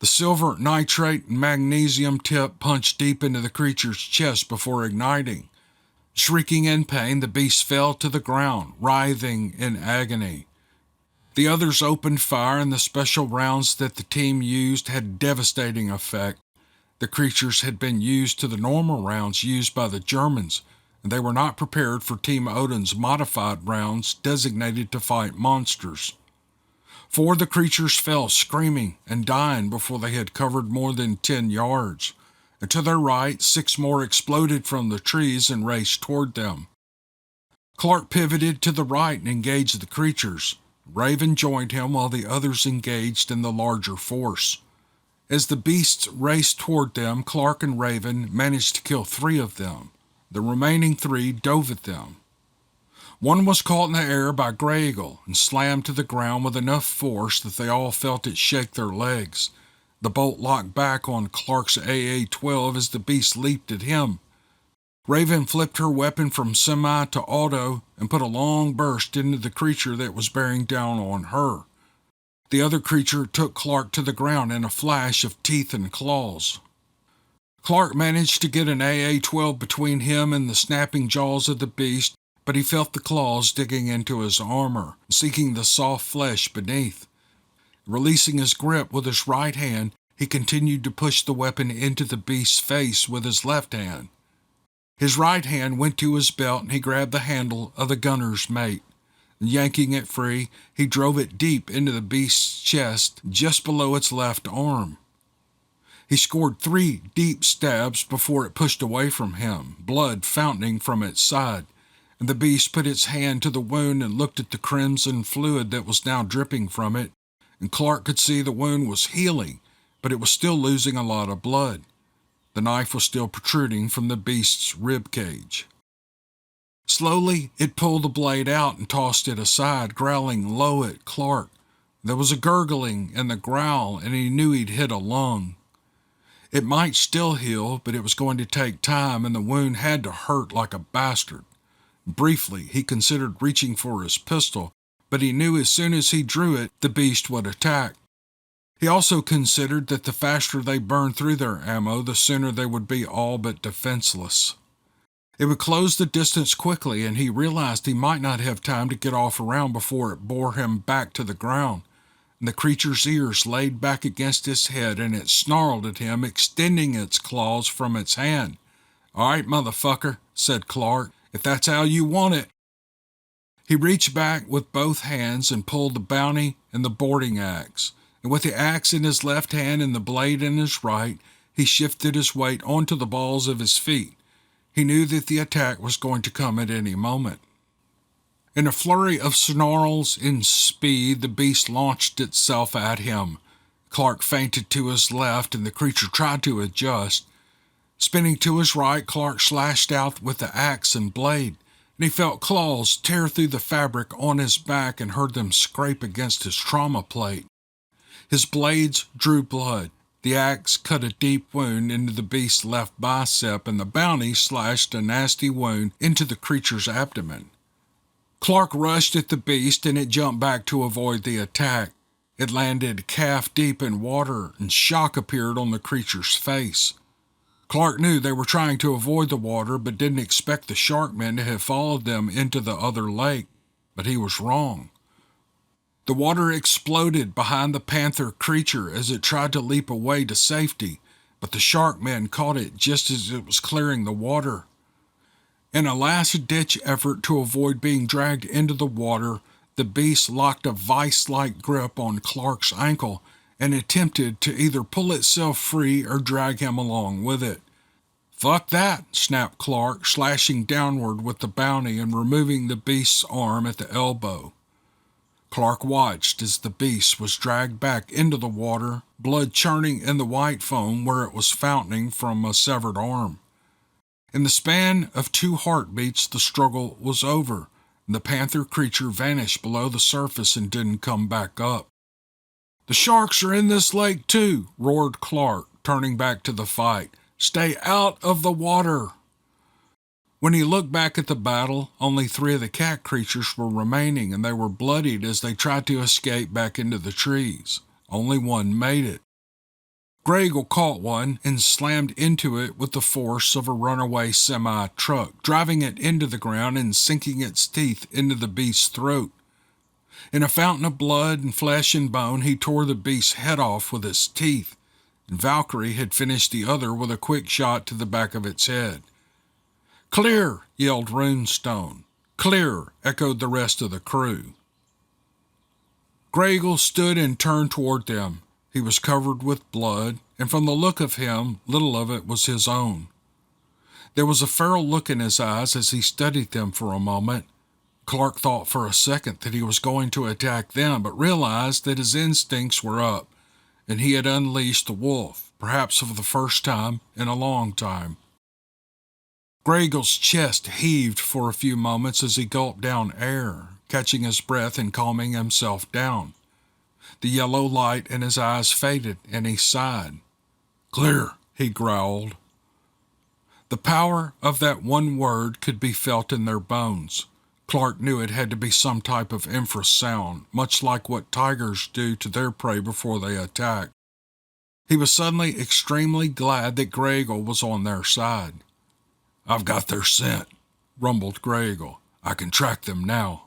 The silver nitrate and magnesium tip punched deep into the creature's chest before igniting. Shrieking in pain, the beast fell to the ground, writhing in agony. The others opened fire, and the special rounds that the team used had devastating effect. The creatures had been used to the normal rounds used by the Germans, and they were not prepared for Team Odin's modified rounds designated to fight monsters. 4 of the creatures fell screaming and dying before they had covered more than 10 yards, and to their right 6 more exploded from the trees and raced toward them. Clark pivoted to the right and engaged the creatures. Raven joined him while the others engaged in the larger force. As the beasts raced toward them, Clark and Raven managed to kill 3 of them. The remaining 3 dove at them. One was caught in the air by Grey Eagle and slammed to the ground with enough force that they all felt it shake their legs. The bolt locked back on Clark's AA-12 as the beast leaped at him. Raven flipped her weapon from semi to auto and put a long burst into the creature that was bearing down on her. The other creature took Clark to the ground in a flash of teeth and claws. Clark managed to get an AA-12 between him and the snapping jaws of the beast, but he felt the claws digging into his armor, seeking the soft flesh beneath. Releasing his grip with his right hand, he continued to push the weapon into the beast's face with his left hand. His right hand went to his belt and he grabbed the handle of the gunner's mate. Yanking it free, he drove it deep into the beast's chest, just below its left arm. He scored 3 deep stabs before it pushed away from him, blood fountaining from its side, and the beast put its hand to the wound and looked at the crimson fluid that was now dripping from it, and Clark could see the wound was healing, but it was still losing a lot of blood. The knife was still protruding from the beast's rib cage. Slowly, it pulled the blade out and tossed it aside, growling low at Clark. There was a gurgling in the growl, and he knew he'd hit a lung. It might still heal, but it was going to take time, and the wound had to hurt like a bastard. Briefly, he considered reaching for his pistol, but he knew as soon as he drew it, the beast would attack. He also considered that the faster they burned through their ammo, the sooner they would be all but defenseless. It would close the distance quickly, and he realized he might not have time to get off around before it bore him back to the ground. And the creature's ears laid back against his head, and it snarled at him, extending its claws from its hand. "All right, motherfucker," said Clark, "if that's how you want it." He reached back with both hands and pulled the bounty and the boarding axe. And with the axe in his left hand and the blade in his right, he shifted his weight onto the balls of his feet. He knew that the attack was going to come at any moment. In a flurry of snarls and speed, the beast launched itself at him. Clark feinted to his left, and the creature tried to adjust. Spinning to his right, Clark slashed out with the axe and blade, and he felt claws tear through the fabric on his back and heard them scrape against his trauma plate. His blades drew blood. The axe cut a deep wound into the beast's left bicep, and the bounty slashed a nasty wound into the creature's abdomen. Clark rushed at the beast, and it jumped back to avoid the attack. It landed calf-deep in water, and shock appeared on the creature's face. Clark knew they were trying to avoid the water, but didn't expect the sharkmen to have followed them into the other lake. But he was wrong. The water exploded behind the panther creature as it tried to leap away to safety, but the sharkmen caught it just as it was clearing the water. In a last-ditch effort to avoid being dragged into the water, the beast locked a vice-like grip on Clark's ankle and attempted to either pull itself free or drag him along with it. "Fuck that," snapped Clark, slashing downward with the bounty and removing the beast's arm at the elbow. Clark watched as the beast was dragged back into the water, blood churning in the white foam where it was fountaining from a severed arm. In the span of 2 heartbeats, the struggle was over, and the panther creature vanished below the surface and didn't come back up. "The sharks are in this lake too," roared Clark, turning back to the fight. "Stay out of the water." When he looked back at the battle, only 3 of the cat creatures were remaining, and they were bloodied as they tried to escape back into the trees. Only one made it. Grey Eagle caught one and slammed into it with the force of a runaway semi-truck, driving it into the ground and sinking its teeth into the beast's throat. In a fountain of blood and flesh and bone, he tore the beast's head off with his teeth, and Valkyrie had finished the other with a quick shot to the back of its head. "Clear!" yelled Runestone. "Clear!" echoed the rest of the crew. Grey Eagle stood and turned toward them. He was covered with blood, and from the look of him, little of it was his own. There was a feral look in his eyes as he studied them for a moment. Clark thought for a second that he was going to attack them, but realized that his instincts were up, and he had unleashed the wolf, perhaps for the first time in a long time. Grey Eagle's chest heaved for a few moments as he gulped down air, catching his breath and calming himself down. The yellow light in his eyes faded, and he sighed. "Clear," he growled. The power of that one word could be felt in their bones. Clark knew it had to be some type of infrasound, much like what tigers do to their prey before they attack. He was suddenly extremely glad that Grey Eagle was on their side. "I've got their scent," rumbled Grey Eagle. "I can track them now."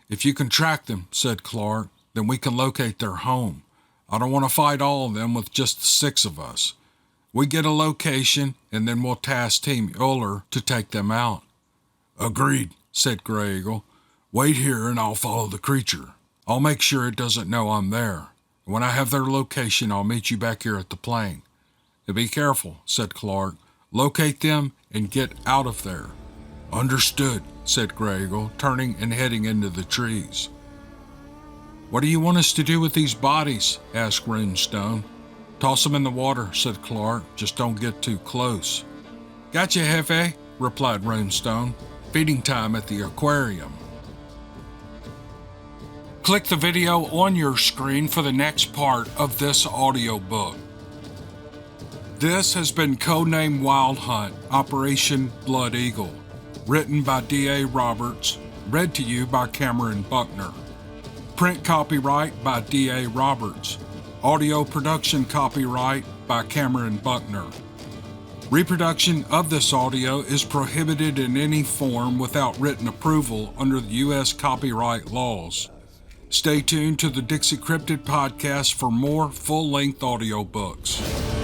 "If you can track them," said Clark, "then we can locate their home. I don't want to fight all of them with just the 6 of us. We get a location, and then we'll task Team Euler to take them out." "Agreed," said Grey Eagle. "Wait here and I'll follow the creature. I'll make sure it doesn't know I'm there. When I have their location, I'll meet you back here at the plane." "And be careful," said Clark. "Locate them and get out of there." "Understood," said Grey Eagle, turning and heading into the trees. "What do you want us to do with these bodies?" asked Runestone. "Toss them in the water," said Clark. "Just don't get too close." "Gotcha, Jefe," replied Runestone. "Feeding time at the aquarium." Click the video on your screen for the next part of this audiobook. This has been Codename Wild Hunt, Operation Blood Eagle. Written by D.A. Roberts. Read to you by Cameron Buckner. Print copyright by D.A. Roberts. Audio production copyright by Cameron Buckner. Reproduction of this audio is prohibited in any form without written approval under the U.S. copyright laws. Stay tuned to the Dixiecryptid podcast for more full-length audiobooks.